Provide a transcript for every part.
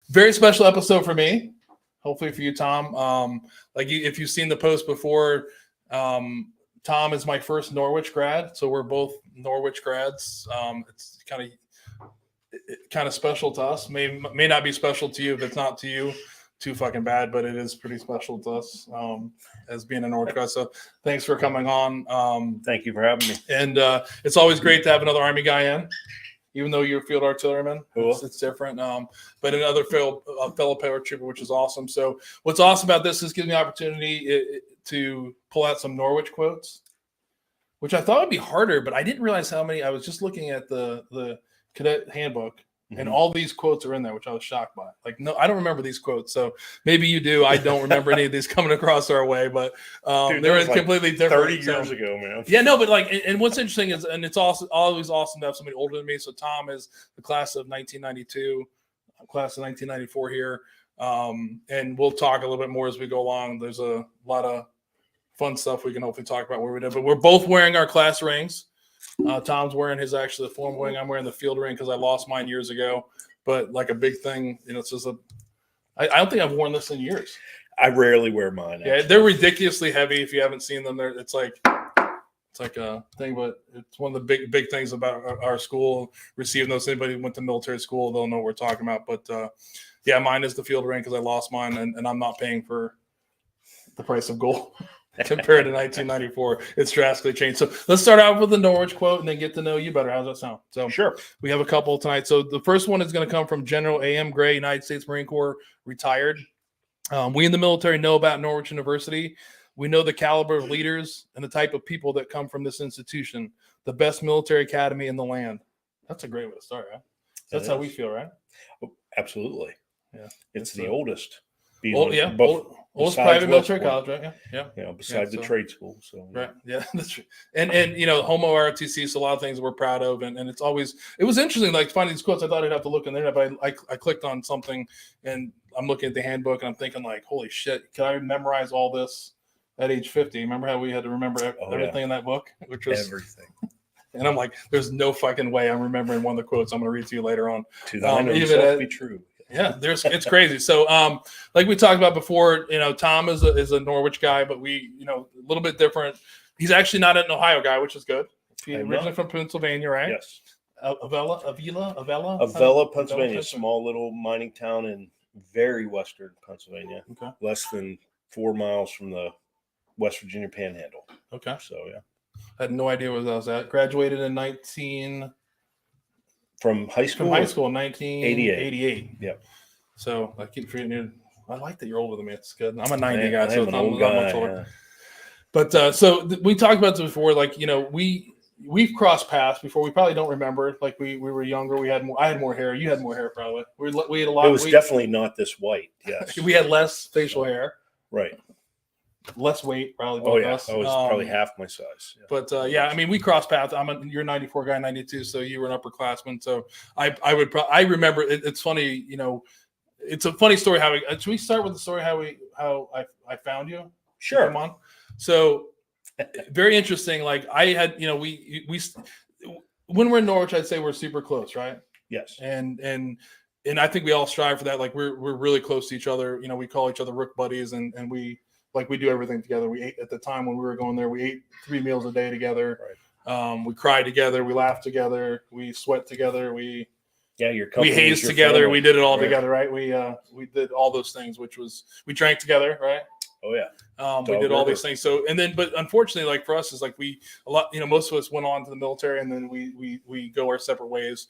Very special episode for me. Hopefully for you, Tom. If you've seen the post before, Tom is my first Norwich grad, so we're both Norwich grads. It's kind of special to us. May not be special to you. If it's not to you, too fucking bad, but it is pretty special to us as being a Norwich grad. So thanks for coming on. Thank you for having me. And it's always great to have another Army guy in. Even though you're a field artilleryman, cool. It's different. But another fellow paratrooper, which is awesome. So what's awesome about this is gives me the opportunity to pull out some Norwich quotes, which I thought would be harder, but I didn't realize how many. I was just looking at the cadet handbook, and all these quotes are in there, which I was shocked by. Like, no, I don't remember these quotes. So maybe you do. I don't remember any of these coming across our way, but they're completely different. 30 years ago, man. Yeah, no, but and what's interesting is, and it's also always awesome to have somebody older than me. So Tom is the class of 1992, class of 1994 here. And we'll talk a little bit more as we go along. There's a lot of fun stuff we can hopefully talk about where we did, but we're both wearing our class rings. Tom's wearing his the form ring. I'm wearing the field ring because I lost mine years ago. But like a big thing, it's just I don't think I've worn this in years. I rarely wear mine. Yeah, they're ridiculously heavy. If you haven't seen them, it's like a thing, but it's one of the big things about our school. Receiving those, anybody who went to military school, they'll know what we're talking about. But yeah, mine is the field ring because I lost mine, and I'm not paying for the price of gold. Compared to 1994, it's drastically changed. So let's start out with the Norwich quote and then get to know you better. How's that sound? So sure. We have a couple tonight. So the first one is going to come from General A.M. Gray, United States Marine Corps, retired. We in the military know about Norwich University. We know the caliber of leaders and the type of people that come from this institution, the best military academy in the land. That's a great way to start, right? That's how we feel, right? Oh, absolutely. Yeah. It's the oldest. Oldest private military college, right? Yeah. Besides the trade school. So right. Yeah, that's true. And Homo ROTC, so a lot of things we're proud of. And it was interesting, like finding these quotes. I thought I'd have to look in there, but I clicked on something and I'm looking at the handbook and I'm thinking like, holy shit, can I memorize all this at age 50? Remember how we had to remember everything in that book? Which was everything. And I'm like, there's no fucking way I'm remembering one of the quotes I'm going to read to you later on. To thine own self be true. Yeah, it's crazy. So, like we talked about before, Tom is a Norwich guy, but we, a little bit different. He's actually not an Ohio guy, which is good. He's originally from Pennsylvania, right? Yes. Avella, Pennsylvania, small little mining town in very western Pennsylvania. Okay. Less than 4 miles from the West Virginia Panhandle. Okay. So yeah. I had no idea where that was at. Graduated in From high school in 1988. Yep. So I keep forgetting. I like that you're older than me. It's good. I'm a 90 guy, so I'm not much older. Yeah. But we talked about this before. Like we've crossed paths before. We probably don't remember. Like we were younger. I had more hair. You had more hair probably. We had a lot. It was definitely not this white. Yes. We had less facial hair. Right. Less weight, probably. Us. I was probably half my size. Yeah. But we crossed paths. You're a 94 guy, 92, so you were an upperclassman. So I remember. It's funny, it's a funny story. Should we start with the story how I found you? Sure. Come on. So very interesting. Like I had, we when we're in Norwich, I'd say we're super close, right? Yes. And I think we all strive for that. Like we're really close to each other. We call each other Rook buddies, and we. Like we do everything together. We ate at the time when we were going there. We ate 3 meals a day together. Right. We cried together. We laughed together. We sweat together. We hazed together. Family. We did it all together, right? We did all those things, we drank together, right? Oh yeah. We did all these things. So but unfortunately, like for us, is like most of us went on to the military, and then we go our separate ways.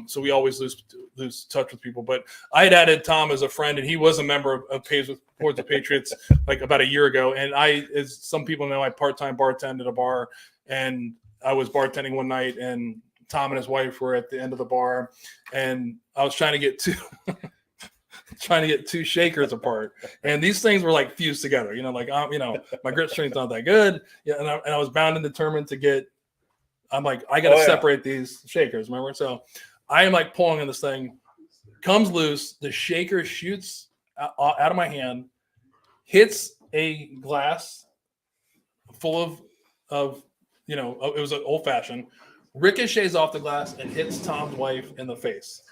So we always lose touch with people. But I had added Tom as a friend, and he was a member of Pays with the Patriots like about a year ago. And as some people know, I part-time bartend at a bar, and I was bartending one night, and Tom and his wife were at the end of the bar, and I was trying to get two shakers apart, and these things were like fused together. My grip strength's not that good. Yeah, and I was bound and determined to get. I'm like, I got to separate these shakers, remember? So I am like pulling on this thing, comes loose. The shaker shoots out of my hand, hits a glass full of it was an old fashioned, ricochets off the glass and hits Tom's wife in the face.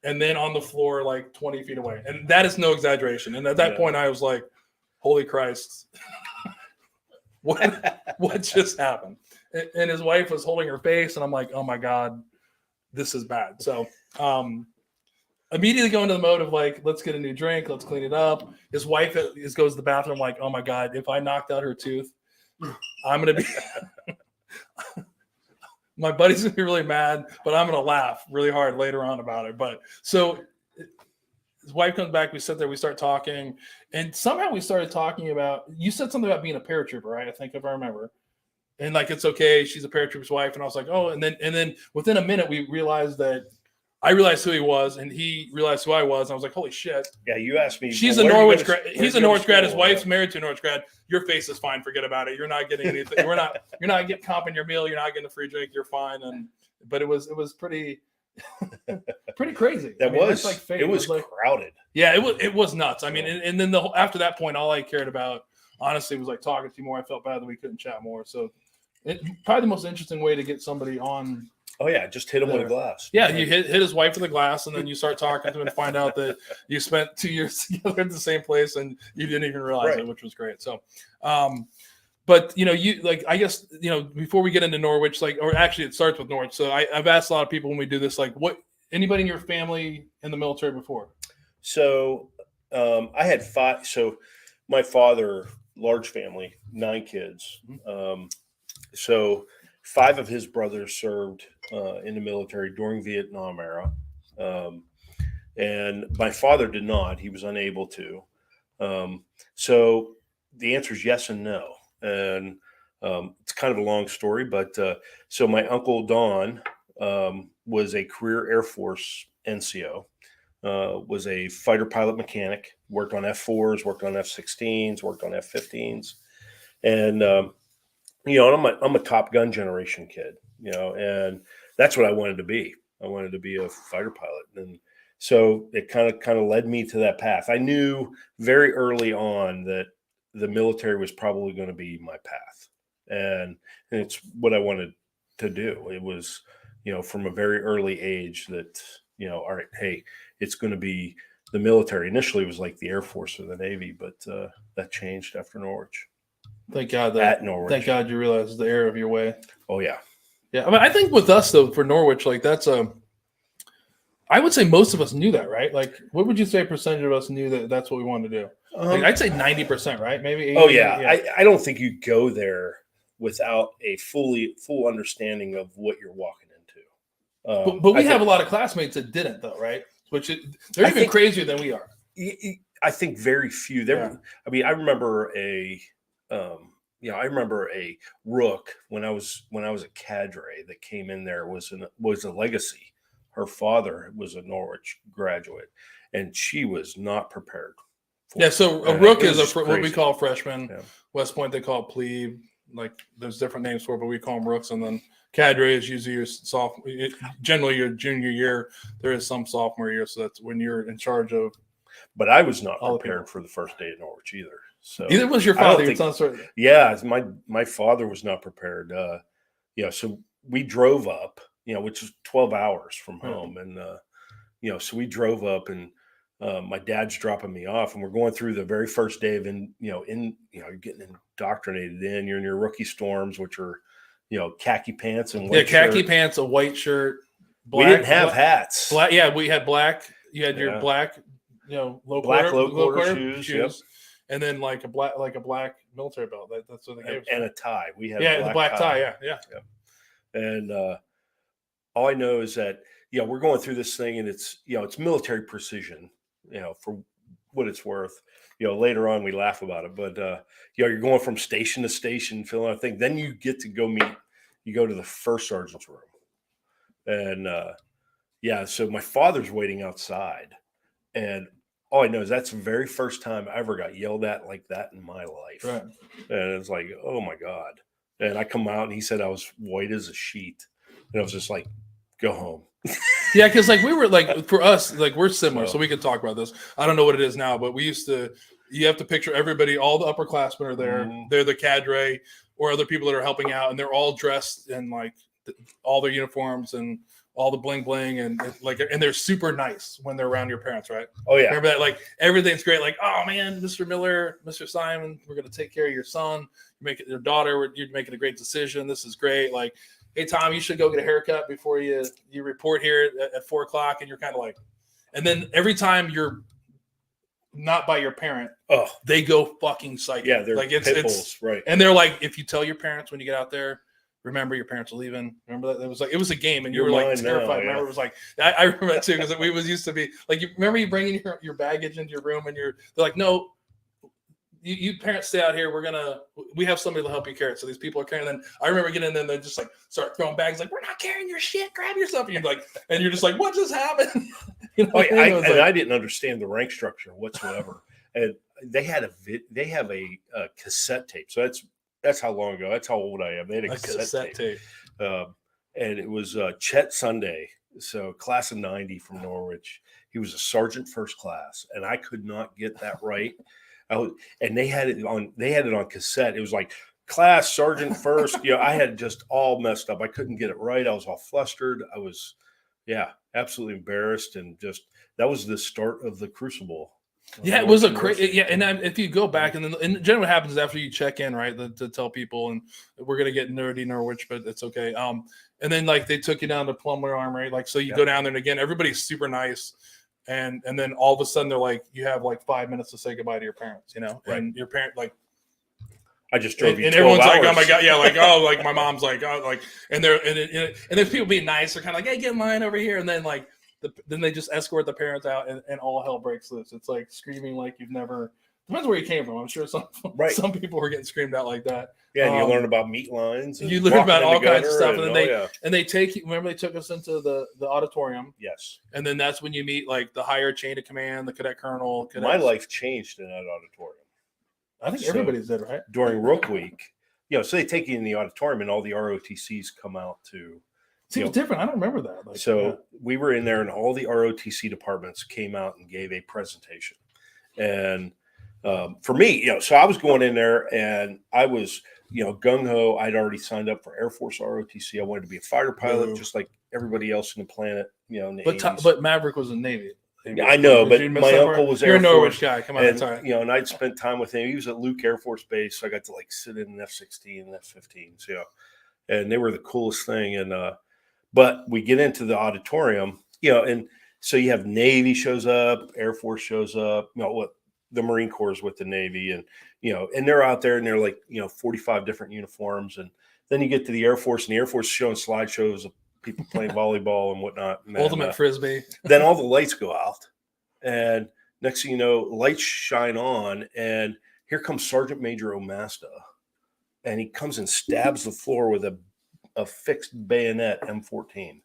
and then on the floor like 20 feet away. And that is no exaggeration. And at that point, I was like, holy Christ, what just happened? And his wife was holding her face, and I'm like, oh my God, this is bad. So immediately go into the mode of like, let's get a new drink, let's clean it up. His wife goes to the bathroom, like, oh my God, if I knocked out her tooth, I'm gonna be my buddy's gonna be really mad, but I'm gonna laugh really hard later on about it. But so his wife comes back, we sit there, we start talking, and somehow we started talking about, you said something about being a paratrooper, right? I think, if I remember. And like, it's okay, she's a paratrooper's wife. And I was like, oh, and then within a minute we realized that I realized who he was, and he realized who I was. And I was like, holy shit. Yeah, you asked me. She's a Norwich grad. He's a Norwich grad. His wife's married to a Norwich grad. Your face is fine. Forget about it. You're not getting anything. You're not getting comping your meal. You're not getting a free drink. You're fine. But it was pretty crazy. It was like crowded. Yeah, it was nuts. I mean, and then after that point, all I cared about, honestly, was like talking to you more. I felt bad that we couldn't chat more. So probably the most interesting way to get somebody on. Oh yeah, just hit him with a glass. Yeah, you hit his wife with a glass, and then you start talking to him and find out that you spent 2 years together at the same place, and you didn't even realize it, which was great. So, but you like, I guess before we get into Norwich, like, or actually it starts with Norwich. So I've asked a lot of people when we do this, like, what anybody in your family in the military before? So I had 5. So my father, large family, 9 kids. So 5 of his brothers served in the military during Vietnam era. And my father did not. He was unable to. So the answer is yes and no. And it's kind of a long story, but so my uncle Don was a career Air Force NCO, was a fighter pilot mechanic, worked on F-4s, worked on F-16s, worked on F-15s. And I'm a Top Gun generation kid, and that's what I wanted to be. I wanted to be a fighter pilot. And so it kind of led me to that path. I knew very early on that the military was probably going to be my path. And it's what I wanted to do. It was, from a very early age that, all right, hey, it's going to be the military. Initially, it was like the Air Force or the Navy, but that changed after Norwich. Thank God at Norwich. Thank God you realized the error of your way. Oh yeah. Yeah. I mean, I think with us though, for Norwich, like I would say most of us knew that, right? Like, what would you say percentage of us knew that that's what we wanted to do? Like, I'd say 90%, right? Maybe 80%. Oh yeah. I don't think you go there without a full understanding of what you're walking into. But we have a lot of classmates that didn't though, right? They're even crazier than we are. I think very few. I mean, I remember a rook when I was a cadre that came in there was a legacy. Her father was a Norwich graduate, and she was not prepared. So a rook is what we call a freshman. Yeah. West Point, they call it plebe. Like, there's different names for it, but we call them rooks. And then cadre is usually your generally your junior year. There is some sophomore year, so that's when you're in charge of. But I was not prepared for the first day at Norwich either. So either was your father. Yeah, my father was not prepared. So we drove up, which is 12 hours from home, and so we drove up, and my dad's dropping me off, and we're going through the very first day of you're getting indoctrinated in. You're in your rookie storms, which are khaki pants and white khaki pants, a white shirt. Black, we didn't have hats. Black, we had black. You had your black, low quarter shoes. Yep. And then like a black military belt. That's what they gave us. And a tie. We had the black tie. Yeah. And all I know is that we're going through this thing, and it's it's military precision. For what it's worth. Later on we laugh about it, but you're going from station to station, filling out things. Then you get to go to the first sergeant's room, and so my father's waiting outside, and all I know is that's the very first time I ever got yelled at like that in my life. Right. And it's like, oh my God. And I come out, and he said I was white as a sheet, and I was just like, go home. Yeah, because like we were like, for us, like we're similar, so we could talk about this. I don't know what it is now, but you have to picture everybody, all the upperclassmen are there. Mm-hmm. They're the cadre or other people that are helping out, and they're all dressed in like all their uniforms and all the bling bling and they're super nice when they're around your parents, right? Oh yeah. Remember that? Like everything's great. Like, oh man, Mr. Miller, Mr. Simon, we're gonna take care of your son. You make it your daughter. You're making a great decision. This is great. Like, hey Tom, you should go get a haircut before you report here at 4:00. And you're kind of like, and then every time you're not by your parent, they go fucking psycho. Yeah, they're like pit bulls, right? And they're like, if you tell your parents when you get out there, remember your parents are leaving. Remember that? It was a game, and you were like terrified. Now, remember, it was like I remember that too because we was used to be like, you remember you bringing your baggage into your room, and they're like, no, you parents stay out here. We have somebody to help you carry it. So these people are carrying. Then I remember getting in there, and they just like start throwing bags, like, we're not carrying your shit. Grab your stuff. And you're just like, what just happened? I didn't understand the rank structure whatsoever. And they have a cassette tape. So that's how long ago. That's how old I am. They had a cassette tape. And it was Chet Sunday, so class of '90 from Norwich. He was a sergeant first class, and I could not get that right. And they had it on cassette. It was like class sergeant first. I had just all messed up. I couldn't get it right. I was all flustered. I was, absolutely embarrassed, and just that was the start of the crucible. Yeah, it was a crazy. Yeah, and if you go back, and generally what happens is after you check in, right, to tell people, and we're gonna get nerdy Norwich, but it's okay. And then like they took you down to Plumler Armory, like so you go down there, and again everybody's super nice, and then all of a sudden they're like, you have like 5 minutes to say goodbye to your parents, right. And your parent like. I just drove you. And 12 everyone's hours. like, oh my god, yeah, like oh, like my mom's like, oh, like, and there's people being nice. They're kind of like, hey, get in line over here, and then like, then they just escort the parents out, and all hell breaks loose. It's like screaming like you've never. Depends where you came from. I'm sure some people were getting screamed out like that. Yeah, and you learn about meat lines. You learn about all kinds of stuff, and then they take you. Remember, they took us into the auditorium. Yes, and then that's when you meet like the higher chain of command, the cadet colonel. Cadets. My life changed in that auditorium. I think everybody's did, right? During Rook Week, so they take you in the auditorium, and all the ROTCs come out to. Seems different. I don't remember that. We were in there, and all the ROTC departments came out and gave a presentation. And for me, so I was going in there, and I was, gung ho. I'd already signed up for Air Force ROTC. I wanted to be a fighter pilot, just like everybody else on the planet. In the but Maverick was in Navy. Yeah, I know, but my uncle was You're Air a Norwich Force, guy. Come on, and, sorry. and I'd spent time with him. He was at Luke Air Force Base, so I got to like sit in an F-16 and F-15. So, and they were the coolest thing. And but we get into the auditorium, and so you have Navy shows up, Air Force shows up. The Marine Corps is with the Navy, and and they're out there, and they're like 45 different uniforms, and then you get to the Air Force, and the Air Force is showing slideshows of people playing volleyball and whatnot. And Ultimate Frisbee. Then all the lights go out, and next thing you know, lights shine on, and here comes Sergeant Major Omasta, and he comes and stabs the floor with a fixed bayonet M14,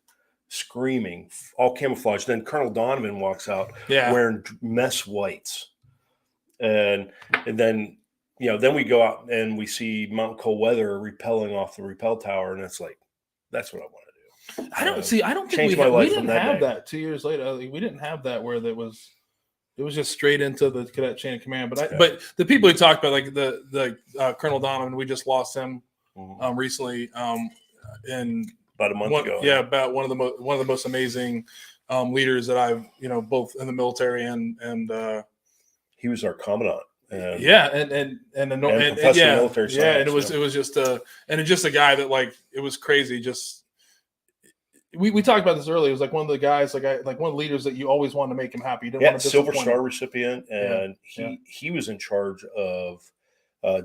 screaming, all camouflaged. Then Colonel Donovan walks out wearing mess whites, and then then we go out and we see Mount Cold Weather repelling off the rappel tower, and it's like, that's what I want to do. I don't think we didn't have that 2 years later. We didn't have that where it was just straight into the cadet chain of command. But the people who talked about, like the Colonel Donovan, we just lost him recently. In about a month ago. Yeah, about one of the most amazing leaders that I've both in the military and he was our commandant. And military science, and it was just a guy that, like, it was crazy. Just we talked about this earlier. It was like one of the guys, like one of the leaders that you always wanted to make him happy. You didn't want to Silver Star recipient, and he was in charge of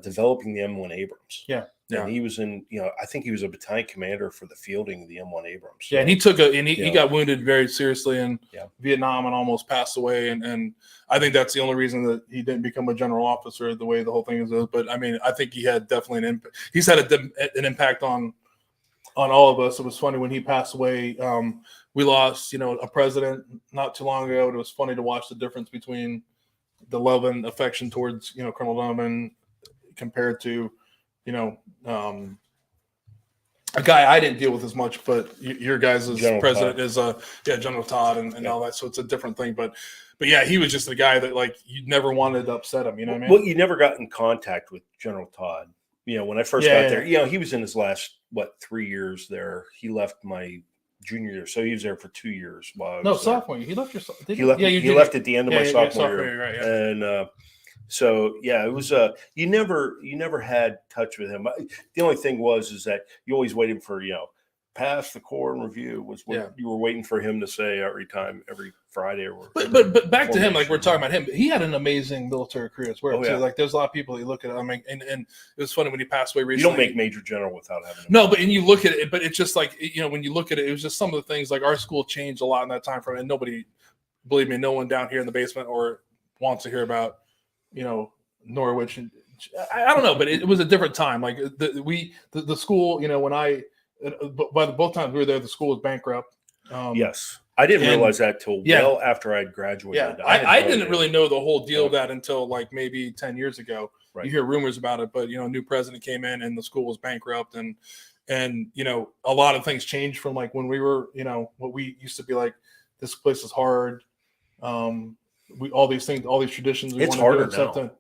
developing the M1 Abrams. Yeah. And he was in, I think he was a battalion commander for the fielding of the M1 Abrams. So, and he got wounded very seriously in Vietnam and almost passed away. And I think that's the only reason that he didn't become a general officer the way the whole thing is. But I mean, I think he had definitely an impact. He's had an impact on all of us. It was funny when he passed away. We lost, a president not too long ago. It was funny to watch the difference between the love and affection towards, Colonel Donovan compared to, a guy I didn't deal with as much, but your guys' General president Todd. is General Todd and all that. So it's a different thing. But yeah, he was just a guy that, like, you never wanted to upset him. You know what I mean? Well, you never got in contact with General Todd. When I first got there, he was in his last 3 years there. He left my junior year. So he was there for 2 years while I was No, there. sophomore year. He left your. He left. He left at the end of my sophomore year, right? Yeah. and so yeah, it was. You never had touch with him. The only thing is that you always waited for pass the core and review was what you were waiting for him to say every Friday or. But back to him, like we're talking about him, he had an amazing military career as well. Like there's a lot of people that you look at. I mean, and it was funny when he passed away recently. You don't make major general without having. And you look at it, but it's just like when you look at it, it was just some of the things like our school changed a lot in that time frame, and nobody, believe me, no one down here in the basement or wants to hear about Norwich and I don't know, but it was a different time. Like the school, when by both times we were there, the school was bankrupt. Yes. I didn't realize that till well after I had graduated. Yeah. I didn't really know the whole deal of that until like maybe 10 years ago. Right. You hear rumors about it, but a new president came in and the school was bankrupt and a lot of things changed from like when we were, what we used to be like, this place is hard. All these things, all these traditions. It's harder now.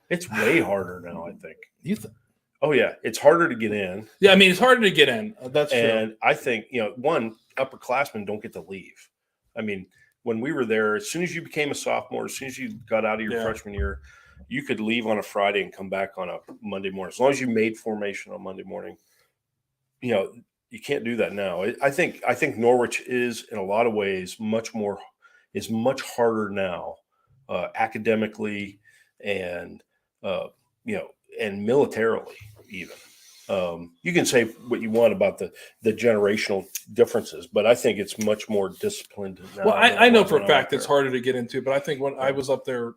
It's way harder now, I think. You think? Oh yeah, it's harder to get in. Yeah, I mean it's harder to get in. That's true. And I think upperclassmen don't get to leave. I mean, when we were there, as soon as you became a sophomore, as soon as you got out of your freshman year, you could leave on a Friday and come back on a Monday morning. As long as you made formation on Monday morning, you can't do that now. I think Norwich is in a lot of ways much harder now, academically and and militarily even. You can say what you want about the generational differences, but I think it's much more disciplined now. Well, I know for a fact it's harder to get into, but I think when I was up there,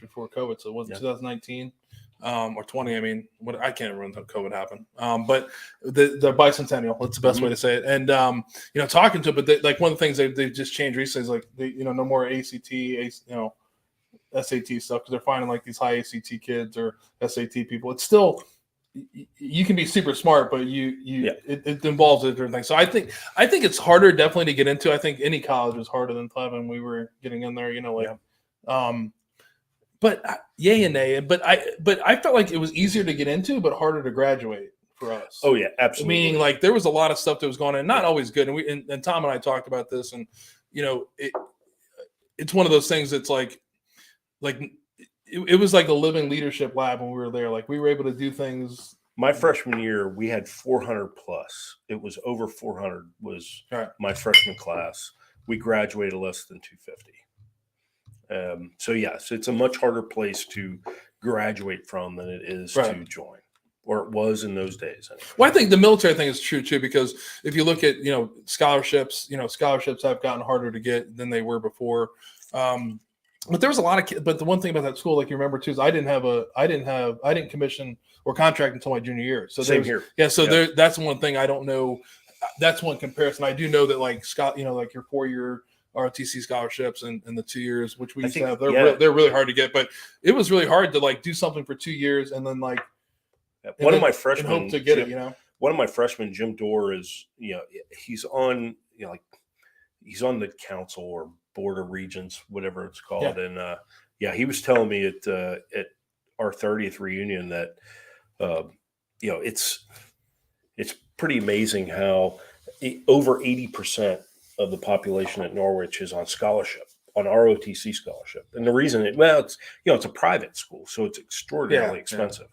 before COVID, so it wasn't 2019 or 20. I mean, I can't remember when COVID happened, but the bicentennial, that's the best way to say it. And talking to it, but like one of the things they just changed recently is like no more ACT, SAT stuff because they're finding like these high ACT kids or SAT people. It's still you can be super smart, but it involves a different thing. So I think it's harder definitely to get into. I think any college is harder than Cleve, and we were getting in there, but yay and nay. But I felt like it was easier to get into, but harder to graduate for us. Oh yeah, absolutely. Meaning like there was a lot of stuff that was going on, not always good. And Tom and I talked about this, and it's one of those things that's like it was like a living leadership lab when we were there. Like we were able to do things. My freshman year, we had 400 plus. It was over 400 was my freshman class. We graduated less than 250. So yes, it's a much harder place to graduate from than it is to join, or it was in those days. Anyway. Well, I think the military thing is true too, because if you look at scholarships, scholarships have gotten harder to get than they were before. But there was a lot of kids. But the one thing about that school, like you remember too, is I didn't commission or contract until my junior year. So same here. Yeah. So that's one thing I don't know. That's one comparison. I do know that like Scott, like your 4-year ROTC scholarships and the 2 years, which we used to have, they're really hard to get. But it was really hard to like do something for 2 years and then like one of my freshmen hope to get it. One of my freshmen, Jim Dorr, is he's on he's on the council or board of regents, whatever it's called, and he was telling me at our 30th reunion that it's pretty amazing how over 80% of the population at Norwich is on scholarship, on ROTC scholarship, and the reason it's a private school, so it's extraordinarily expensive.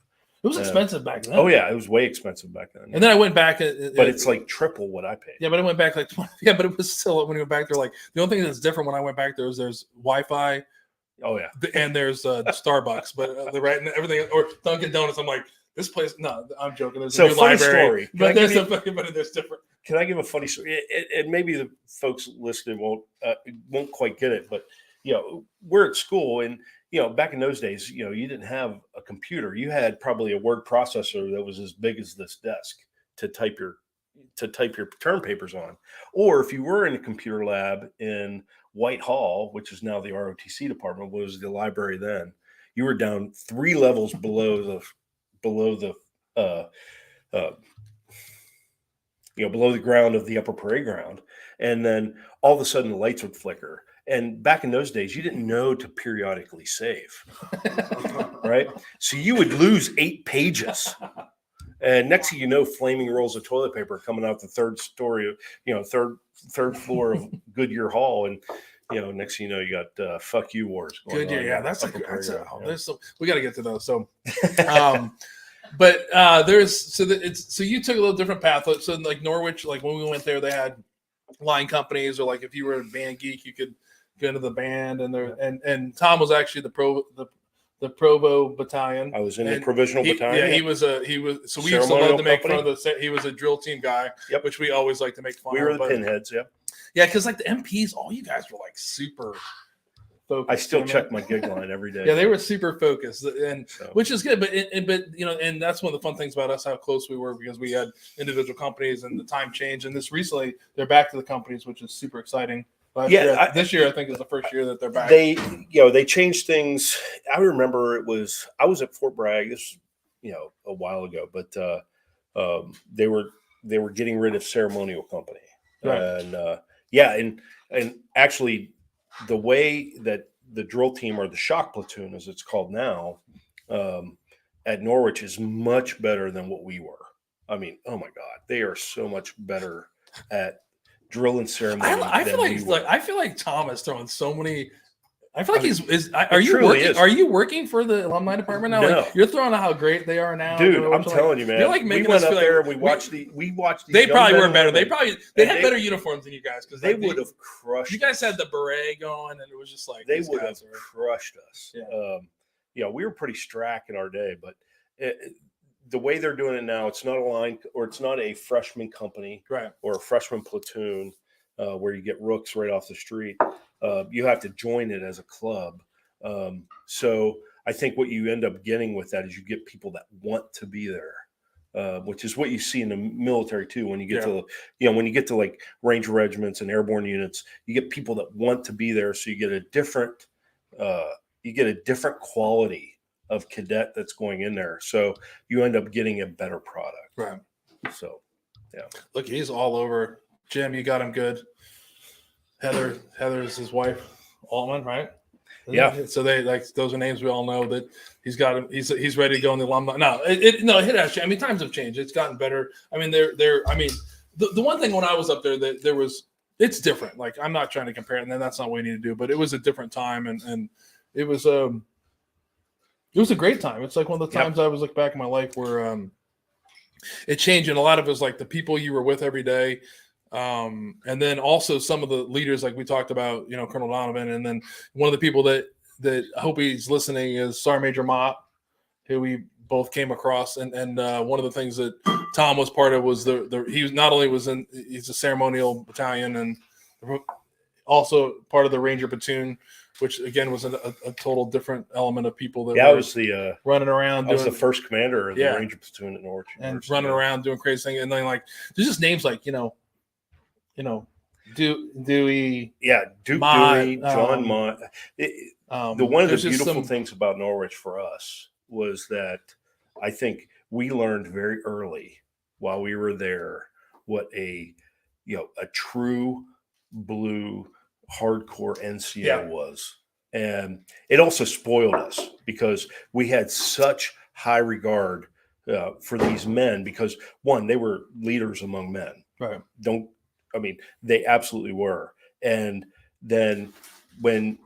It was expensive back then. Oh yeah, it was way expensive back then. And then I went back, but it's like triple what I paid. Yeah, but I went back like 20. Yeah, but it was still when we went back there. Like the only thing that's different when I went back there is there's Wi-Fi. Oh yeah, and there's Starbucks, but and everything or Dunkin' Donuts. I'm like this place. No, I'm joking. There's a new funny library, story. But there's different. Can I give a funny story? And maybe the folks listening won't quite get it, but we're at school and. Back in those days, you didn't have a computer. You had probably a word processor that was as big as this desk to type your term papers on. Or if you were in a computer lab in Whitehall, which is now the ROTC department, was the library then, you were down 3 levels below the ground of the upper parade ground, and then all of a sudden the lights would flicker. And back in those days, you didn't know to periodically save, right? So you would lose 8 pages. And next thing you know, flaming rolls of toilet paper coming out the third story of, third floor of Goodyear Hall. And, next thing you know, you got fuck you wars going Goodyear, on. yeah, that's Yeah. there's some, we got to get to those. So, but so you took a little different path. So like Norwich, like when we went there, they had line companies, or like if you were a band geek, you could go into the band, and Tom was actually the Provo battalion. I was in the provisional battalion. Yeah, he was. So we used to love to make fun of he was a drill team guy, which we always like to make fun of. We were the pinheads, yeah, because like the MPs, all you guys were like super focused. I still check my gig line every day. Yeah, they were super focused, and which is good. But and that's one of the fun things about us, how close we were, because we had individual companies, and the time changed. And this recently, they're back to the companies, which is super exciting. This year I think is the first year that they're back. They changed things. I remember I was at Fort Bragg. This a while ago, but they were getting rid of ceremonial company, right. And actually, the way that the drill team, or the shock platoon as it's called now, at Norwich is much better than what we were. I mean, oh my God, they are so much better at drill and ceremony. I feel like Tom is throwing so many. I feel like Are you working for the alumni department now? No. Like, you're throwing out how great they are now, dude. I'm telling you, man. You're like making we went us up feel there like and we watched. They probably were better. They had better uniforms than you guys, because they would have crushed. You guys had the beret going, and it was just like they would have crushed us. Yeah. We were pretty strack in our day, but the way they're doing it now, it's not a line, or it's not a freshman company, right, or a freshman platoon where you get rooks right off the street. You have to join it as a club. So I think what you end up getting with that is you get people that want to be there, which is what you see in the military too. When you get to like Ranger regiments and airborne units, you get people that want to be there. So you get a different quality of cadet that's going in there. So you end up getting a better product. Right. So, yeah. Look, he's all over. Jim, you got him good. Heather is his wife, Altman, right? Yeah. So they those are names we all know that he's got him. He's ready to go in the alumni. No, it has changed. I mean, times have changed. It's gotten better. I mean, the one thing when I was up there that it's different. Like, I'm not trying to compare it, and that's not what we need to do, but it was a different time, and it was a great time. It's like one of the times I was looking back in my life where it changed, and a lot of it was like the people you were with every day. And then also some of the leaders, like we talked about, Colonel Donovan, and then one of the people that I hope he's listening is Sergeant Major Mott, who we both came across. And one of the things that Tom was part of was he's a ceremonial battalion, and also part of the Ranger platoon, which again was a total different element of people that I was the running around. I was the first commander of the Ranger platoon at Norwich University, and running around doing crazy things. And then there's just names like Dewey, Duke Mott, Dewey, John Mott. One of the beautiful things about Norwich for us was that I think we learned very early while we were there what a true blue hardcore NCO was. And it also spoiled us because we had such high regard for these men, because one, they were leaders among men. Right. They absolutely were. And then when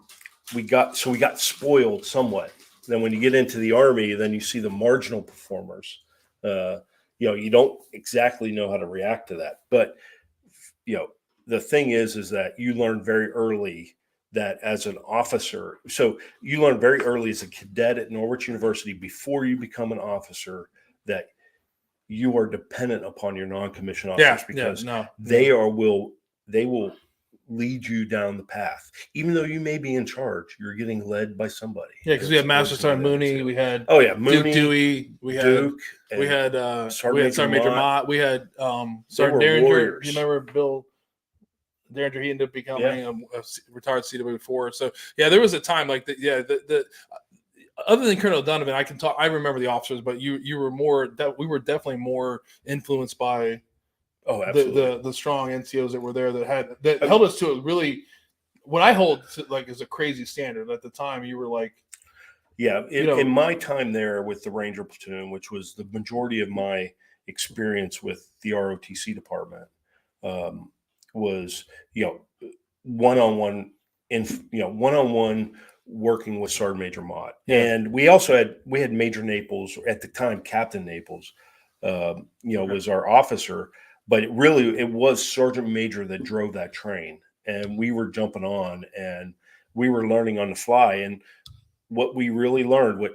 we got spoiled somewhat. Then when you get into the Army, then you see the marginal performers. You don't exactly know how to react to that. But, the thing is that you learn very early that as an officer, so you learn very early as a cadet at Norwich University, before you become an officer, that you are dependent upon your non-commissioned officers, because they will lead you down the path. Even though you may be in charge, you're getting led by somebody. Yeah, because we had Master Sergeant Mooney, we had Mooney, Duke Dewey, we had Duke, Sergeant Major Mott, we had Sergeant Derringer. You remember Bill Derringer? He ended up becoming a retired CW4. So there was a time like that. Yeah, the other than Colonel Donovan, I can talk. I remember the officers, but you were more. That we were definitely more influenced by. Oh, absolutely. The strong NCOs that were there that held us to a really, what I hold to is a crazy standard. At the time, you were like, in my time there with the Ranger platoon, which was the majority of my experience with the ROTC department was, one-on-one one-on-one working with Sergeant Major Mott. Yeah. And we had Major Naples at the time, Captain Naples, was our officer, but it was Sergeant Major that drove that train, and we were jumping on and we were learning on the fly. And what we really learned, what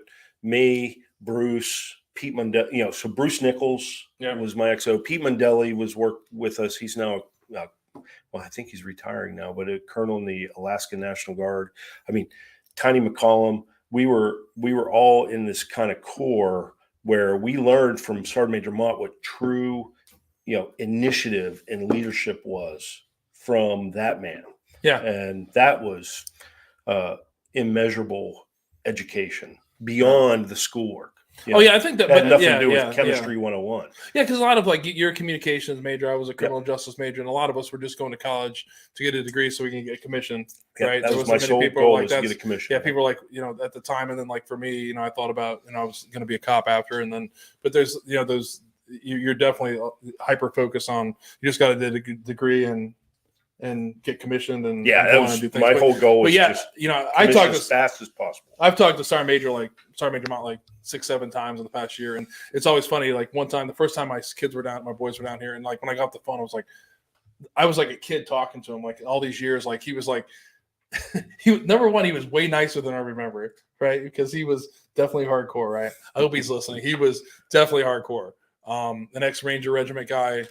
Bruce, Pete Mondelli, so Bruce Nichols was my XO. Pete Mondelli worked with us. He's now, I think he's retiring now, but a colonel in the Alaska National Guard. I mean, Tiny McCollum, we were all in this kind of core where we learned from Sergeant Major Mott what true, initiative and leadership was from that man. Yeah. And that was immeasurable education beyond the schoolwork. I think that had nothing to do with chemistry 101. Yeah, because a lot of you're a communications major. I was a criminal justice major, and a lot of us were just going to college to get a degree so we can get commissioned. Right? That was my sole goal, was to get a commission. Yeah, people were like, at the time, and then for me, I thought about, I was going to be a cop after, and then, but there's, those, you're definitely hyper focused on. You just got to get a degree and get commissioned and that was my whole goal. Was just I talked as fast as possible. I've talked to Sergeant Major Mott 6-7 times in the past year, and it's always funny. One time, the first time my boys were down here, and when I got off the phone, I was like a kid talking to him. All these years, he was number one, he was way nicer than I remember, right? Because he was definitely hardcore, right? I hope he's listening. He was definitely hardcore. An ex-Ranger Regiment guy,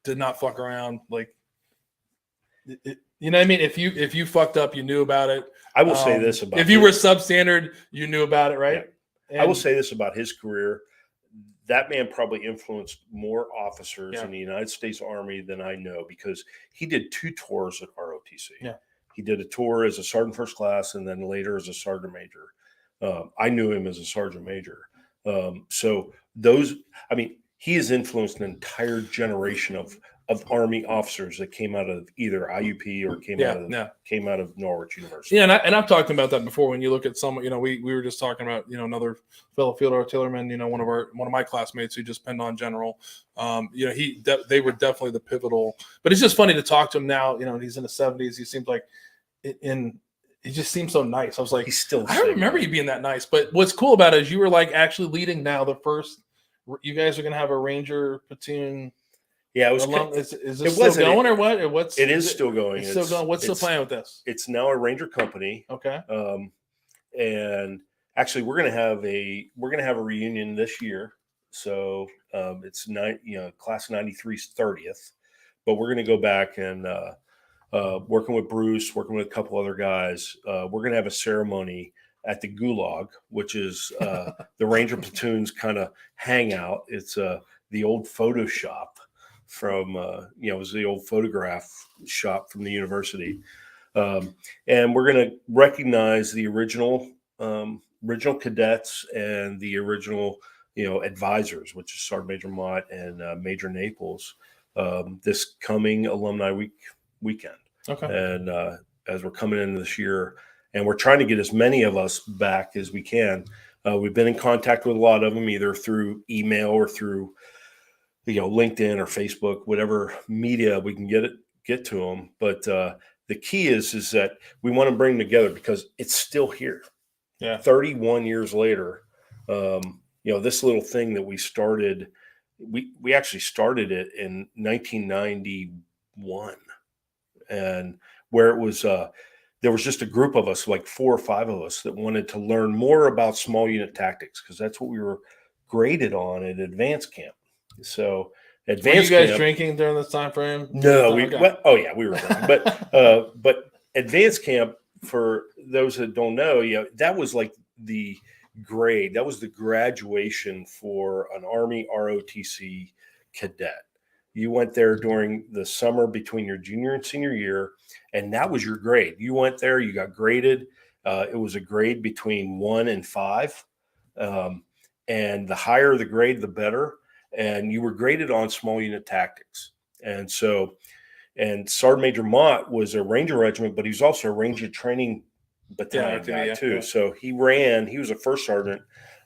did not fuck around. You know what I mean? If you fucked up, you knew about it. I will say this about if you were substandard, you knew about it, right? Yeah. I will say this about his career. That man probably influenced more officers in the United States Army than I know, because he did 2 tours at ROTC. Yeah. He did a tour as a sergeant first class and then later as a sergeant major. I knew him as a sergeant major. He has influenced an entire generation of Army officers that came out of either IUP or came out of Norwich University. Yeah, and I've talked about that before. When you look at some, we were just talking about another fellow field artilleryman, one of my classmates who just penned on general. They were definitely the pivotal. But it's just funny to talk to him now. He's in the 70s. He seems like he just seems so nice. I was like, he's still. I don't remember you being that nice. But what's cool about it is you were actually leading now the first. You guys are going to have a Ranger platoon. Yeah, it was. Is this still going or what? Or what's? It is still going. It's still going. What's the plan with this? It's now a Ranger company. Okay. And actually, we're gonna have a reunion this year. So it's class of 93's 30th, but we're gonna go back and working with Bruce, working with a couple other guys. We're gonna have a ceremony at the Gulag, which is the Ranger platoon's kind of hangout. It's the old photo shop from it was the old photograph shop from the university, and we're going to recognize the original cadets and the original advisors, which is Sergeant Major Mott and Major Naples, this coming alumni weekend. Okay. And as we're coming into this year, and we're trying to get as many of us back as we can. We've been in contact with a lot of them, either through email or through LinkedIn or Facebook, whatever media we can get to them. But the key is that we want to bring them together because it's still here. Yeah. 31 years later, this little thing that we started, we actually started it in 1991, and where it was there was just a group of us, 4 or 5 of us, that wanted to learn more about small unit tactics, because that's what we were graded on at advanced camp. So advanced were you guys camp, drinking during this time frame? No, we were drinking. But advanced camp, for those that don't know, that was the grade. That was the graduation for an Army ROTC cadet. You went there during the summer between your junior and senior year, and that was your grade. You went there, you got graded. It was a grade between 1 and 5, and the higher the grade, the better. And you were graded on small unit tactics. And Sergeant Major Mott was a Ranger regiment, but he was also a Ranger training battalion guy too. Yeah. So he was a first sergeant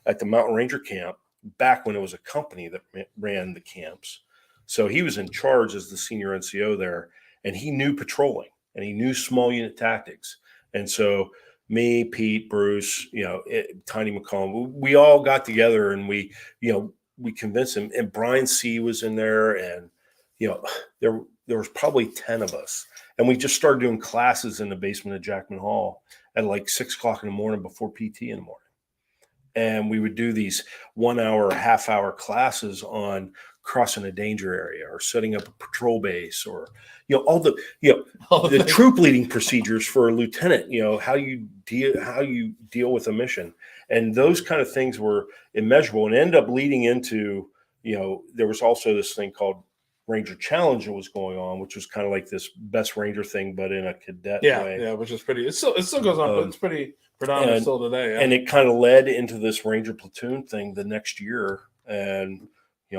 at the Mountain Ranger camp back when it was a company that ran the camps. So he was in charge as the senior NCO there, and he knew patrolling and he knew small unit tactics. And so me, Pete, Bruce, Tiny McCollum, we all got together and we convinced him. And Brian C was in there, and there was probably 10 of us, and we just started doing classes in the basement of Jackman Hall at like 6 o'clock in the morning before PT in the morning. And we would do these 1 hour, half-hour classes on crossing a danger area or setting up a patrol base, or all the the troop leading procedures for a lieutenant. How you deal with a mission, and those kind of things were immeasurable, and ended up leading into there was also this thing called Ranger Challenge that was going on, which was kind of like this best Ranger thing, but in a cadet way. Yeah, which is pretty. It still goes on, but it's pretty predominant still today. Yeah. And it kind of led into this Ranger platoon thing the next year, and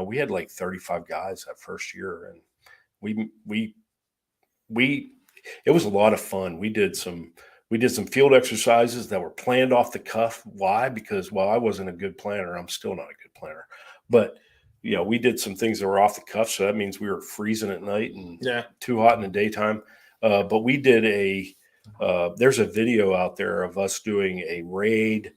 we had like 35 guys that first year, and we it was a lot of fun. We did some field exercises that were planned off the cuff. Why? Because I wasn't a good planner. I'm still not a good planner, but we did some things that were off the cuff. So that means we were freezing at night and too hot in the daytime. But we did there's a video out there of us doing a raid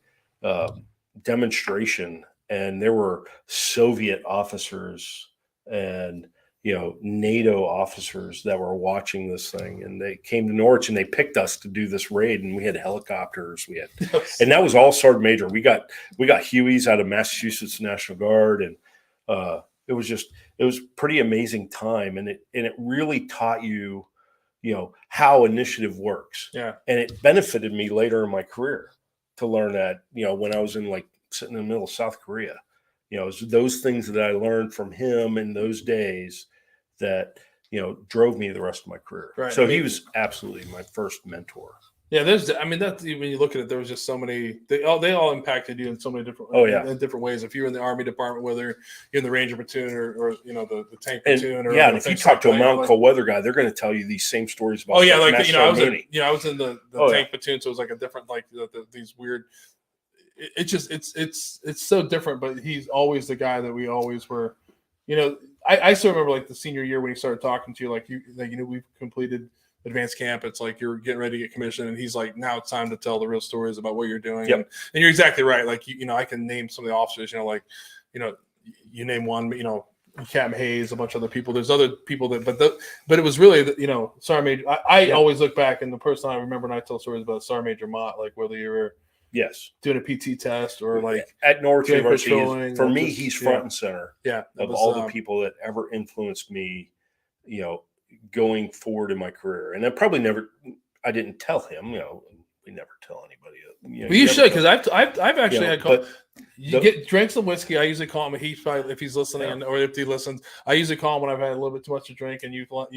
demonstration, and there were Soviet officers and NATO officers that were watching this thing, and they came to Norwich and they picked us to do this raid, and we had helicopters, and that was all Sergeant Major. We got Hueys out of Massachusetts National Guard, and it was pretty amazing time, and it really taught you how initiative works. Yeah. And it benefited me later in my career to learn that, when I was sitting in the middle of South Korea, it was those things that I learned from him in those days that, drove me the rest of my career. Right. So he was absolutely my first mentor. Yeah, that's when you look at it, there was just so many. They all impacted you in so many different. In different ways. If you're in the Army department, whether you're in the Ranger platoon or the tank platoon, and if you talk to a mountain cold weather guy, they're going to tell you these same stories about. I was in the tank platoon, so it was like a different these weird. It's so different, but he's always the guy that we always were. I still remember like the senior year when he started talking to you, we've completed advanced camp. It's like you're getting ready to get commissioned, and he's like, now it's time to tell the real stories about what you're doing. Yep. And you're exactly right. Like I can name some of the officers. You name one. Captain Hayes, a bunch of other people. There's other people but it was really Sergeant Major. I always look back, and the person I remember, and I tell stories about Sergeant Major Mott, like whether you were doing a PT test or like at Norwich University. For me, he's front and center. Yeah, of all the people that ever influenced me, going forward in my career. And I didn't tell him, we never tell anybody. You should, because I've actually had call. Drink some whiskey. I usually call him. If he's listening, or if he listens, I usually call him when I've had a little bit too much to drink, and you talk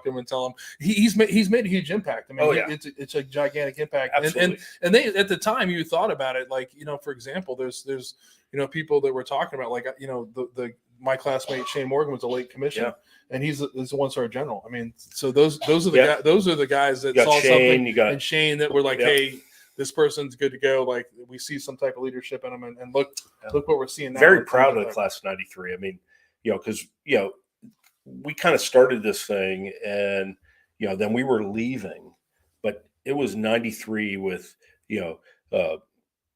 to him and tell him he's made a huge impact. I mean, it's a gigantic impact. Absolutely. And they at the time you thought about it, like for example, there's people that we're talking about, like my classmate Shane Morgan was a late commission, and he's a 1-star general. I mean, so those are the guys that saw Shane, something, and Shane that were like, hey, this person's good to go. Like we see some type of leadership in them, and look what we're seeing now. Very proud of the class of '93. I mean, because we kind of started this thing, and then we were leaving, but it was '93 with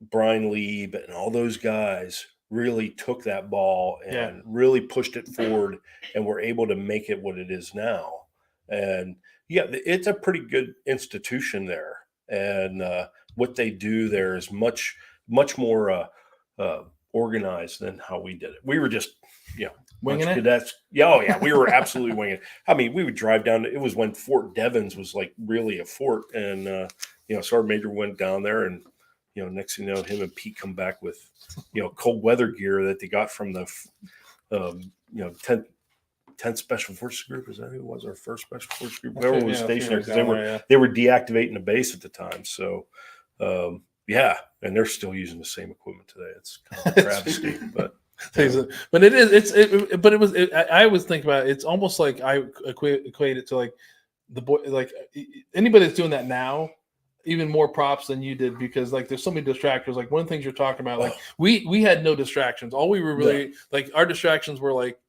Brian Lieb and all those guys really took that ball and really pushed it forward, and were able to make it what it is now. And it's a pretty good institution there, and what they do there is much more organized than how we did it. We were just winging it. Cadets. Yeah, we were absolutely winging it. I mean, we would drive down. It was when Fort Devens was like really a fort, and Sergeant Major went down there, and next thing you know, him and Pete come back with cold weather gear that they got from the 10th Special Forces Group. Is that who it was? Our first Special Forces Group. Whoever was stationed there, because they were deactivating the base at the time. So and they're still using the same equipment today. It's kind of a travesty, but it is. I always think about it. It's almost like I equate it to like the boy, like anybody that's doing that now. even more props than you did because like there's so many distractors. Like one of the things you're talking about, like we had no distractions. All we were really like our distractions were like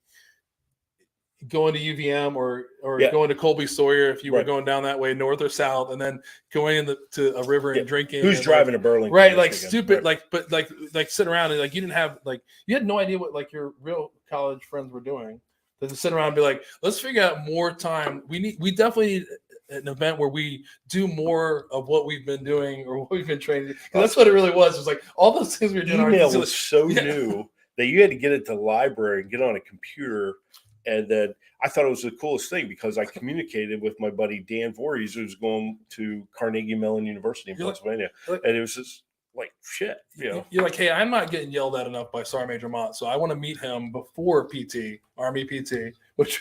going to UVM or going to Colby Sawyer if you were going down that way, north or south, and then going to a river and drinking. Who's and driving to Burlington? Right, like stupid, but like sit around and like you didn't have like you had no idea what like your real college friends were doing. To sit around and be like, let's figure out more time. We definitely need an event where we do more of what we've been doing or what we've been training. That's what it really was. It was like all those things we were doing. Email was so new that you had to get it to the library and get on a computer. And then I thought it was the coolest thing because I communicated with my buddy Dan Voorhees, who was going to Carnegie Mellon University in Pennsylvania. And it was just like, shit, You're like, hey, I'm not getting yelled at enough by Sergeant Major Mott, so I want to meet him before PT, Army PT, which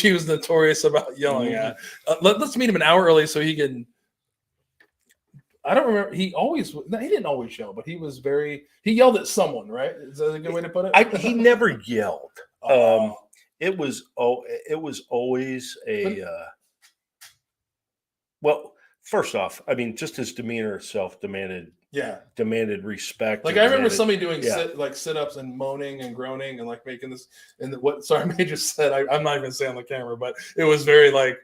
he was notorious about yelling at. Let's meet him an hour early so he can. I don't remember. He didn't always yell, but he yelled at someone, right? Is that a good way to put it? He never yelled. It was always a well, first off, I mean, just his demeanor itself demanded respect. Like I remember somebody doing sit-ups and moaning and groaning and like making this and what Sergeant Major said, I'm not even saying on the camera, but it was very like,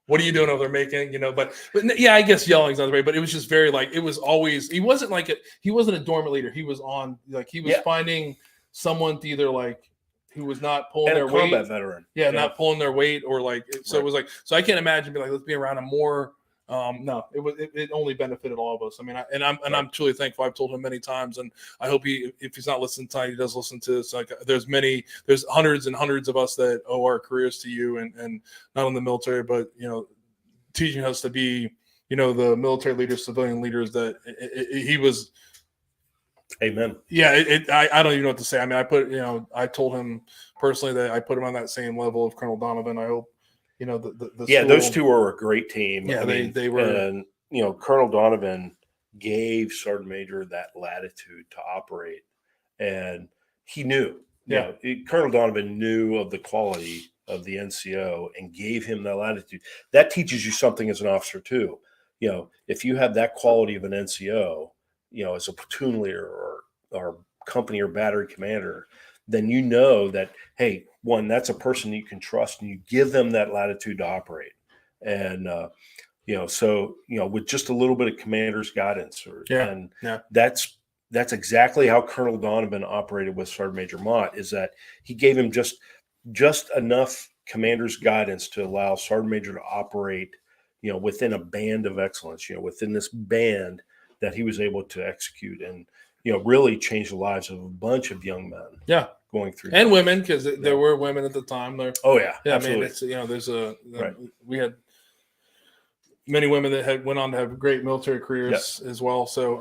what are you doing over there making, but yeah, I guess yelling's not the way, but it was just very like, it was always, he wasn't a dormant leader. He was on, like, he was finding someone to either like, who was not pulling their weight. Combat veteran. Yeah, not pulling their weight or like, so it was like, so I can't imagine being like, let's be around him more. No, it only benefited all of us. I mean, I'm truly thankful. I've told him many times, and I hope if he's not listening tonight, he does listen to this. Like, there's hundreds and hundreds of us that owe our careers to you, and not in the military, but teaching us to be, the military leaders, civilian leaders that he was. Amen. Yeah, I don't even know what to say. I mean, I told him personally that I put him on that same level of Colonel Donovan. I hope. Those two were a great team. Yeah, they were. And, Colonel Donovan gave Sergeant Major that latitude to operate. And he knew. Colonel Donovan knew of the quality of the NCO and gave him that latitude. That teaches you something as an officer, too. If you have that quality of an NCO, as a platoon leader or company or battery commander, then you know that, hey, one, that's a person you can trust, and you give them that latitude to operate. And, with just a little bit of commander's guidance, that's exactly how Colonel Donovan operated with Sergeant Major Mott, is that he gave him just enough commander's guidance to allow Sergeant Major to operate, within a band of excellence, within this band that he was able to execute and, really change the lives of a bunch of young men. Yeah. Going through and women, because there were women at the time there. Oh yeah. Yeah. Absolutely. I mean, we had many women that went on to have great military careers as well. So,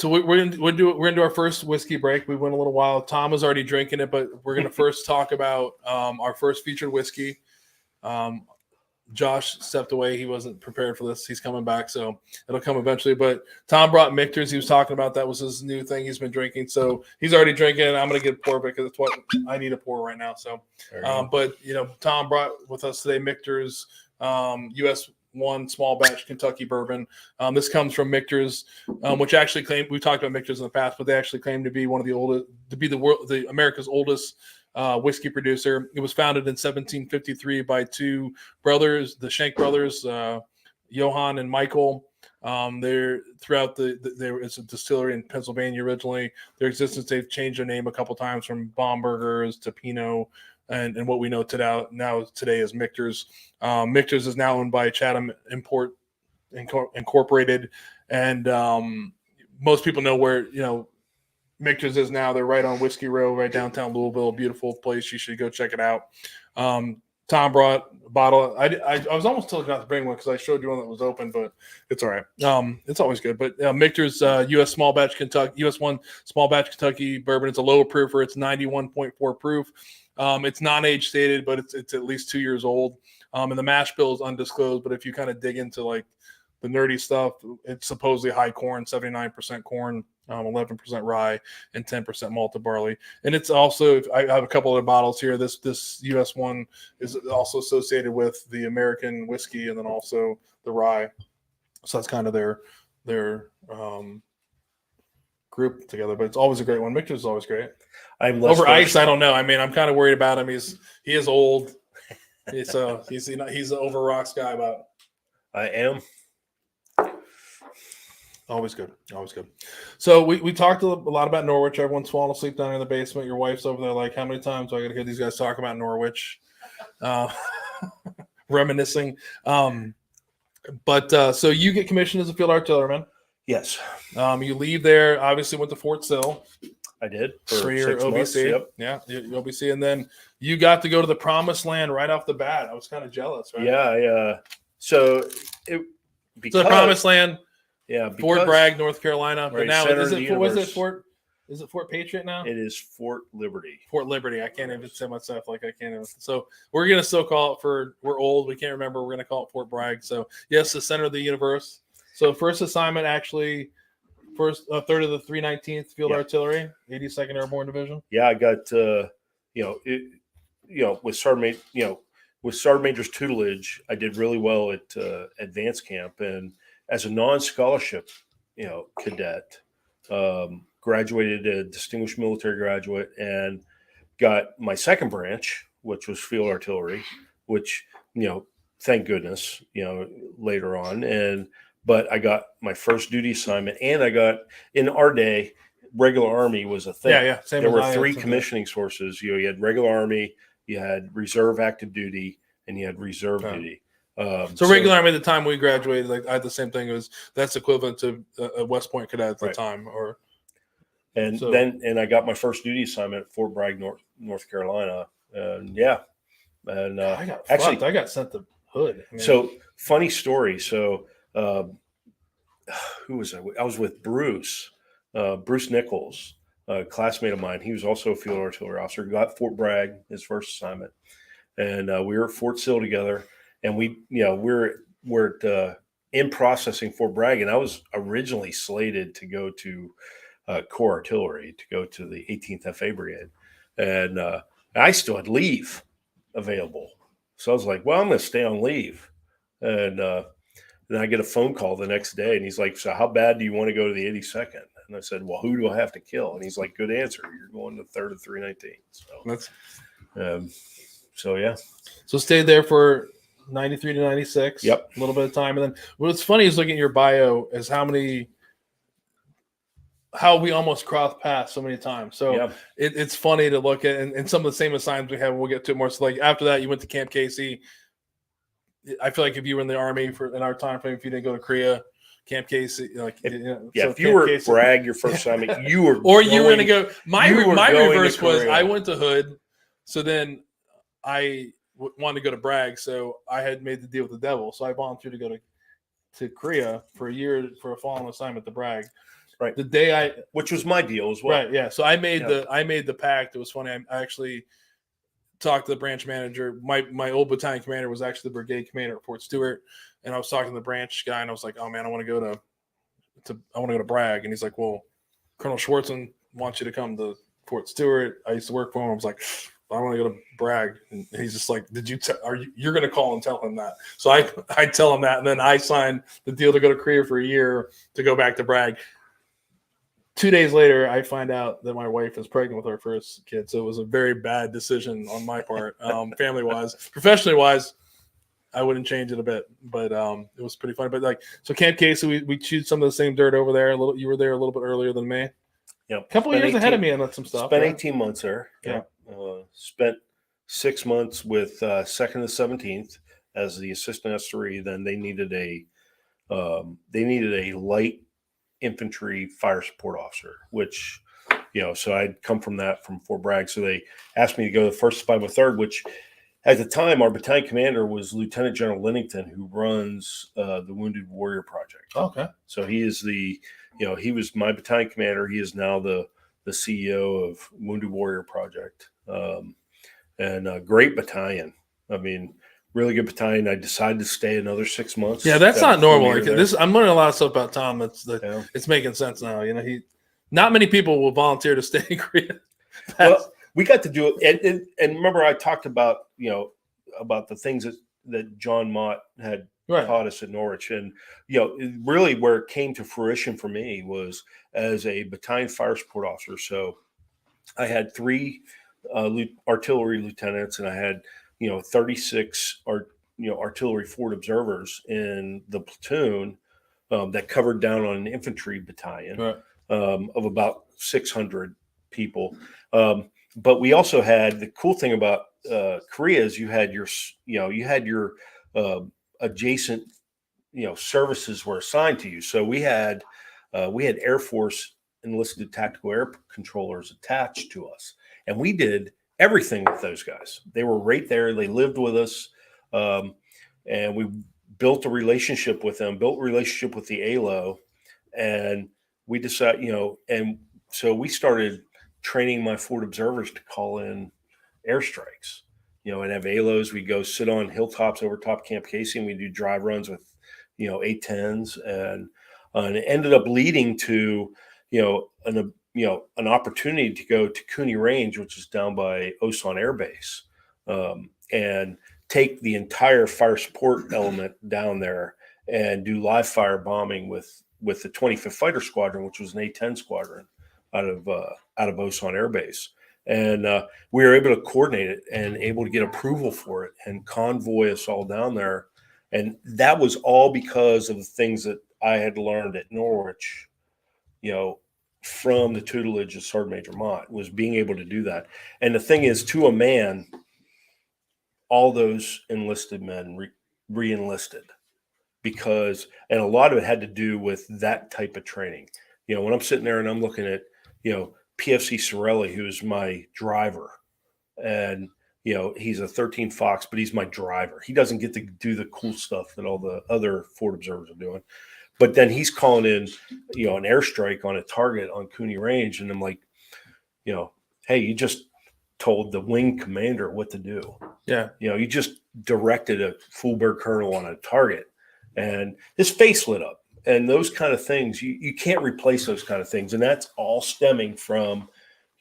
we're gonna do our first whiskey break. We went a little while. Tom was already drinking it, but we're gonna first talk about our first featured whiskey. Josh stepped away. He wasn't prepared for this. He's coming back, so it'll come eventually. But Tom brought Michter's. He was talking about that was his new thing he's been drinking. So he's already drinking it. I'm going to get a pour because it's what I need a pour right now. So, but Tom brought with us today Michter's US 1 small batch Kentucky bourbon. This comes from Michter's, which actually claimed, we've talked about Michter's in the past, but they actually claim to be one of the oldest, to be the America's oldest whiskey producer. It was founded in 1753 by two brothers, the Schenck brothers, Johann and Michael. They're throughout it's a distillery in Pennsylvania originally. Their existence, they've changed their name a couple times from Baumburgers to Pinot, and what we know today is Michter's. Michter's is now owned by Chatham Import Incorporated, and most people know where Michter's is now. They're right on Whiskey Row, right downtown Louisville. Beautiful place. You should go check it out. Tom brought a bottle. I was almost telling not to bring one because I showed you one that was open, but it's all right. It's always good. But Michter's US small batch Kentucky, US 1 small batch Kentucky bourbon. It's a lower proofer. It's 91.4 proof. It's non-age stated, but it's at least 2 years old. And the mash bill is undisclosed. But if you kind of dig into like the nerdy stuff, it's supposedly high corn, 79% corn, 11% rye, and 10% malted barley. And it's also, I have a couple other bottles here. This US 1 is also associated with the American whiskey and then also the rye. So that's kind of their group together. But it's always a great one. Mitchell's is always great. I'm less Over ice, versed. I don't know. I mean, I'm kind of worried about him. He is old. He's an over rocks guy, but I am. always good. Always good. So we talked a lot about Norwich. Everyone's falling asleep down in the basement. Your wife's over there like, how many times do I got to hear these guys talk about Norwich? Reminiscing. But so you get commissioned as a field artilleryman. Yes. You leave there, obviously went to Fort Sill. I did For your 6 OBC. months. Yep. Yeah, your OBC. And then you got to go to the promised land right off the bat. I was kind of jealous, right? Yeah. So the promised land. Yeah, Fort Bragg, North Carolina. But right, now center is of the it was it universe. Fort? Is it Fort Patriot now? It is Fort Liberty. Fort Liberty. I can't even say myself like I can't even. So we're gonna still call it we're old. We can't remember. We're gonna call it Fort Bragg. So yes, the center of the universe. So first assignment actually. First, third of the 319th Field Artillery, 82nd Airborne Division. Yeah, I got with Sergeant Major's tutelage, I did really well at advanced camp, and as a non-scholarship, cadet, graduated a distinguished military graduate, and got my second branch, which was Field Artillery, which thank goodness, later on. But I got my first duty assignment, and I got, in our day, regular Army was a thing. Yeah. There were three commissioning sources. You had regular Army, you had reserve active duty, and you had reserve duty. So regular Army at the time we graduated, like I had the same thing. That's equivalent to a West Point cadet at the time. Then I got my first duty assignment at Fort Bragg, North Carolina, and I got sent to Hood. So funny story. So. Who was I? I was with Bruce Nichols, a classmate of mine. He was also a field artillery officer. Got Fort Bragg, his first assignment, and we were at Fort Sill together. And we're in processing Fort Bragg, and I was originally slated to go to Corps Artillery, to go to the 18th FA Brigade, and I still had leave available. So I was like, well, I'm going to stay on leave, and then I get a phone call the next day, and he's like, so how bad do you want to go to the 82nd? And I said, well, who do I have to kill? And he's like, good answer. You're going to 3rd of 319. So yeah. So stayed there for 93 to 96. Yep. A little bit of time. And then what's funny is looking at your bio is how we almost crossed paths so many times. So it's funny to look at, and some of the same assignments we have, we'll get to it more. So like after that, you went to Camp Casey. I feel like if you were in the Army in our time frame, if you didn't go to Korea, Camp Casey, if you were at Bragg your first assignment, you were you were going to go. My reverse was I went to Hood, so then I wanted to go to Bragg, so I had made the deal with the devil, so I volunteered to go to Korea for a year for a following assignment to Bragg. Right. The day which was my deal as well. Right. Yeah. So I made the pact. It was funny. I actually talked to the branch manager. My old battalion commander was actually the brigade commander at Fort Stewart, and I was talking to the branch guy, and I was like, "Oh man, I want to go to Bragg," and he's like, "Well, Colonel Schwartzen wants you to come to Fort Stewart." I used to work for him. I was like, "I want to go to Bragg," and he's just like, "You're going to call and tell him that?" So I tell him that, and then I signed the deal to go to Korea for a year to go back to Bragg. 2 days later, I find out that my wife is pregnant with our first kid. So it was a very bad decision on my part, family-wise. Professionally-wise, I wouldn't change it a bit, but it was pretty funny. But so Camp Casey, we chewed some of the same dirt over there. You were there a little bit earlier than me. Yeah, a couple of years ahead of me on some stuff. Spent 18 months there. Yeah, spent 6 months with 2nd to 17th as the assistant S3. Then they needed a light infantry fire support officer, which, so I'd come from Fort Bragg. So they asked me to go to the 1st 503rd, which at the time, our battalion commander was Lieutenant General Linnington, who runs the Wounded Warrior Project. Okay. So he is he was my battalion commander. He is now the CEO of Wounded Warrior Project. And a great battalion. I mean, really good battalion. I decided to stay another 6 months. Yeah, that's not normal. I'm learning a lot of stuff about Tom. It's making sense now. Not many people will volunteer to stay in Korea. Well, we got to do it, and remember I talked about about the things that John Mott had Right. taught us at Norwich. And, really where it came to fruition for me was as a battalion fire support officer. So I had 3 artillery lieutenants, and I had 36 artillery forward observers in the platoon that covered down on an infantry battalion Right. of about 600 people. But we also had, the cool thing about Korea is you had your adjacent services were assigned to you. So we had Air Force enlisted tactical air controllers attached to us, and we did everything with those guys. They were right there. They lived with us, and we built a relationship with them. Built a relationship with the ALO, and we decided, and so we started training my forward observers to call in airstrikes. And have ALOs. We go sit on hilltops over top Camp Casey, and we do drive runs with A-10s, and it ended up leading to an opportunity to go to Cooney Range, which is down by Osan Air Base, and take the entire fire support element down there and do live fire bombing with the 25th Fighter Squadron, which was an A-10 squadron out of Osan Air Base. And we were able to coordinate it and able to get approval for it and convoy us all down there. And that was all because of the things that I had learned at Norwich, from the tutelage of Sergeant Major Mott, was being able to do that. And the thing is, to a man, all those enlisted men re-enlisted and a lot of it had to do with that type of training. When I'm sitting there and I'm looking at, PFC Sorelli, who's my driver, and he's a 13 Fox, but he's my driver. He doesn't get to do the cool stuff that all the other forward observers are doing. But then he's calling in, an airstrike on a target on Cooney Range, and I'm like, hey, you just told the wing commander what to do. Yeah. You just directed a Fulberg colonel on a target, and his face lit up. And those kind of things, you can't replace those kind of things. And that's all stemming from,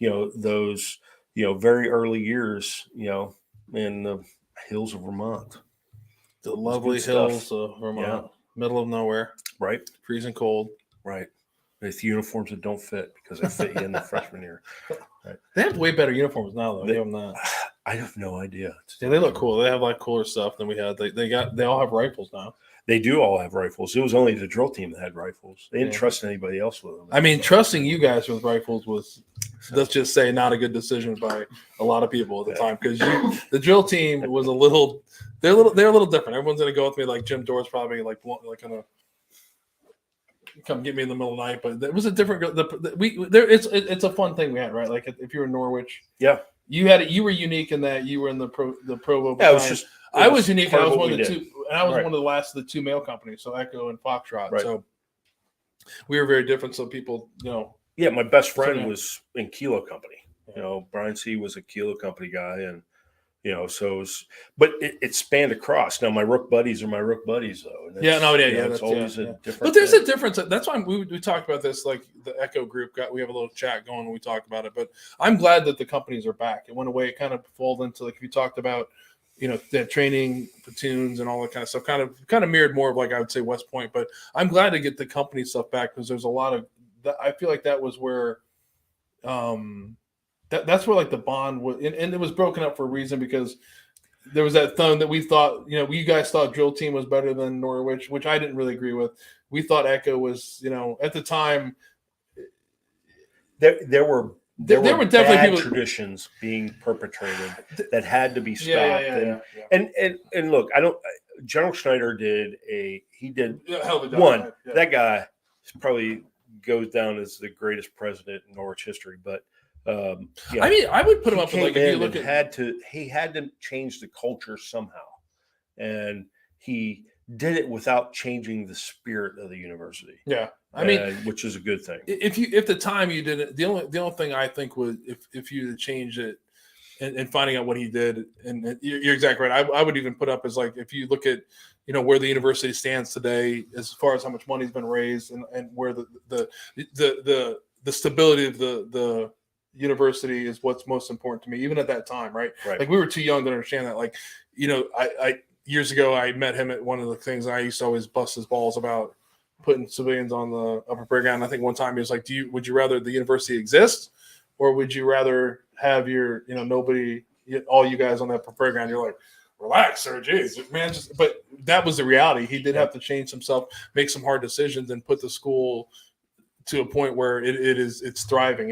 those, very early years, in the hills of Vermont. The lovely hills of Vermont, middle of nowhere. Right. Freezing cold. Right. With uniforms that don't fit because they fit you in the freshman year. Right. They have way better uniforms now, though. Give them that. I have no idea. Yeah, they look cool. They have like cooler stuff than we had. They all have rifles now. They do all have rifles. It was only the drill team that had rifles. They didn't trust anybody else with them. I mean, trusting you guys with rifles was, let's just say, not a good decision by a lot of people at the time, because the drill team was they're a little different. Everyone's gonna go with me, like Jim Doerr's probably like gonna come get me in the middle of the night, but it was a different. It's a fun thing we had, right? Like if you were in Norwich, you were unique in that you were in the Provo. Yeah, it was just. I was unique. I was one of the two, and I was one of the last of the 2 male companies, so Echo and Foxtrot. Right. So we were very different. So people, Yeah, my best friend was in Kilo Company. Brian C. was a Kilo Company guy, and so it was, but it spanned across. Now my Rook buddies are my Rook buddies, though. And it's always a different. But there's a difference. That's why we talked about this. Like the Echo group we have a little chat going when we talk about it. But I'm glad that the companies are back. It went away. It kind of folded into, like, if you talked about, that training platoons and all that kind of stuff, kind of mirrored more of, like, I would say, West Point. But I'm glad to get the company stuff back, because there's a lot of that. I feel like that was where, that's where, like, the bond was, and it was broken up for a reason, because there was that thing that we thought, you guys thought drill team was better than Norwich, which I didn't really agree with. We thought Echo was, at the time, there were definitely bad traditions being perpetrated that had to be stopped. And look, General Schneider did one. Yeah. That guy probably goes down as the greatest president in Norwich history. But I mean, I would put him up with, like, if you look at, he had to change the culture somehow, and he did it without changing the spirit of the university. Yeah. I mean, which is a good thing. If the time you did it, the only thing I think was if you changed it and finding out what he did, and you're exactly right. I would even put up as, like, if you look at, where the university stands today, as far as how much money's been raised, and where the stability of the university is what's most important to me, even at that time, right? Like, we were too young to understand that. Like, years ago, I met him at one of the things I used to always bust his balls about putting civilians on the upper playground. I think one time he was like, would you rather the university exist, or would you rather have your, nobody, all you guys on that upper playground? You're like, relax, sir. Jeez, man. But that was the reality. He did have to change himself, make some hard decisions, and put the school to a point where it's thriving.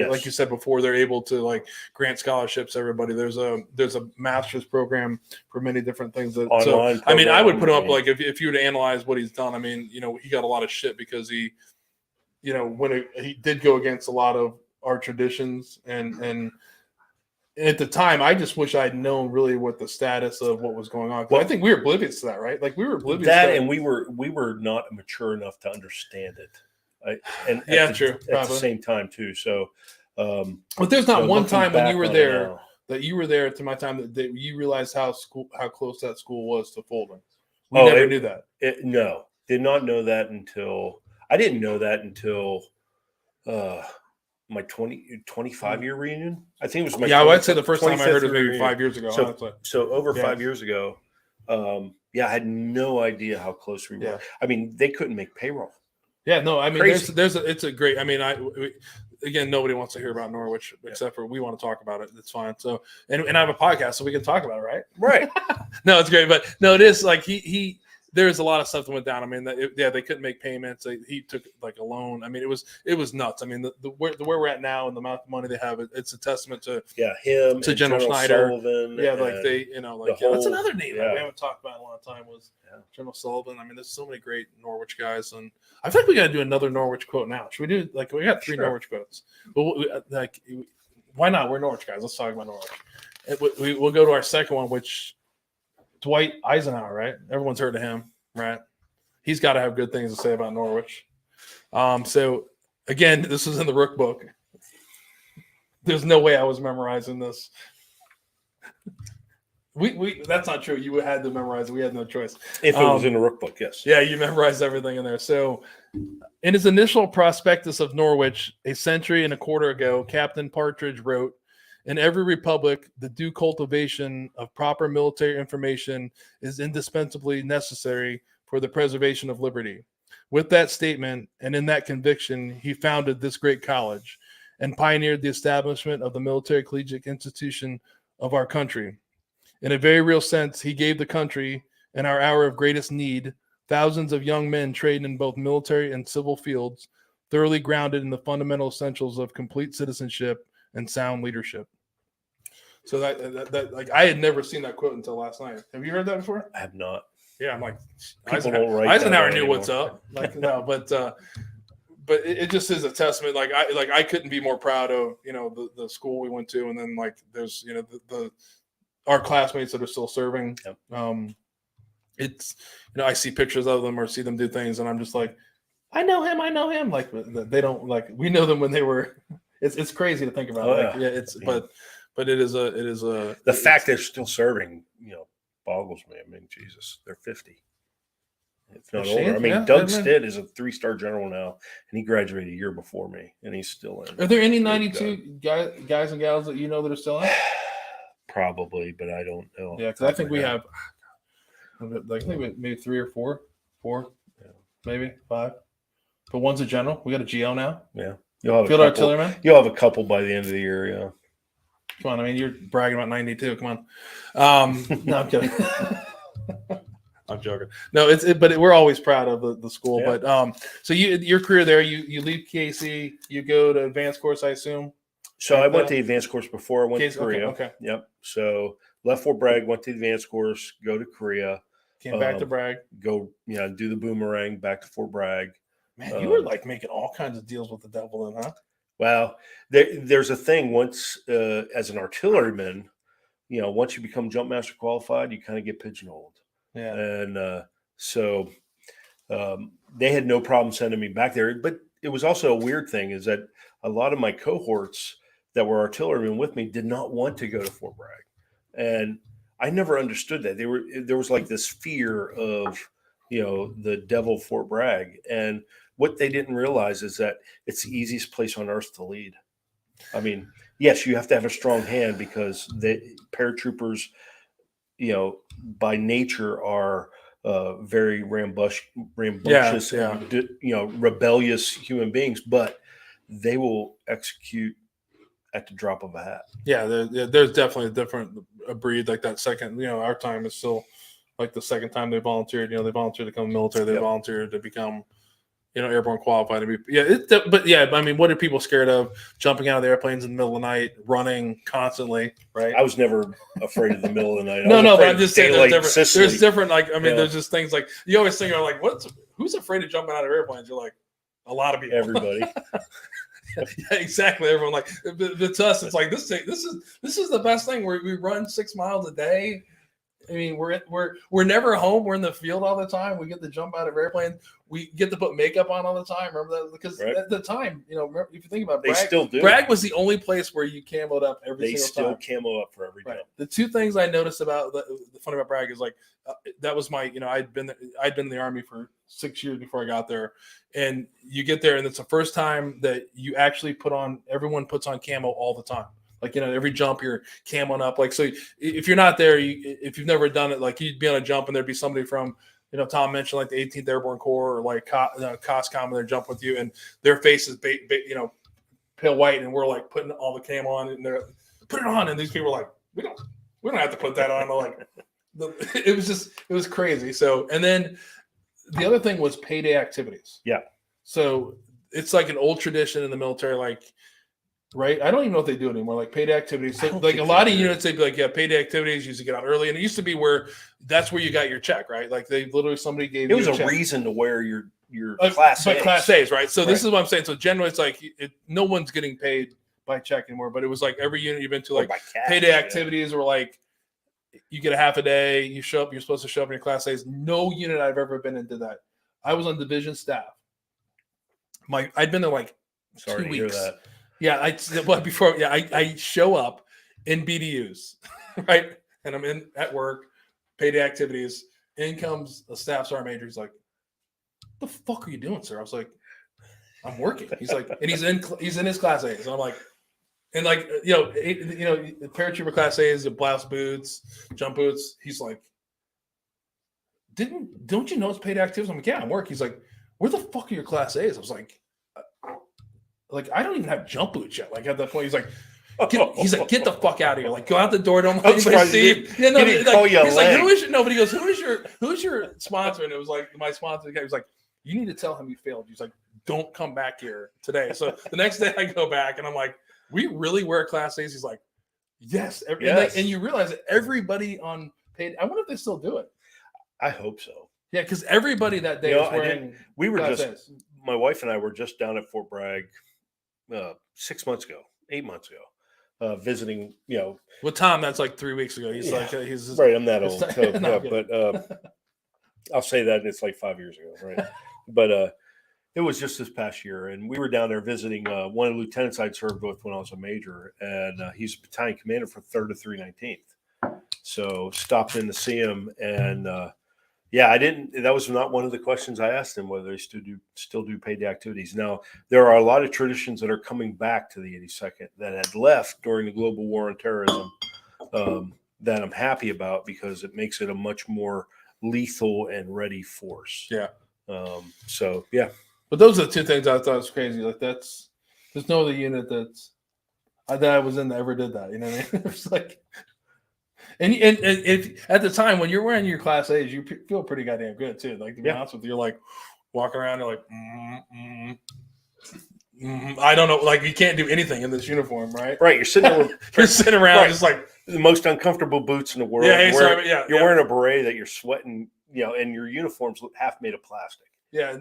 Like you said before, they're able to like grant scholarships to everybody. There's a master's program for many different things. I would put him up, like if you were to analyze what he's done. He got a lot of shit because he did go against a lot of our traditions and at the time, I just wish I'd known really what the status of what was going on. Well, I think we were oblivious to that, right? Like we were oblivious to that, and we were not mature enough to understand it. True. At the same time, too. So, but there's not one time when you were there that you were there to my time that you realized how close that school was to folding. We never knew that. No, did not know that until I didn't know that until my 25-year reunion. I think it was my I'd say the first time I heard it was maybe 5 years ago. So over 5 years ago, I had no idea how close we were. They couldn't make payroll. Yeah, no, it's a great. Again, nobody wants to hear about Norwich except for we want to talk about it. It's fine. So, and I have a podcast, so we can talk about it, right? Right. No, it's great, but no, it is like there's a lot of stuff that went down. They couldn't make payments. He took like a loan. It was nuts. Where we're at now and the amount of money they have, it's a testament to him, to General Schneider. Sullivan, that's another name that we haven't talked about in a lot of time was General Sullivan. There's so many great Norwich guys, and I think we got to do another Norwich quote now. Should we do we got 3 Norwich quotes? But why not? We're Norwich guys. Let's talk about Norwich. We'll go to our second one, which. Dwight Eisenhower, right? Everyone's heard of him, right? He's got to have good things to say about Norwich. So, again, this is in the Rook book. There's no way I was memorizing this. That's not true. You had to memorize it. We had no choice. If it was in the Rook book, yes. Yeah, you memorized everything in there. So, in his initial prospectus of Norwich, a century and a quarter ago, Captain Partridge wrote, "In every republic, the due cultivation of proper military information is indispensably necessary for the preservation of liberty. With that statement and in that conviction, he founded this great college and pioneered the establishment of the military collegiate institution of our country. In a very real sense, he gave the country, in our hour of greatest need, thousands of young men trained in both military and civil fields, thoroughly grounded in the fundamental essentials of complete citizenship and sound leadership." So that like I had never seen that quote until last night. Have you heard that before? I have not. Yeah, I'm like Eisenhower knew what's up. But it just is a testament. I couldn't be more proud of the school we went to, and then there's our classmates that are still serving. Yep. It's I see pictures of them or see them do things, and I'm just like, I know him. Like they don't we know them when they were. It's crazy to think about. But it is a the fact they're still serving, boggles me. Jesus, they're 50. If not older. Doug Stitt is a 3-star general now, and he graduated a year before me, and he's still in. Are there any 92 guys and gals that that are still in? Probably, but I don't know. Yeah, because I think we have, maybe 3 or 4, maybe 5. But one's a general. We got a GL now. Yeah. Field artilleryman. You'll have a couple by the end of the year, yeah. Come on, you're bragging about 92. Come on. No, I'm kidding. I'm joking. No, but we're always proud of the school. Yeah. But so your career there, you leave KC, you go to advanced course, I assume. So I went to the advanced course before I went to Korea. Okay. Yep. So left Fort Bragg, went to the advanced course, go to Korea. Came back to Bragg. Go, do the boomerang back to Fort Bragg. Man, you were making all kinds of deals with the devil then, huh? Well, there's a thing once as an artilleryman, once you become jump master qualified, you kind of get pigeonholed. Yeah. And so they had no problem sending me back there. But it was also a weird thing is that a lot of my cohorts that were artillerymen with me did not want to go to Fort Bragg. And I never understood that. There was this fear of, the devil Fort Bragg. And what they didn't realize is that it's the easiest place on earth to lead. Yes, you have to have a strong hand because the paratroopers, by nature are very rambunctious and rebellious human beings, but they will execute at the drop of a hat. Yeah, there's definitely a different breed. Like that second, our time is still like the second time they volunteered. They volunteered to become military. They volunteered to become, airborne qualified. I mean, what are people scared of? Jumping out of the airplanes in the middle of the night, running constantly, right? I was never afraid of the middle of the night. No, but I'm just saying there's different. Like, I mean, Yeah. there's just things like you always think are like, who's afraid of jumping out of airplanes? You're like, a lot of people. Everybody. Yeah, exactly. Everyone like to us, it's like this is the best thing. We run 6 miles a day. I mean, we're never home. We're in the field all the time. We get to jump out of airplanes. We get to put makeup on all the time. Remember that? Because at the time, if you think about Bragg, they still do. Bragg was the only place where you camoed up every single time. They still camo up for every jump. The two things I noticed about the funny about Bragg is like that was my I'd been in the Army for 6 years before I got there, and you get there and it's the first time that you actually everyone puts on camo all the time. Like, every jump you're camoing up. Like, so if you're not there, if you've never done it, like you'd be on a jump and there'd be somebody from, Tom mentioned like the 18th Airborne Corps or like COSCOM and they're jump with you and their face is, pale white. And we're like putting all the camo on and they're put it on. And these people are like, we don't have to put that on. It was crazy. So, and then the other thing was payday activities. Yeah. So it's like an old tradition in the military, like, right? I don't even know if they do it anymore, like paid activities. So like a lot of units, they'd be like, yeah, paid activities, you used to get out early. And it used to be that's where you got your check, right? Like somebody gave you a check. Reason to wear your class A's. Class A's, right? So this is what I'm saying. So generally it's like no one's getting paid by check anymore, but it was like every unit you've been to, like payday activities were like, you get a half a day, you show up, you're supposed to show up in your class A's. No unit I've ever been in did that. I was on division staff. I'd been there like 2 weeks. Hear that. Yeah, I show up in BDUs, right? And I'm at work, payday activities. In comes a staff sergeant major. He's like, "What the fuck are you doing, sir?" I was like, "I'm working." He's like, and he's in his class A's. And I'm like, and like paratrooper class A's, blouse boots, jump boots. He's like, don't you know it's payday activities? I'm like, yeah, I'm working. He's like, where the fuck are your class A's? I was like, I don't even have jump boots yet. Like at that point, he's like, get the fuck out of here. Like, go out the door. Don't let anybody see you. Yeah, no, he's like, but he goes, who's your sponsor? And it was like my sponsor. He was like, you need to tell him you failed. He's like, don't come back here today. So the next day I go back and I'm like, we really wear class A's? He's like, yes. And you realize that everybody on paid. I wonder if they still do it. I hope so. Yeah, because everybody that day was wearing. My wife and I were just down at Fort Bragg 8 months ago, visiting, With Tom, that's like 3 weeks ago. He's right. I'm that old, but I'll say that it's like 5 years ago, right? But it was just this past year, and we were down there visiting one of the lieutenants I'd served with when I was a major, and he's a battalion commander for 3rd to 319th. So stopped in to see him, and I didn't. That was not one of the questions I asked him, whether they still do paid activities. Now, there are a lot of traditions that are coming back to the 82nd that had left during the global war on terrorism that I'm happy about because it makes it a much more lethal and ready force. Yeah. But those are the two things I thought was crazy. Like there's no other unit that I was in that ever did that. You know what I mean? It's like. And if at the time when you're wearing your class A's, you feel pretty goddamn good too. Like to be honest with you, you're like walking around, you're like, I don't know, like you can't do anything in this uniform, right? Right, you're sitting there. You're sitting around just like the most uncomfortable boots in the world. Yeah, you're wearing a beret that you're sweating, and your uniform's half made of plastic. Yeah,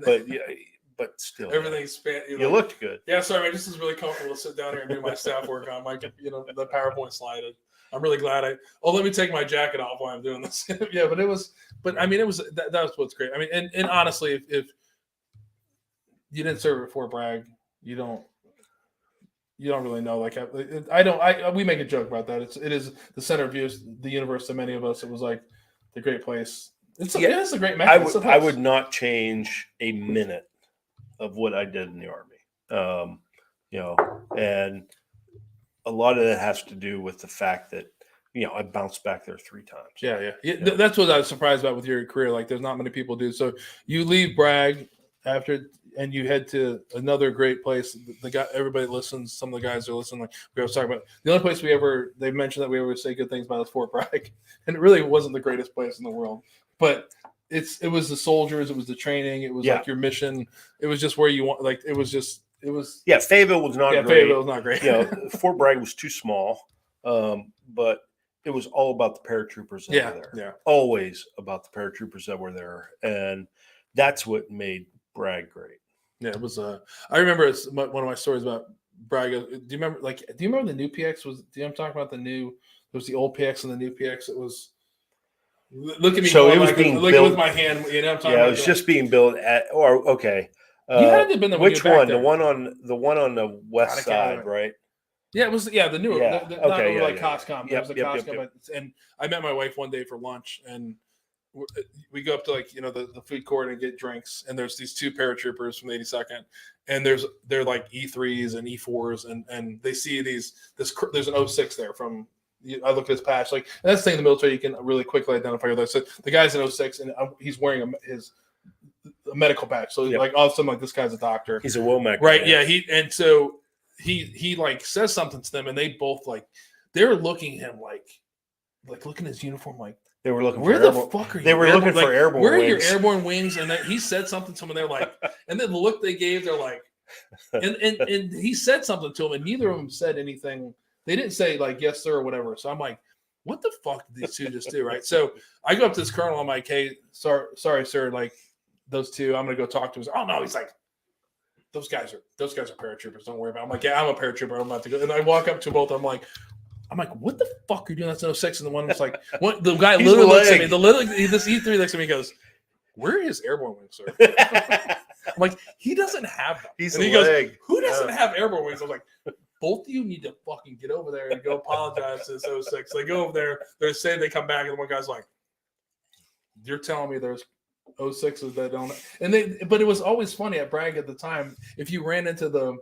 but still, everything's you looked good. Yeah, sorry, this is really comfortable to sit down here and do my staff work on my, the PowerPoint slide. I'm really glad let me take my jacket off while I'm doing this. Yeah, but it was that was what's great. I mean, and honestly, if you didn't serve at Fort Bragg, you don't really know. Like we make a joke about that. It is the center of the universe to many of us. It was like the great place. It's a great mecca. I would not change a minute of what I did in the Army. And a lot of that has to do with the fact that I bounced back there 3 times. Yeah. That's what I was surprised about with your career. Like, there's not many people do. So you leave Bragg after, and you head to another great place. The guy, everybody listens. Some of the guys are listening. Like we always talk about, the only place they mentioned that we ever say good things about is Fort Bragg, and it really wasn't the greatest place in the world. But it was the soldiers, it was the training, it was like your mission. It was just where you want. Like it was. Yeah, Fayetteville was not great. Fayetteville was not great. Fort Bragg was too small, but it was all about the paratroopers that were there. Yeah, always about the paratroopers that were there, and that's what made Bragg great. Yeah, it was. I remember one of my stories about Bragg. Do you remember? Do you remember the new PX? I'm talking about the new? There was the old PX and the new PX. It was. Look at me. So it was being built with my hand. You know, what I'm talking about it was just being built at. Or okay. You had to have been which one? The one on the west side, right? Yeah, it was. Yeah, the newer. Yeah. Coscom. It was the Coscom. And I met my wife one day for lunch, and we go up to the food court and get drinks, and there's these 2 paratroopers from the 82nd, and they're like E3s and E4s, and they see there's an 06 there from. I look at his patch, and that's the thing in the military, you can really quickly identify those. So the guy's in 06, and he's wearing a medical patch. So all of a sudden, this guy's a doctor. He's a Womack, right? Yeah. He says something to them, and they both they're looking at him looking at his uniform they were looking. Where the fuck are you? They were looking for airborne. Where are wings. your airborne wings? And then he said something to them, and they're like, and then the look they gave, they're like, and he said something to them, and neither of them said anything. They didn't say yes sir or whatever. So I'm like, what the fuck did these 2 just do? Right. So I go up to this colonel. I'm like, hey, sorry sir, those 2, I'm gonna go talk to him. Oh no, he's like, those guys are paratroopers. Don't worry about it. I'm like, yeah, I'm a paratrooper. I'm about to go. And I walk up to both. I'm like, what the fuck are you doing? That's no 06. And the one was like, what? The guy literally looks at me. This E3 looks at me and goes, where are his airborne wings, sir? I'm like, he doesn't have them. He goes, who doesn't have airborne wings? I was like, both of you need to fucking get over there and go apologize to this 06. They go over there. They're saying they come back, and the one guy's like, you're telling me there's 06s that don't. But it was always funny at Bragg at the time. If you ran into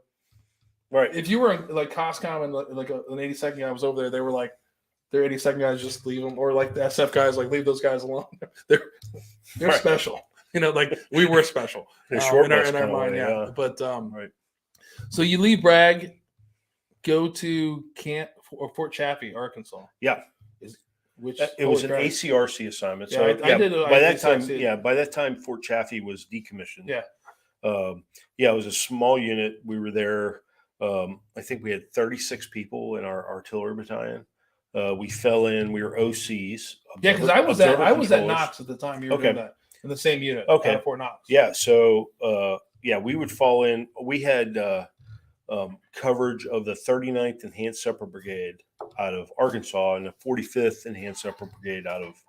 if you were in Coscom and an 82nd guy was over there, they were like, their 82nd guys just leave them, or the SF guys leave those guys alone. They're special. We were special in our mind. Yeah. But so you leave Bragg. Go to Fort Chaffee, Arkansas. Yeah, it was an ACRC assignment. So I did by that time. By that time, Fort Chaffee was decommissioned. Yeah, it was a small unit. We were there. I think we had 36 people in our artillery battalion. We fell in. We were OCs. Yeah, because I was at Knox at the time. You were doing that in the same unit. Okay, Fort Knox. Yeah, so we would fall in. We had. Coverage of the 39th Enhanced Separate Brigade out of Arkansas and the 45th Enhanced Separate Brigade out of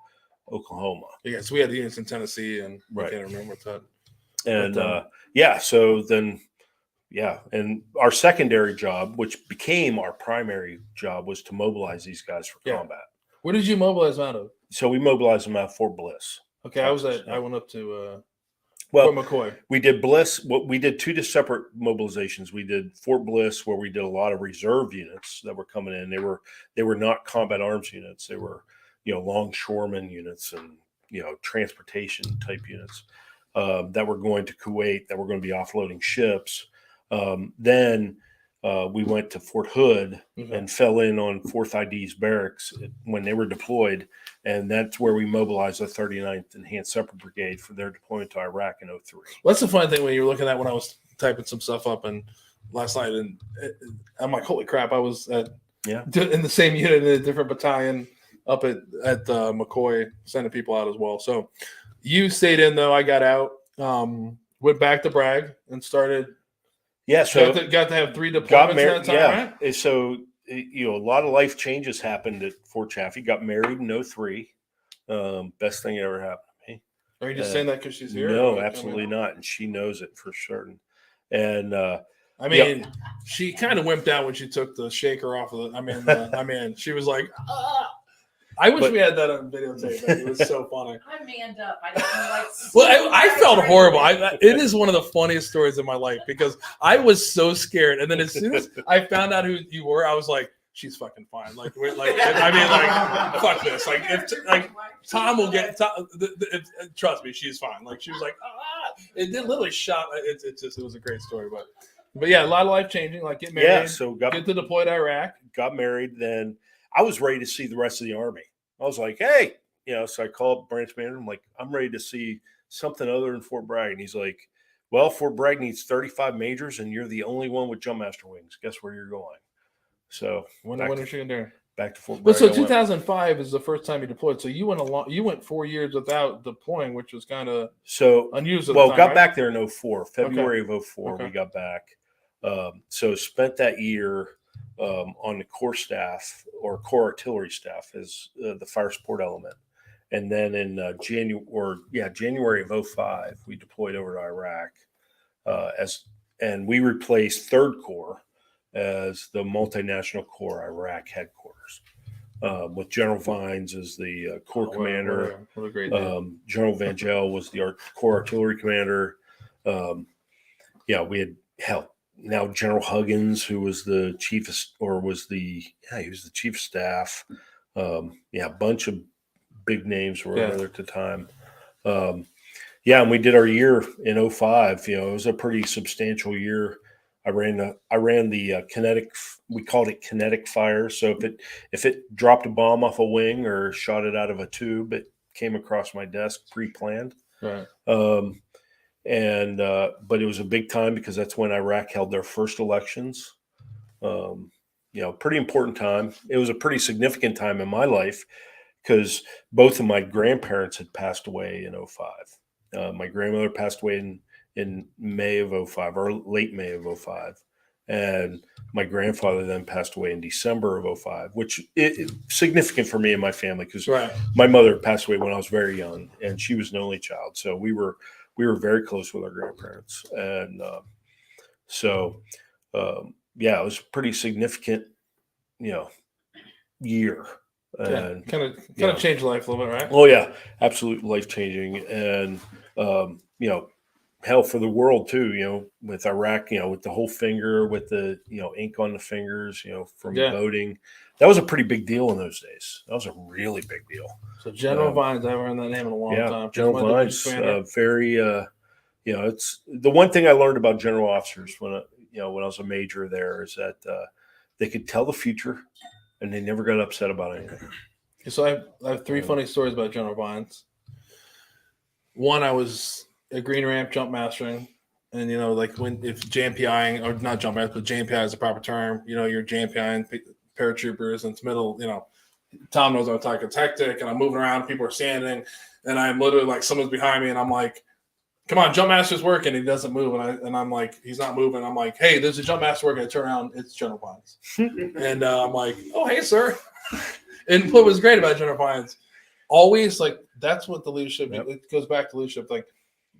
Oklahoma. Yeah, so we had units in Tennessee, and I can't remember that. And so then, and our secondary job, which became our primary job, was to mobilize these guys for combat. Where did you mobilize them out of? So we mobilized them out of Fort Bliss. Okay, I went up to Fort McCoy. We did Bliss. We did 2 separate mobilizations. We did Fort Bliss, where we did a lot of reserve units that were coming in. They were not combat arms units. They were, longshoremen units and transportation type units that were going to Kuwait, that were going to be offloading ships. Then we went to Fort Hood and fell in on 4th ID's barracks when they were deployed. And that's where we mobilized the 39th Enhanced Separate Brigade for their deployment to Iraq in 03. Well, that's the funny thing when you were looking at when I was typing some stuff up and last night, and I'm like, holy crap, I was in the same unit in a different battalion up at McCoy, sending people out as well. So you stayed in, though. I got out, went back to Bragg and started. Yeah, so got to have 3 deployments at that time, right? So a lot of life changes happened at Fort Chaffee. Got married in 03. Best thing that ever happened to me. Are you just saying that because she's here? No, absolutely not, and she knows it for certain. And she kind of wimped out when she took the shaker off of it. She was like, I wish we had that on videotape. It was so funny. I manned up. I didn't like. Well, I felt horrible. It is one of the funniest stories in my life because I was so scared. And then as soon as I found out who you were, I was like, she's fucking fine. Like, I mean, like, fuck this. Like, if like Tom will get, trust me, she's fine. Like, she was like, it did literally shot. It was a great story, but yeah, a lot of life changing. Like, get married, Yeah, so get to deploy to Iraq. Got married. Then I was ready to see the rest of the Army. I was like, hey, so I called branch manager. I'm like, I'm ready to see something other than Fort Bragg. And he's like, well, Fort Bragg needs 35 majors, and you're the only one with jump master wings. Guess where you're going? So when are you there? Back to Fort But Bragg. so 2005 is the first time you deployed. So you went 4 years without deploying, which was kind of unusual. Well, got right? back there in 04, February of 04. Okay. We got back. So spent that year on the Corps staff or Corps artillery staff as the fire support element. And then in January of 05, we deployed over to Iraq and we replaced 3rd Corps as the multinational Corps Iraq headquarters with General Vines as the Corps commander. What a great General Van Gel was the Corps artillery commander. We had now General Huggins, who was the chief he was the chief of staff. A bunch of big names were over there at the time. And we did our year in 05. It was a pretty substantial year. I ran the kinetic. We called it kinetic fire. So if it dropped a bomb off a wing or shot it out of a tube, it came across my desk pre-planned. Right. But it was a big time because that's when Iraq held their first elections. Pretty important time. It was a pretty significant time in my life because both of my grandparents had passed away in 05. My grandmother passed away in May of 05 or late May of 05. And my grandfather then passed away in December of 05, which is significant for me and my family because my mother passed away when I was very young and she was an only child. So we were very close with our grandparents. And it was a pretty significant, year. And kind of changed life a little bit, right? Oh yeah, absolute life changing, and hell for the world too. With Iraq, with the whole finger, with the ink on the fingers, from voting. That was a pretty big deal in those days. That was a really big deal. So General Vines, I haven't heard that name in a long time. General Vines, very. It's the one thing I learned about general officers when I was a major there is that they could tell the future. And they never got upset about anything. So I have 3 funny stories about General Vines. One, I was at Green Ramp jump mastering, and if JMPIing or not jump master, but JMPI is the proper term. You're JMPIing paratroopers, and it's middle. Tom knows I'm talking. It's hectic, and I'm moving around. People are standing, and I'm literally like someone's behind me, and I'm like, "Come on, jump master's working." He doesn't move, and I'm like, he's not moving. I'm like, "Hey, there's a jump master working." I turn around, it's General Vines, and I'm like, "Oh, hey, sir." And what was great about General Vines, always like that's what the leadership. Yep. It goes back to leadership. Like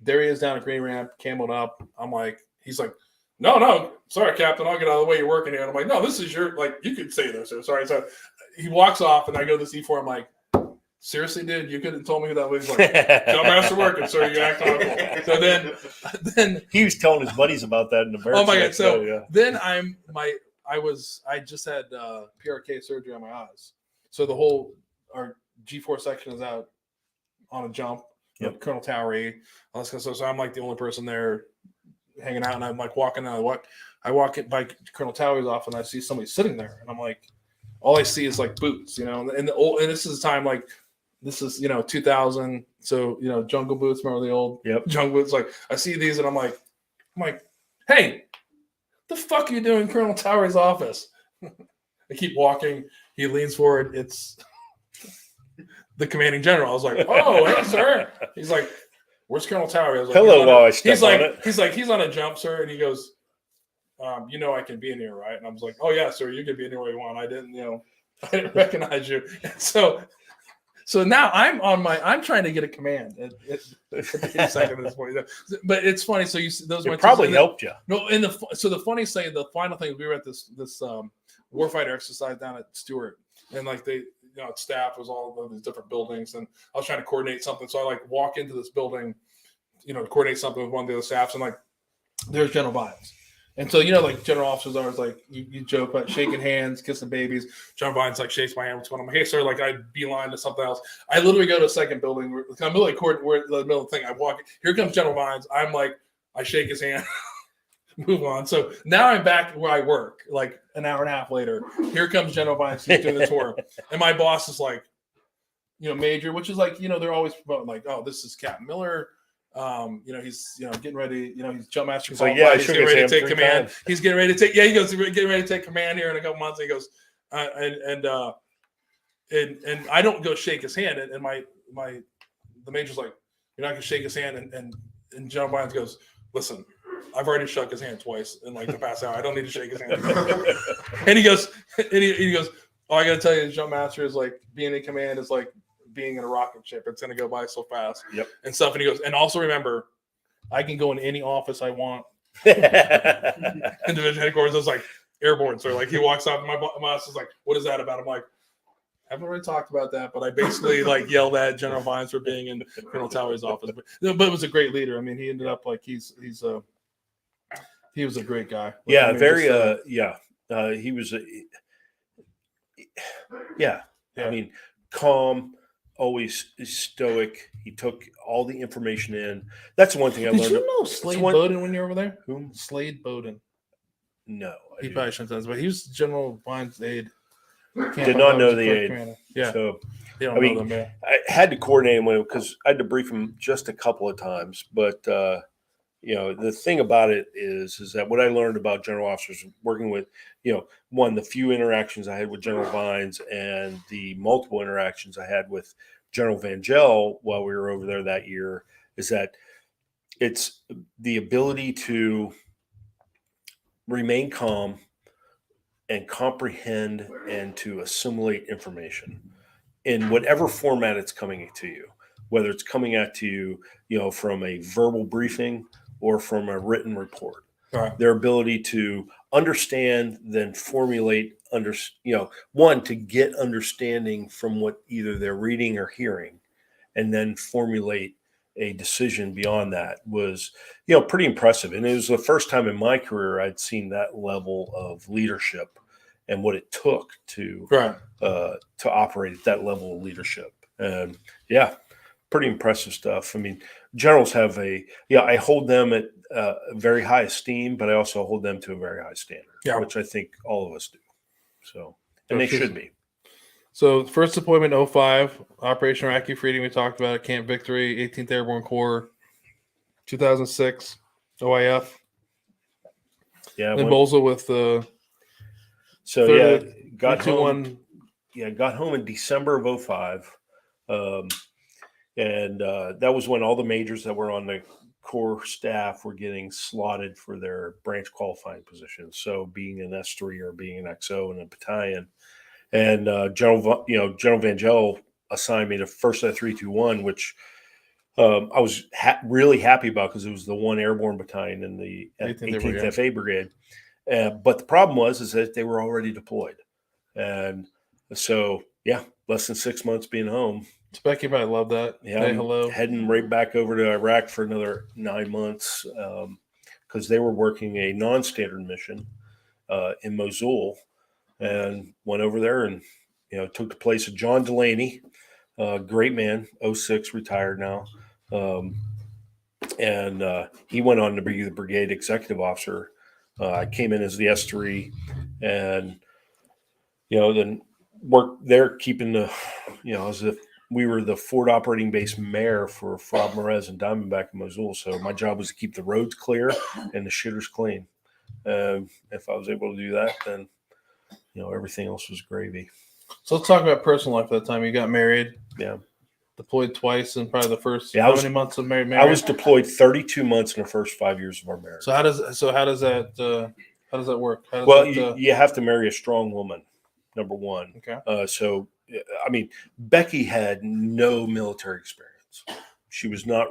there he is down at Green Ramp, cameled up. I'm like, he's like, "No, sorry, Captain, I'll get out of the way. You're working here." And I'm like, "No, this is your you could say this, sir. Sorry." So he walks off, and I go to C4. I'm like, "Seriously, dude, you could have told me who that was." He's like, "Jump master working, sir. You act on it." So then he was telling his buddies about that in the oh my god! So then I just had PRK surgery on my eyes, so our G4 section is out on a jump. Yep. Colonel Towery, all this kind of stuff. So I'm like the only person there hanging out, and I'm like walking out. I walk it by Colonel Towery's off, and I see somebody sitting there, and I'm like, all I see is like boots, and this is time like. This is 2000, so jungle boots. Remember the old jungle boots? Like I see these, and I'm like, hey, the fuck are you doing in Colonel Towery's office? I keep walking. He leans forward. It's the commanding general. I was like, oh, hey, sir. He's like, where's Colonel Towery? I was like, hello, he's like, he's on a jump, sir, and he goes, I can be in here, right? And I was like, oh yeah, sir, you can be anywhere you want. I didn't recognize you, So now I'm trying to get a command at this point. But it's funny. So you see those probably helped you. No, the funny thing, the final thing, we were at this warfighter exercise down at Stewart, and like staff was all of these different buildings, and I was trying to coordinate something. So I like walk into this building, to coordinate something with one of the other staffs, and like there's General Vines. And so, like general officers are always like, you joke about shaking hands, kissing babies. John Vines like shakes my hand. What's going on? I'm like, hey, sir, like I beeline to something else. I literally go to a second building. I'm literally court. We're in the middle of the thing. I walk. Here comes General Vines. I'm like, I shake his hand. Move on. So now I'm back where I work. Like an hour and a half later, here comes General Vines. He's doing the tour, and my boss is like, Major, which is like, they're always promoting like, oh, this is Captain Miller. He's getting ready. He's jump master. So yeah, he's getting ready to take command. Times. He's getting ready to take. Yeah, he goes getting ready to take command here in a couple months. And he goes, and I don't go shake his hand. And the major's like, you're not gonna shake his hand. And General Vines goes, listen, I've already shook his hand twice in like the past hour. I don't need to shake his hand. And he goes, oh, I got to tell you, the jump master is like being in command is like being in a rocket ship. It's going to go by so fast. Yep. And stuff. And he goes, and also remember, I can go in any office I want. In division headquarters, it's like airborne. So like he walks up, and my boss is like, what is that about? I'm like, I haven't already talked about that, but I basically like yelled at General Vines for being in Colonel Towery's office. But it was a great leader. I mean, he ended up like he was a great guy. Yeah, I mean, he was I mean, calm, always stoic. He took all the information in. That's one thing I learned. Did you know Slade Bowden when you were over there? Whom? Slade Bowden. No. He probably shouldn't have, but he was General Vines' aide. Did not know the aide. Commander. Yeah. So, I mean, them, yeah. I had to coordinate him with him because I had to brief him just a couple of times. But, the thing about it is that what I learned about general officers working with, the few interactions I had with General Vines and the multiple interactions I had with General Vangel while we were over there that year is that it's the ability to remain calm and comprehend and to assimilate information in whatever format it's coming to you, whether it's coming at you, from a verbal briefing or from a written report. Right. Their ability to understand, then formulate, to get understanding from what either they're reading or hearing, and then formulate a decision beyond that was, pretty impressive. And it was the first time in my career I'd seen that level of leadership and what it took to operate at that level of leadership. And pretty impressive stuff. I mean, generals have I hold them at very high esteem, but I also hold them to a very high standard, which I think all of us do. So, and they should be. So, first deployment 05, Operation Iraqi Freedom, we talked about it, Camp Victory, 18th Airborne Corps, 2006, OIF. Yeah. And Bolza with the. Got home. Got home in December of 05. And that was when all the majors that were on the Corps staff were getting slotted for their branch qualifying positions. So being an S3 or being an XO in a battalion. And General Vangel assigned me to 1st 321, which I was really happy about because it was the 1 Airborne Battalion in the 18th FA Brigade. But the problem was that they were already deployed. And so, less than 6 months being home. Becky might love that. Yeah, hey, hello. Heading right back over to Iraq for another 9 months because they were working a non-standard mission in Mosul, and went over there and took the place of John Delaney, great man, 06, retired now, and he went on to be the brigade executive officer. I came in as the S3, and then worked there keeping the as if we were the forward operating base mayor for Frog Merez and Diamondback in Mosul. So my job was to keep the roads clear and the shitters clean. If I was able to do that, then, everything else was gravy. So let's talk about personal life at that time. You got married. Yeah. Deployed twice in probably the first many months of marriage? I was deployed 32 months in the first 5 years of our marriage. So how does that work? You have to marry a strong woman, number one. Okay. Becky had no military experience. She was not,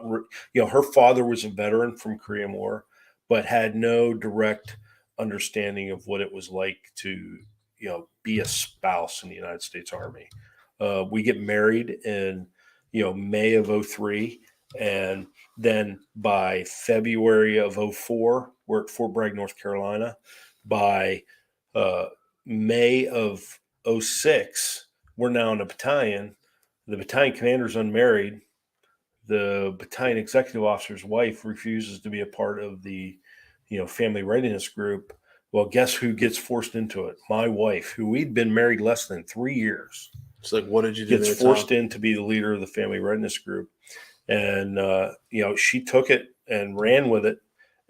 her father was a veteran from Korean War, but had no direct understanding of what it was like to, be a spouse in the United States Army. We get married in, May of 03. And then by February of 04, We're at Fort Bragg, North Carolina. By May of '06, we're now in a battalion. The battalion commander's unmarried. The battalion executive officer's wife refuses to be a part of the, family readiness group. Well, guess who gets forced into it? My wife, who we'd been married less than 3 years. It's like, what did you do? Gets forced in to be the leader of the family readiness group. And, she took it and ran with it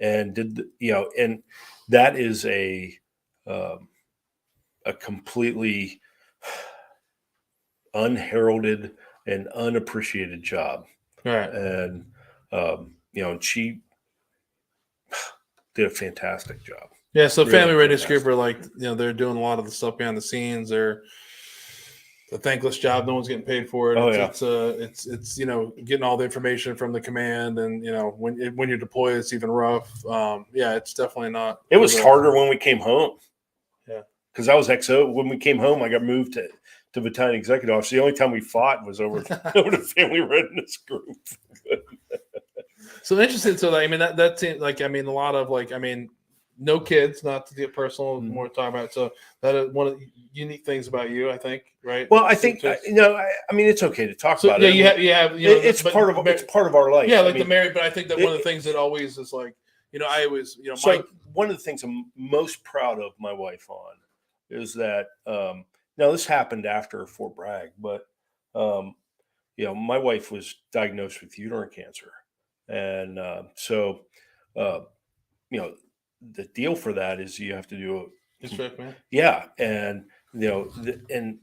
and did, and that is a completely unheralded and unappreciated job. Right. And, and she did a fantastic job. Yeah. So Really family readiness fantastic. group are like, they're doing a lot of the stuff behind the scenes. They're a thankless job. No one's getting paid for it. Oh, It's getting all the information from the command, and when you're deployed, it's even rough. It's definitely not. It was harder when we came home. Yeah. Because I was XO. When we came home, I got moved to battalion executive officer. The only time we fought was over the family readiness group. So interesting. So that seems like, a lot of no kids, not to get personal, more talk about it. So that is one of the unique things about you, I think, right? Well, I think it's okay to talk about it. It's part of our life. Yeah, the married. But I think that one of the things that always is I always one of the things I'm most proud of my wife on is that now this happened after Fort Bragg, but my wife was diagnosed with uterine cancer, and the deal for that is you have to do man. Yeah, and and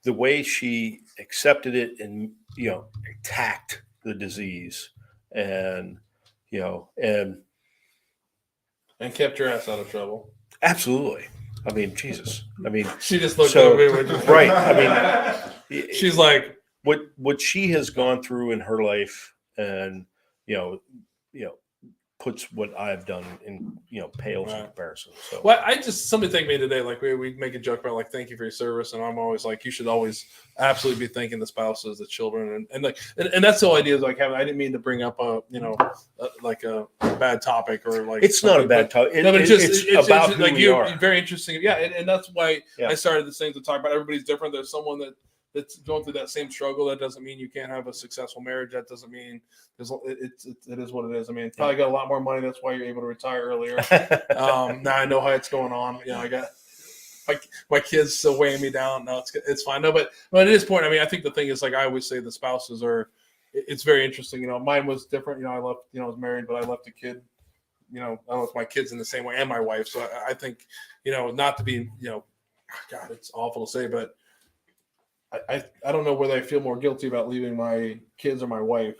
the way she accepted it and attacked the disease, and and kept your ass out of trouble. Absolutely. I mean, Jesus. I mean, she just looked over me. Right. I mean, she's like, what she has gone through in her life, and puts what I've done in pales in comparison. So, well, somebody thanked me today. Like we make a joke about thank you for your service, and I'm always like, you should always absolutely be thanking the spouses, the children, and that's the whole idea. Is I didn't mean to bring up a bad topic or it's not a bad topic. It's about who we are. Very interesting. Yeah, and that's why I started this thing to talk about. Everybody's different. There's someone that's going through that same struggle. That doesn't mean you can't have a successful marriage. That doesn't mean it is what it is. I mean, probably got a lot more money. That's why you're able to retire earlier. Now I know how it's going on. I got my kids still weighing me down. No, it's fine. No, but at this point, I think the thing is, I always say, the spouses are. It's very interesting. Mine was different. I left. I was married, but I left a kid. I left my kids in the same way, and my wife. So I think, not to be, God, it's awful to say, but. I don't know whether I feel more guilty about leaving my kids or my wife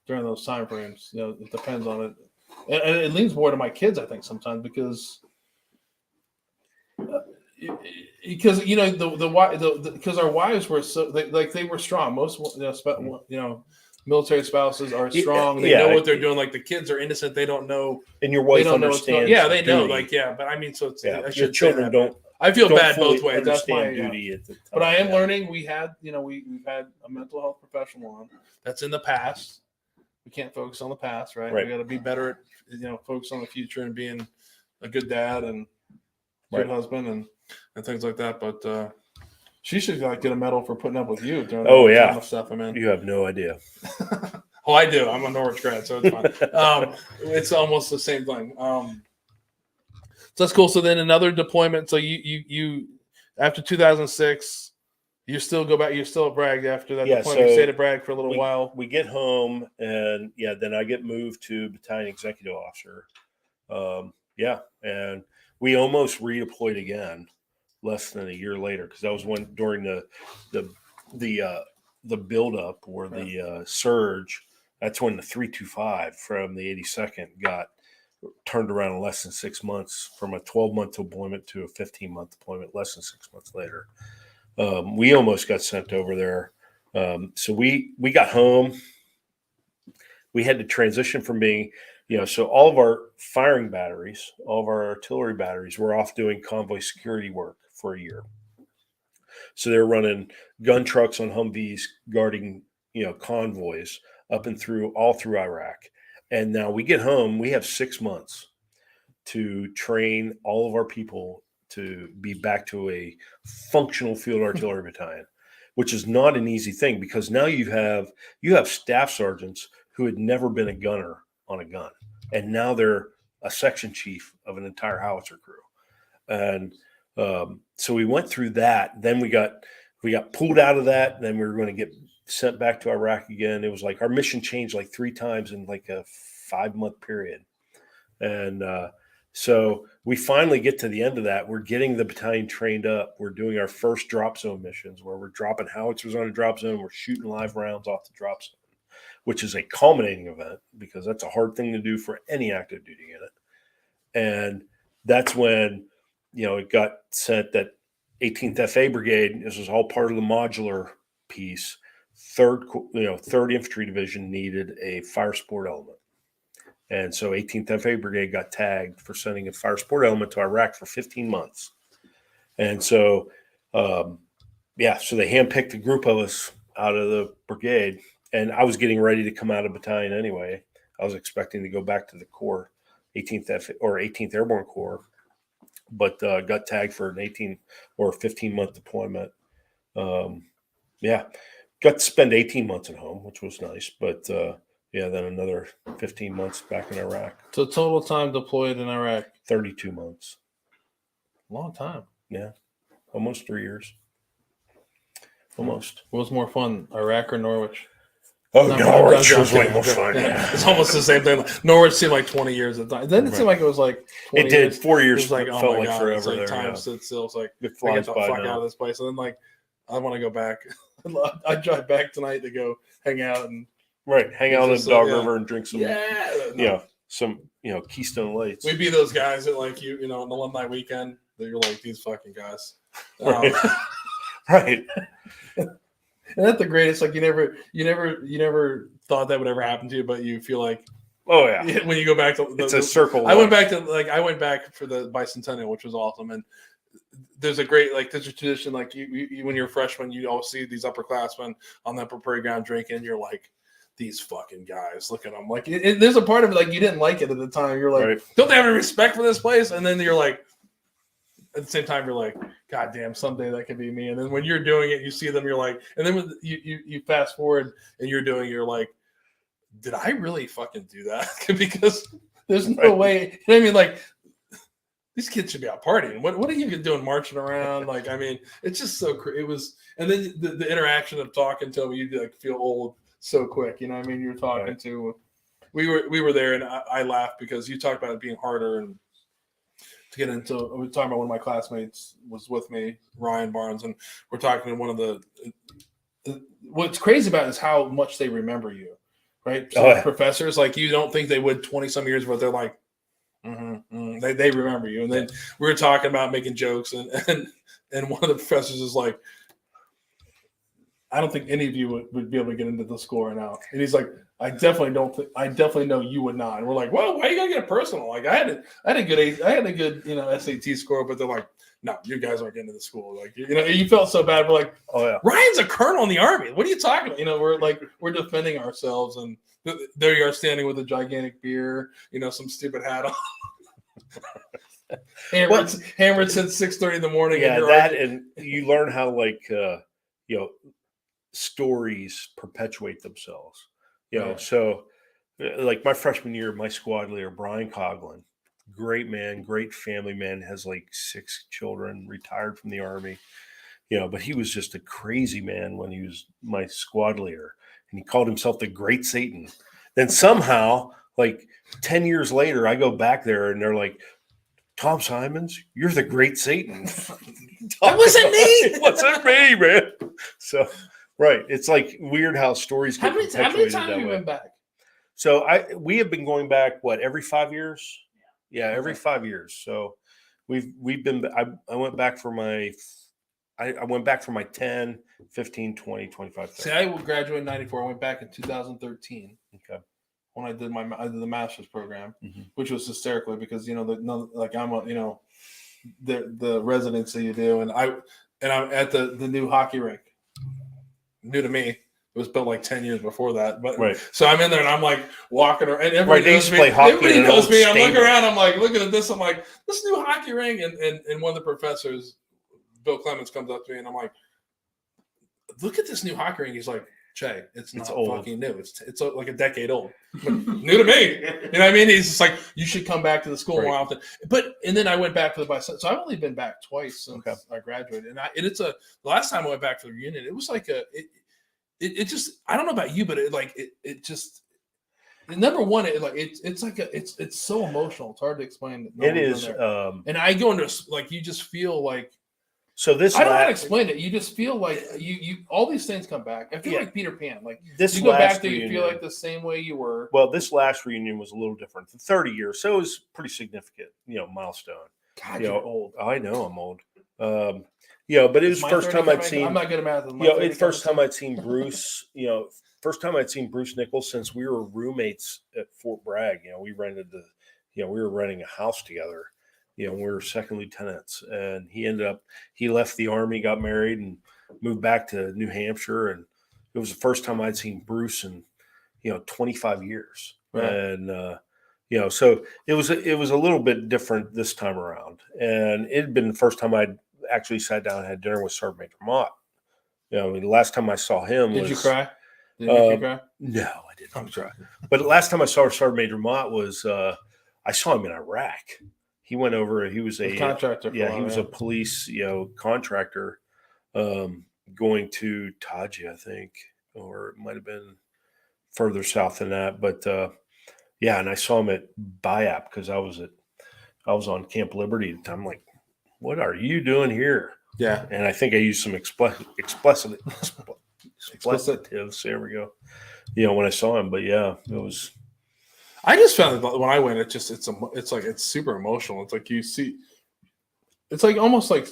during those time frames. It depends on it, and it leans more to my kids, I think, sometimes because because our wives were so they were strong. Most military spouses are strong. They know what they're doing. The kids are innocent. They don't know. And your wife understands. Yeah, they know. But so it's your children don't. I feel bad both ways. That's my duty at the time. But I am learning. We had, we've had a mental health professional on. That's in the past. We can't focus on the past, right? We got to be better at, focus on the future and being a good dad and good husband and things like that. But she should get a medal for putting up with you during kind of stuff. You have no idea. Oh, I do. I'm a Norwich grad, so it's fine. It's almost the same thing. So that's cool. So then another deployment. So you after 2006, you still go back. You're still at Bragg after that deployment. You stayed at Bragg for a little while. We get home, and then I get moved to battalion executive officer. And we almost redeployed again less than a year later, because that was during the buildup or the surge. That's when the 325 from the 82nd got turned around in less than 6 months, from a 12-month deployment to a 15-month deployment less than 6 months later. We almost got sent over there. So we got home. We had to transition from being, so all of our firing batteries, all of our artillery batteries were off doing convoy security work for a year. So they're running gun trucks on Humvees guarding, convoys up and all through Iraq. And now we get home, we have 6 months to train all of our people to be back to a functional field artillery battalion, which is not an easy thing because now you have staff sergeants who had never been a gunner on a gun, and now they're a section chief of an entire howitzer crew. And so we went through that. Then we got pulled out of that. Then we were going to get sent back to Iraq again. It was like our mission changed like 3 times in like a 5-month period. And so we finally get to the end of that. We're getting the battalion trained up. We're doing our first drop zone missions where we're dropping howitzers on a drop zone. We're shooting live rounds off the drop zone, which is a culminating event because that's a hard thing to do for any active duty unit. And that's when, it got sent that 18th FA Brigade, this was all part of the modular piece. 3rd Infantry Division needed a fire support element. And so 18th FA Brigade got tagged for sending a fire support element to Iraq for 15 months. And so, so they handpicked a group of us out of the brigade. And I was getting ready to come out of battalion anyway. I was expecting to go back to the Corps, 18th Airborne Corps, but got tagged for an 18 or 15-month deployment. Got to spend 18 months at home, which was nice. But then another 15 months back in Iraq. So total time deployed in Iraq? 32 months. Long time. Yeah. Almost 3 years. Almost. What was more fun, Iraq or Norwich? Oh, Norwich was way more fun. Yeah. It's almost the same thing. Norwich seemed like 20 years at the time. Then it seemed like it was like 20 It did. years. 4 years It was like, oh felt my like God, forever it's like there. time stood still. It's like, It I flies get the by fuck now. out of this place. And then like, I want to go back. I drive back tonight to go hang out and hang out on the Dog River and drink some, some Keystone Lights. We'd be those guys that like an alumni weekend that you're like these fucking guys. Right. Right. And that's the greatest. Like you never thought that would ever happen to you, but you feel like, oh yeah, when you go back to it's a circle. I went back for the bicentennial, which was awesome. And there's a great there's a tradition you when you're a freshman, you always see these upperclassmen on that parade ground drinking. And you're like, these fucking guys, look at them. Like there's a part of it you didn't like it at the time. You're like, don't they have any respect for this place? And then you're like, at the same time, you're like, God damn, someday that could be me. And then when you're doing it, you see them, you're like, and then when you fast forward and you're like, did I really fucking do that? Because there's no way. You know what I mean? Like, these kids should be out partying. What are you doing marching around? Like, I mean, it's just so it was, and then the interaction of talking to them, you feel old so quick. You know what I mean? You're talking to, we were there, and I laughed because you talked about it being harder and to get into. We were talking about one of my classmates was with me, Ryan Barnes, and we're talking to one of the what's crazy about it is how much they remember you, right? So professors, you don't think they would 20 some years, but they're like, they remember you. And then we were talking about making jokes, and one of the professors is like, I don't think any of you would be able to get into the score right now. And he's like, I definitely know you would not. And we're like, well, why are you gonna get personal? Like I had a good SAT score, but they're like, no, you guys aren't getting into the school. Like, you felt so bad. We're like, oh yeah, Ryan's a colonel in the Army. What are you talking about? We're defending ourselves, and there you are standing with a gigantic beer, some stupid hat on. hammered since 6:30 in the morning. Yeah, and you learn how stories perpetuate themselves. So my freshman year, my squad leader, Brian Coughlin, great man, great family man, has 6 children, retired from the Army, but he was just a crazy man when he was my squad leader, and he called himself the Great Satan. Then somehow, 10 years later, I go back there and they're like, Tom Simons, you're the Great Satan. That wasn't me. It wasn't me, man. So, right. It's weird how stories get perpetuated how many times that have you way. been back? So we have been going back, every 5 years? Yeah, every 5 years. So we've been, I went back for my, I went back for my 10, 15, 20, 25. 30. See, I graduated in 94. I went back in 2013. Okay. When I did the master's program, which was hysterical because I'm a the residency you do, and I'm at the new hockey rink, new to me, It was built like 10 years before that. But Right. so I'm in there and I'm like walking around, and everybody Right, they knows used to me. play hockey Everybody in an knows old me. I'm looking stable. around. I'm like looking at this. I'm like, this new hockey ring, and one of the professors, Bill Clements, comes up to me and I'm like, look at this new hockey ring. He's like, Che, it's not old. fucking new. It's like a decade old. But new to me. You know what I mean? He's just like, you should come back to the school more often. And then I went back for the so I've only been back twice since I graduated. And the last time I went back for the reunion, it was like it just, I don't know about you, but number one, it's so emotional. It's hard to explain. It is. And I go into like, you just feel like, so this, I don't know how to explain it. You just feel like you all these things come back. I feel like Peter Pan. Like this you go back there, reunion, you feel like the same way you were. Well, this last reunion was a little different. The 30 years, so it was pretty significant, milestone. God, you're old. I know I'm old. But it was the first time I'd seen. I'm not good at math. It's first time I'd seen Bruce. First time I'd seen Bruce Nichols since we were roommates at Fort Bragg. We rented we were renting a house together. We were second lieutenants, and he left the Army, got married, and moved back to New Hampshire. And it was the first time I'd seen Bruce in, 25 years. Right. And, so it was a little bit different this time around. And it had been the first time I'd actually sat down and had dinner with Sergeant Major Mott. The last time I saw him Did you cry? Did you cry? No, I didn't cry. But the last time I saw Sergeant Major Mott was I saw him in Iraq. He went over. He was a contractor. He was a police, contractor, going to Taji, I think, or it might have been further south than that. But and I saw him at Bayap because I was on Camp Liberty at the time. I'm like, what are you doing here? Yeah, and I think I used some expletives. There we go. When I saw him, but it was. I just found that when I went, it's super emotional. It's like you see, it's like almost like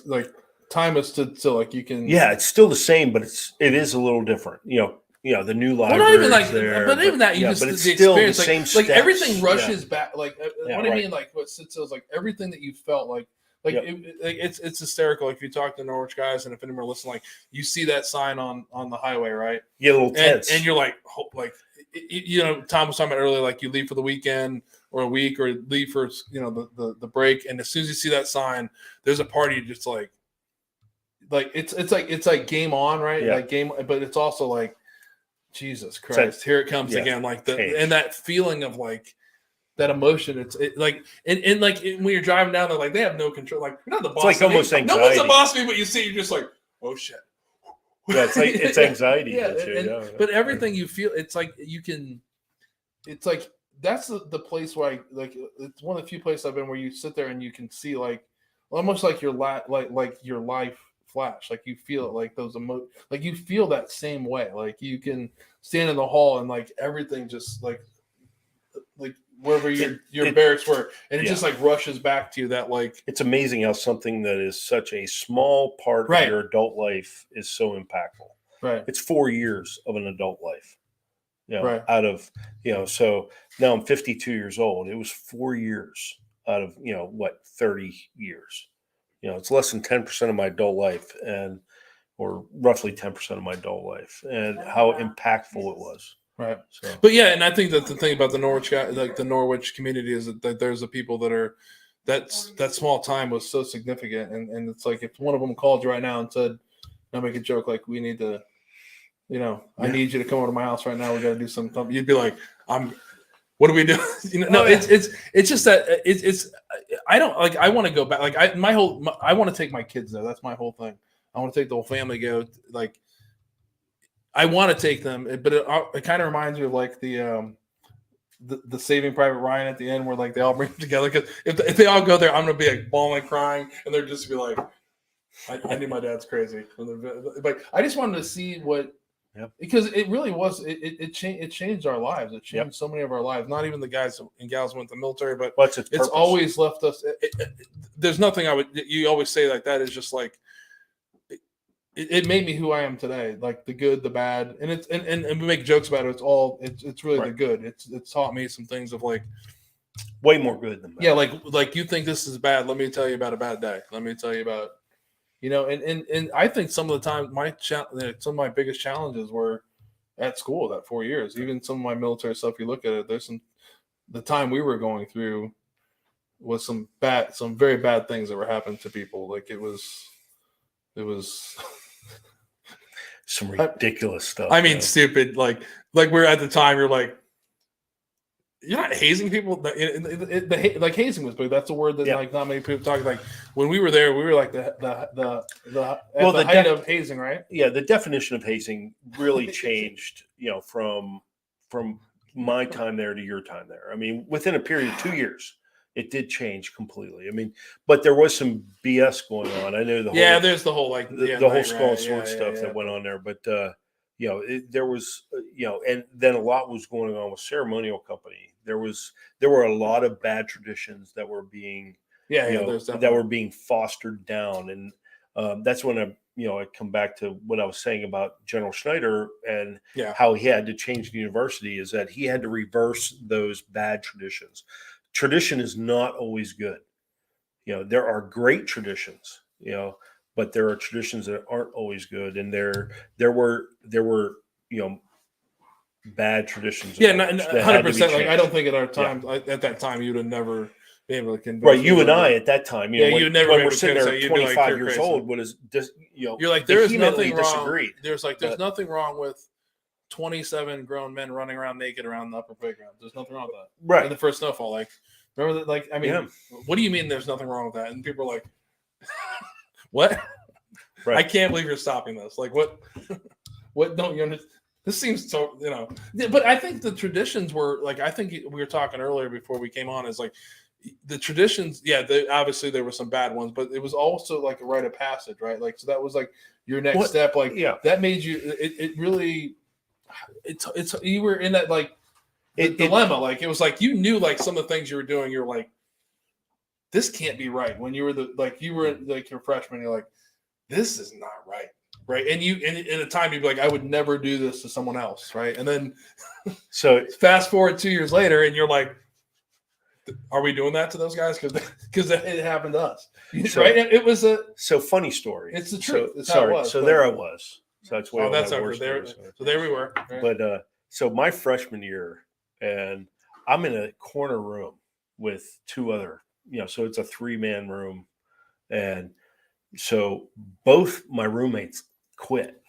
time has stood still. Like you can, it's still the same, but it is a little different. The new library. Well, not even like, there, but even that, but it's the still experience, the same. Like everything rushes back. Like what I mean, like what sits still is like everything that you felt like. It's hysterical. Like if you talk to Norwich guys, and if anyone listening, like you see that sign on the highway, right? Yeah, a little tense, and you're like, Tom was talking about earlier, like you leave for the weekend or a week, or leave for the break, and as soon as you see that sign, there's a party just like it's like game on, right? Yeah. Like game, but it's also like Jesus Christ, here it comes again, like and that feeling of like. That emotion, and when you're driving down, they're like they have no control. Like you're not the boss. It's like almost anxiety. No one's the boss of me, but you see, you're just like, oh shit. Yeah, it's anxiety. But everything you feel, it's like you can. It's like that's the place where it's one of the few places I've been where you sit there and you can see like almost like your like your life flash. Like you feel it, like those like you feel that same way. Like you can stand in the hall and like everything just like wherever your barracks were, and it just like rushes back to you. That like it's amazing how something that is such a small part of your adult life is so impactful. Right, it's 4 years of an adult life. Out of so now I'm 52 years old. It was 4 years out of 30 years. It's less than 10% of my adult life, or roughly 10% of my adult life, and how impactful it was. Right. So. But and I think that the thing about the Norwich guy, like the Norwich community, is that there's the people that are that small time was so significant, and it's like if one of them called you right now and said, "I make a joke like we need to, I need you to come over to my house right now. We got to do something." You'd be like, what do we do? It's just that it's I don't like. I want to go back. Like I want to take my kids there. That's my whole thing. I want to take the whole family. Go like. I want to take them, but it kind of reminds me of like the Saving Private Ryan at the end, where like they all bring them together. Because if they all go there, I'm gonna be like bawling, crying, and they're just be like, "I knew my dad's crazy." But I just wanted to see what, because it really was. It changed our lives. It changed so many of our lives. Not even the guys and gals who went to the military, but it's always left us. There's nothing you always say like that is just like. It made me who I am today, like the good, the bad, and it's and we make jokes about it. It's really the good. It's taught me some things of like way more good than bad. Yeah, like you think this is bad. Let me tell you about a bad day. Let me tell you about, and I think some of the time some of my biggest challenges were at school that 4 years. Even some of my military stuff, you look at it, the time we were going through was some very bad things that were happening to people. Like it was some ridiculous stuff. I mean, stupid. Like we're at the time, you're like, you're not hazing people. Like hazing was big. That's a word that like not many people talk. Like when we were there, we were like the height of hazing, right? Yeah, the definition of hazing really changed. From my time there to your time there. I mean, within a period of 2 years, it did change completely. I mean, but there was some BS going on. I know there's the whole like the whole skull and sword stuff that went on there, but there was and then a lot was going on with ceremonial company. There were a lot of bad traditions that were being that were being fostered down, and that's when I come back to what I was saying about General Schneider and how he had to change the university, is that he had to reverse those bad traditions. Tradition is not always good. There are great traditions, but there are traditions that aren't always good. And there were bad traditions. Yeah, 100%. Like I don't think at our time, at that time, you would have never been able to convince. Right, you and I at that time, you would never. When we're sitting there, 25 years old, you're like, there's nothing wrong. There's nothing wrong with 27 grown men running around naked around the upper playground. There's nothing wrong with that. Right. In the first snowfall, like, remember that? Like, I mean, what do you mean there's nothing wrong with that? And people are like, what? Right. I can't believe you're stopping this. Like, what? What don't you understand? This seems so, But I think the traditions were like, I think we were talking earlier before we came on, is like the traditions. Yeah, obviously there were some bad ones, but it was also like a rite of passage, right? Like, so that was like your next step. Like, that made you. It really. It's you were in that like dilemma. Like it was like you knew like some of the things you were doing. You're like, this can't be right. When you were your freshman, you're like, this is not right. Right. And you in a time you'd be like, I would never do this to someone else. Right. And then so fast forward 2 years later and you're like, are we doing that to those guys? Because it happened to us. Right. It was funny story. It's the truth. It's sorry. How it was, so there I was. So that's where that's over there. So there we were. Right. But so my freshman year, and I'm in a corner room with two other, so it's a 3-man room. And so both my roommates quit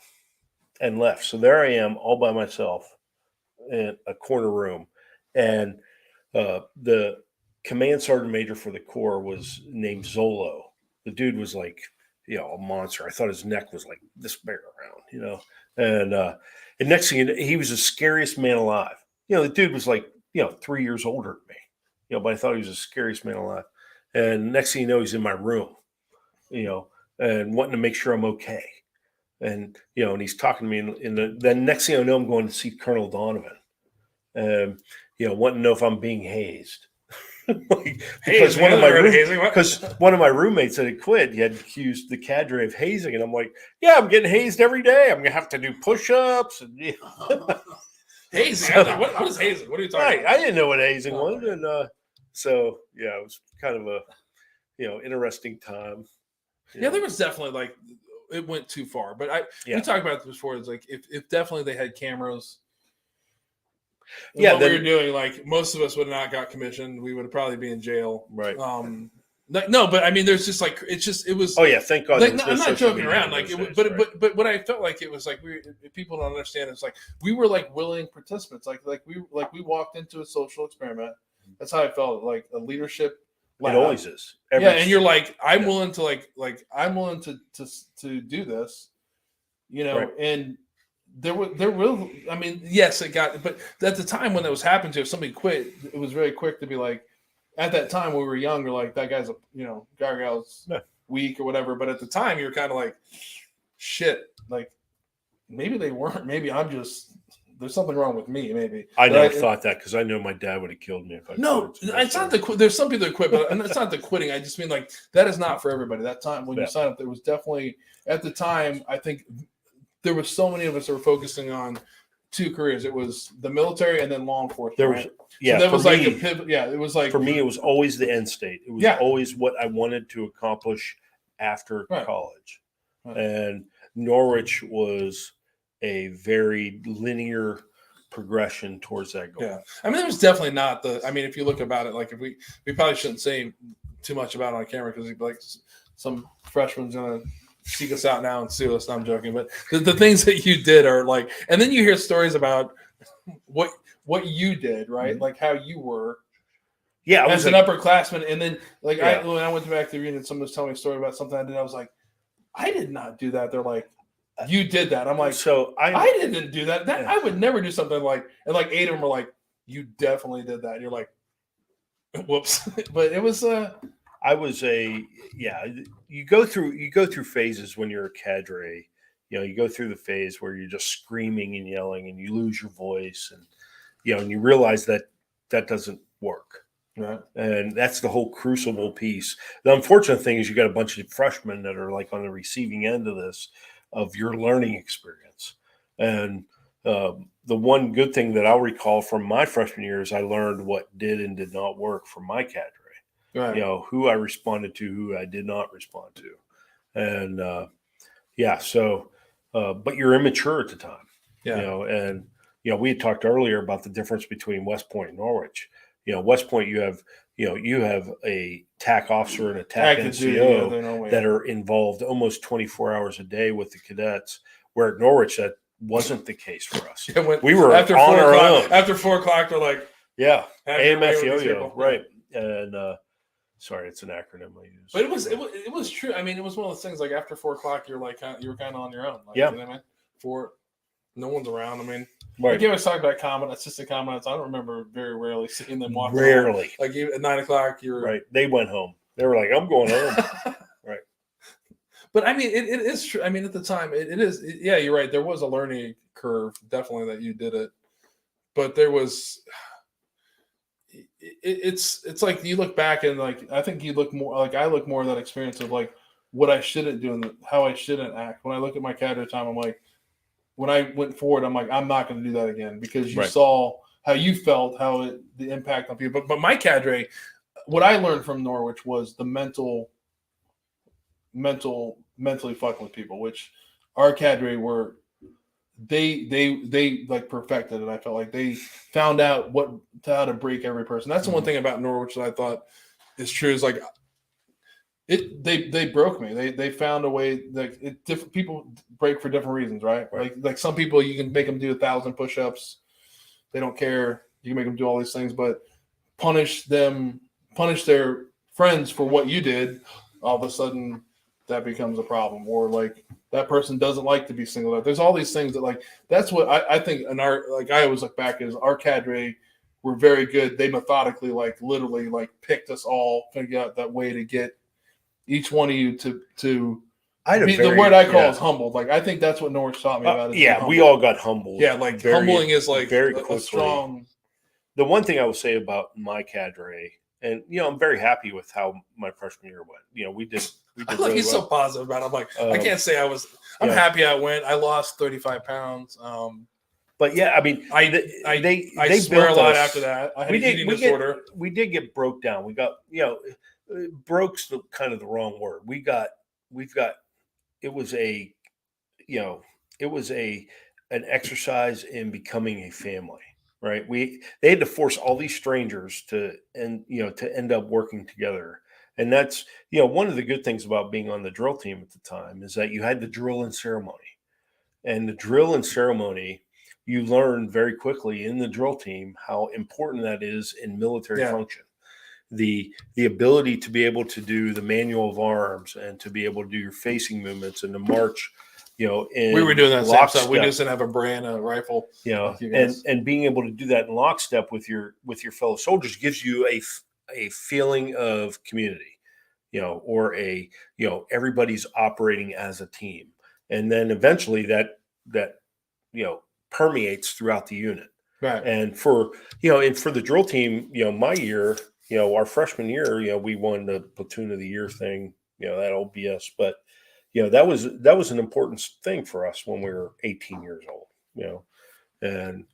and left. So there I am all by myself in a corner room. And the command sergeant major for the Corps was named Zolo. The dude was like, a monster. I thought his neck was like this big around, and next thing you know, he was the scariest man alive. The dude was like, 3 years older than me, but I thought he was the scariest man alive. And next thing you know, he's in my room, and wanting to make sure I'm okay. And, and he's talking to me. Then next thing I know, I'm going to see Colonel Donovan, wanting to know if I'm being hazed. Because one of my roommates that had quit, he had accused the cadre of hazing, and I'm like, yeah, I'm getting hazed every day. I'm gonna have to do push-ups and hazing. What is hazing? What are you talking about? I didn't know what hazing was, and so it was kind of a interesting time. Yeah, there was definitely like it went too far, but we talked about this before. It's like if definitely they had cameras. What we were doing, like most of us would have not got commissioned. We would probably be in jail. Right. No, but I mean, there's just like it was. Oh yeah, thank God. Like, I'm not joking around. Like, but what I felt like it was like people don't understand. It's like we were like willing participants. Like we walked into a social experiment. That's how I felt. Like a leadership. It always is. And you're like, I'm willing to I'm willing to do this. And. There will. I mean, yes, it got. But at the time when that was happening to, if somebody quit, it was very quick to be like. At that time, when we were younger, like that guy's gal's weak or whatever. But at the time, you were kind of like, shit. Like maybe they weren't. Maybe I'm just. There's something wrong with me. Maybe I never thought that because I know my dad would have killed me if I. No, it's not the. There's some people that quit, but it's not the quitting. I just mean like that is not for everybody. That time when you sign up, there was definitely at the time. I think. There were so many of us that were focusing on 2 careers. It was the military and then law enforcement. There was, right? So that was like a pivot. Yeah, it was like for me, it was always the end state. It was always what I wanted to accomplish after college. Right. And Norwich was a very linear progression towards that goal. Yeah, I mean, there was definitely not the. I mean, if you look about it, like if we probably shouldn't say too much about it on camera because like some freshman's gonna seek us out now and sue us. No, I'm joking, but the things that you did are like, and then you hear stories about what you did, right? Mm-hmm. Like how you were. Yeah, as an upperclassman, and then like Yeah. when I went back to the reunion, someone was telling me a story about something I did. I was like, I did not do that. They're like, you did that. I'm like, so I didn't do that. That I would never do something like, and like 8 of them were like, you definitely did that. And you're like, whoops. But it was I was you go through phases when you're a cadre. You go through the phase where you're just screaming and yelling and you lose your voice, and and you realize that doesn't work. right. And that's the whole crucible piece. The unfortunate thing is you got a bunch of freshmen that are like on the receiving end of this, of your learning experience. And the one good thing that I'll recall from my freshman year is I learned what did and did not work for my cadre. Right. Who I responded to, who I did not respond to. And but you're immature at the time. Yeah. We had talked earlier about the difference between West Point and Norwich. West Point, you have a TAC officer and a TAC NCO that are involved almost 24 hours a day with the cadets, where at Norwich that wasn't the case for us. We were after on our own. After 4 o'clock, they're like, AMF yo-yo, right? And sorry, it's an acronym I use. But it was true. I mean, it was one of those things like after 4 o'clock, you're like you were kind of on your own. Like, yeah. You know what I mean? No one's around. I mean, right. Like you always talk about assistant commandants. I don't remember very rarely seeing them walk. Rarely. Around. Like at 9 o'clock, you're right. They went home. They were like, "I'm going home." Right. But I mean, it is true. I mean, at the time, it is. Yeah, you're right. There was a learning curve, definitely, that you did it. But there was. It's like you look back and like I think you look more like I look more at that experience of like what I shouldn't do and how I shouldn't act. When I look at my cadre time, I'm like. When I went forward, I'm like, I'm not going to do that again because you saw how you felt, the impact on people. But my cadre, what I learned from Norwich was the mentally fucking with people, which our cadre were, they like perfected it. I felt like they found out how to break every person. That's the one thing about Norwich that I thought is true is like, they broke me. They found a way that different people break for different reasons, right? Like some people you can make them do 1,000 push-ups. They don't care. You can make them do all these things, but punish their friends for what you did. All of a sudden, that becomes a problem. Or like that person doesn't like to be singled out. There's all these things that like that's what I think in our like I always look back as our cadre were very good. They methodically literally picked us all, figured out that way to get. Each one of you to the word I call is humbled. Like I think that's what Norwich taught me about. We all got humbled. Yeah, like humbling is like very a strong. The one thing I will say about my cadre, and I'm very happy with how my freshman year went. We did. Really he's so positive about it. I'm like I can't say I was. I'm happy I went. I lost 35 pounds. But yeah, I mean, I swear a lot after that. I had an eating disorder. We did get broke down. We got broke's the kind of the wrong word. It was an exercise in becoming a family, right? They had to force all these strangers to end up working together. And that's, one of the good things about being on the drill team at the time is that you had the drill and ceremony. And the drill and ceremony, you learn very quickly in the drill team how important that is in military function. The ability to be able to do the manual of arms and to be able to do your facing movements and to march, we were doing that same stuff. We just didn't have a brand, a rifle, and being able to do that in lockstep with your fellow soldiers gives you a feeling of community, or everybody's operating as a team, and then eventually that permeates throughout the unit. Right. And for the drill team, my year. Our freshman year, we won the platoon of the year thing, that old BS. But, that was an important thing for us when we were 18 years old, and,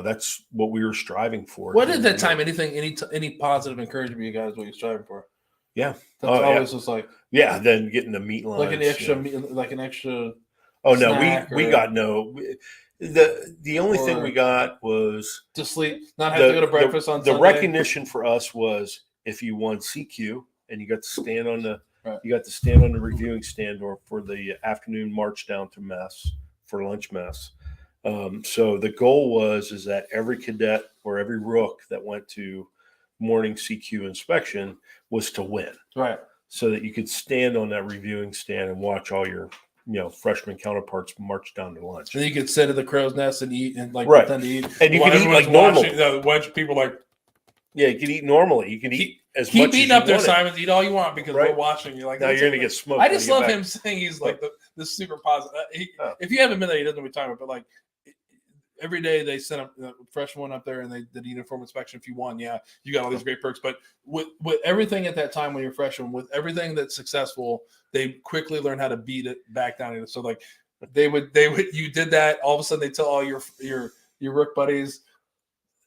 that's what we were striving for. What at that time, any positive encouragement you guys, what you're striving for? Yeah. That's always just like, then getting the meat lines. Like an extra, Oh no, snack we or- got no. The only thing Or- we got was to sleep, not have to go to breakfast on the Sunday. recognition for us was if you won CQ and you got to stand on the Right. you got to stand on the reviewing stand or for the afternoon march down to mess for lunch mess. So the goal is that every cadet or every rook that went to morning CQ inspection was to win, Right. so that you could stand on that reviewing stand and watch all your freshman counterparts march down to lunch. And then you could sit at the crow's nest and eat and like Right. pretend to eat. And you While could eat everyone's like normal. watching, watch people like Yeah, you can eat normally. You can eat as keep much eating as up you there, wanted. Simon. Eat all you want because Right. we're watching you. Like Now that's you're gonna it. get smoked. I when just you get love back. him saying he's like the super positive. Oh. If you haven't been there, he doesn't know what we're talking about. But like every day they sent up the freshman one up there and they did uniform inspection. If you won, yeah, you got all these great perks. But with everything at that time when you're a freshman, with everything that's successful, they quickly learn how to beat it back down. So like they would you did that. All of a sudden they tell all your rook buddies.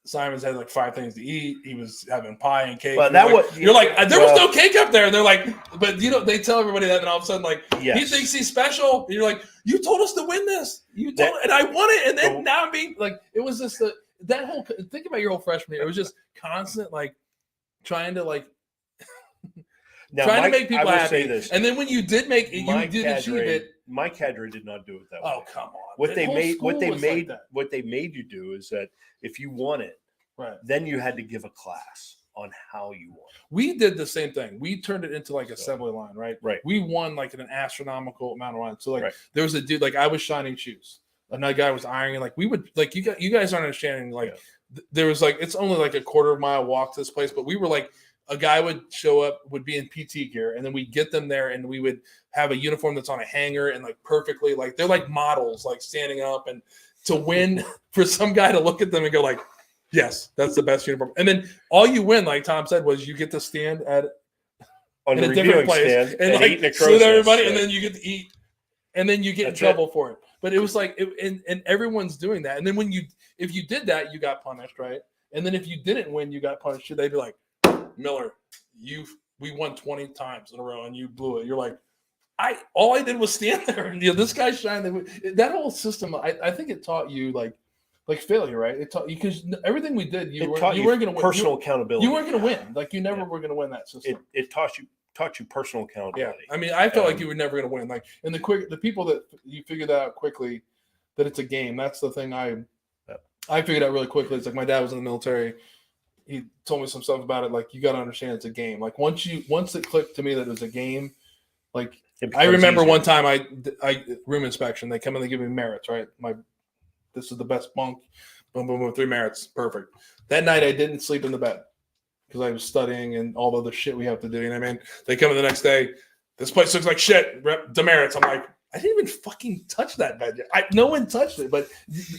Simon's had like 5 things to eat. He was having pie and cake. Well, You're that like, was you're like, there was no cake up there. And they're like, but they tell everybody that, and all of a sudden, like, Yes. he thinks he's special. And you're like, you told us to win this. You told, and I won it. And then now I'm being like, it was just that whole. Think about your whole freshman year. It was just constant, like, trying to like. Now, trying my, to make people I will happy. say this. And then when you did make it, my you did achieve cadre, it. my cadre did not do it that way. Oh, come on. What The they whole made, school was like that. what they made you do is that if you won it, Right. then you had to give a class on how you won. We did the same thing. We turned it into like assembly line, right? Right. We won like an astronomical amount of lines. So like Right. there was a dude, like I was shining shoes. Another guy was ironing. Like we would like you guys aren't understanding. Like there was like it's only like a quarter-mile walk to this place, but we were like a guy would show up, would be in PT gear, and then we'd get them there and we would have a uniform that's on a hanger and like perfectly like they're like models, like standing up, and to win for some guy to look at them and go like, yes, that's the best uniform. And then all you win, like Tom said, was you get to stand On in the a different reviewing place stand and and like eating a sit crow's everybody, nest, and right. then you get to eat, and then you get That's in trouble for it. But it was like, and everyone's doing that. And then if you did that, you got punished, right? And then if you didn't win, you got punished. They'd be like, Miller, we won 20 times in a row and you blew it. You're like, all I did was stand there and this guy shined. That whole system, I think it taught you like failure, right? It taught you because everything we did, you weren't going to win. Personal accountability. You weren't going to win. Like you never were going to win that system. It taught you personal Yeah, accountability. I mean, I felt like you were never going to win. Like, and the people that you figured that out quickly, that it's a game. That's the thing I figured out really quickly. It's like my dad was in the military. He told me some stuff about it. Like, you got to understand it's a game. Like once it clicked to me that it was a game. Like I remember one time I room inspection. They come in, they give me merits. Right, this is the best bunk. Boom, boom, boom, 3 merits, perfect. That night I didn't sleep in the bed because I was studying and all the other shit we have to do. You know what I mean? They come in the next day. This place looks like shit. Demerits. I'm like, I didn't even fucking touch that bed yet. No one touched it. But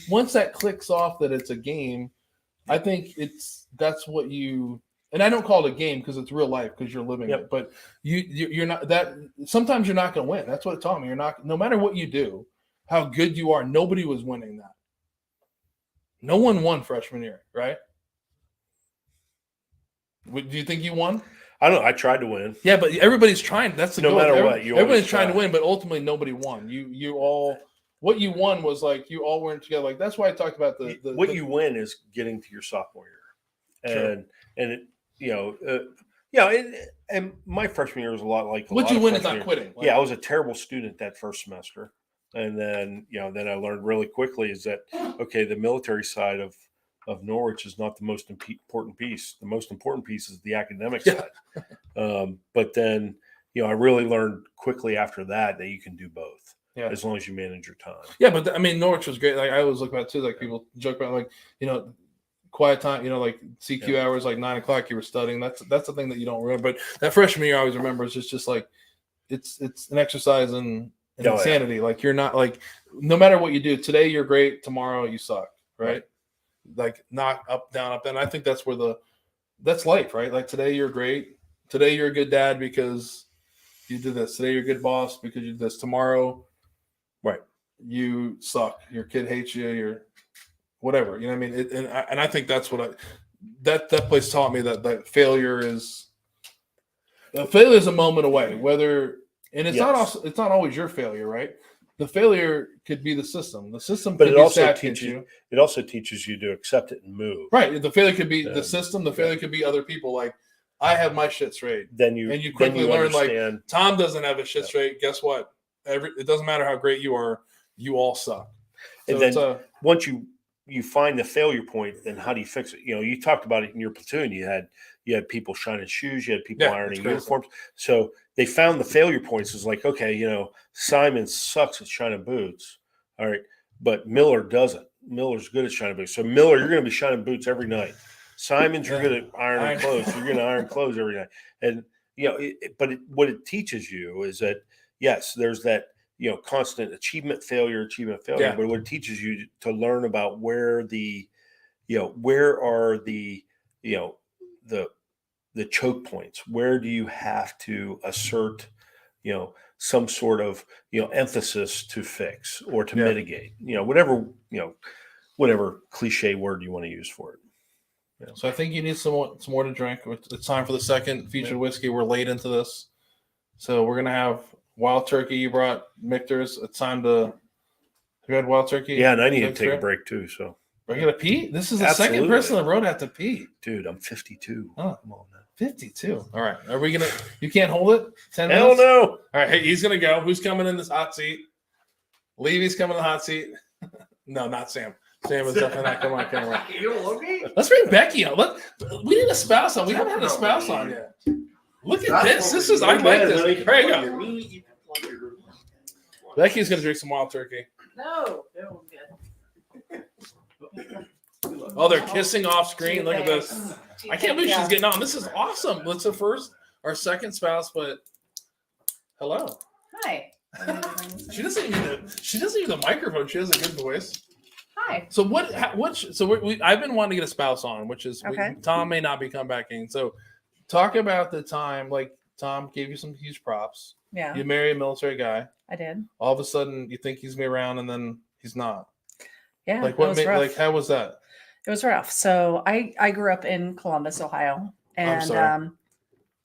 once that clicks off that it's a game, I think that's what you. And I don't call it a game because it's real life because you're living it. But you're not that. Sometimes you're not going to win. That's what it taught me. You're not. No matter what you do, how good you are, nobody was winning that. No one won freshman year, right? Do you think you won? I don't know. I tried to win. Yeah, but everybody's trying. That's the No goal. matter what, Everybody's trying to win, but ultimately nobody won. You all, what you won was like you all weren't together. Like that's why I talked about what you win is getting to your sophomore year, and it, and my freshman year was a lot like what you win is not quitting. Like, I was a terrible student that first semester, and then I learned really quickly is that okay, the military side of Norwich is not the most important piece. The most important piece is the academic side. But then, I really learned quickly after that you can do both. Yeah. As long as you manage your time. Yeah, but I mean, Norwich was great. Like I always look about it too. Like people joke about like, quiet time, like CQ hours, like 9 o'clock you were studying. That's the thing that you don't remember. But that freshman year I always remember is just like it's an exercise in insanity. Yeah. Like you're not like no matter what you do, today you're great, tomorrow you suck, right? Like not up, down, up, down. I think that's where that's life, right? Like today you're great. Today you're a good dad because you did this. Today you're a good boss because you did this. Tomorrow, right? You suck. Your kid hates you. You're whatever. You know what I mean? And I think that's what that place taught me that failure is a moment away. Whether and it's not always your failure, right? the failure could be the system. The system But could it be also sad teaches you. it also teaches you to accept it and move. Right. The failure could be Yeah. the system. The failure could be other people. Like, I have my shit straight. Then you And you quickly learn, like, understand. Tom doesn't have his shit Yeah. straight. Guess what? It doesn't matter how great you are. You all suck. So And then it's a, once you find the failure point, then how do you fix it? You talked about it in your platoon. You had people shining shoes, you had people Yeah, ironing it's crazy. uniforms. So they found the failure points. Is like, okay, Simon sucks at shining boots. All right, but Miller doesn't. Miller's good at shining boots. So Miller, you're going to be shining boots every night. Simon's, you're good at ironing clothes. You're going to iron clothes every night. And what it teaches you is that yes, there's that constant achievement failure. Yeah. But what it teaches you to learn about where are the the choke points, where do you have to assert some sort of emphasis to fix or to Yeah. mitigate, whatever cliche word you want to use for it. so I think you need some more to drink. It's time for the second featured whiskey. We're late into this. So we're gonna have Wild Turkey. You brought Michter's. It's time to. Have you had Wild Turkey? Yeah, and I need to Mixer? take a break too. So Are you gonna pee? This is the second Absolutely. person on the road to have to pee. dude, I'm 52. Oh. Come on now. 52. All right. Are we gonna? You can't hold it. 10 Hell minutes. no. All right. Hey, he's gonna go. Who's coming in this hot seat? Levy's coming in the hot seat. No, not Sam. Sam is definitely not coming on camera. You love me? Let's bring Becky on. We need a spouse on. We haven't had a spouse on yet. Look at this. This is. I like this. Here you go. Becky's gonna drink some Wild Turkey. No, I'm good. Oh, they're kissing off screen. Look at this. I can't believe she's getting on. This is awesome. It's our second spouse, but hello. Hi. She doesn't need the microphone. She has a good voice. Hi. So I've been wanting to get a spouse on, which is Okay. Tom may not be coming back in. So talk about the time, like Tom gave you some huge props. Yeah, You marry a military guy. I did. All of a sudden you think he's gonna be around and then he's not. Yeah, Like it what was made, rough. like how was that? It was rough. So I grew up in Columbus, Ohio, and sorry.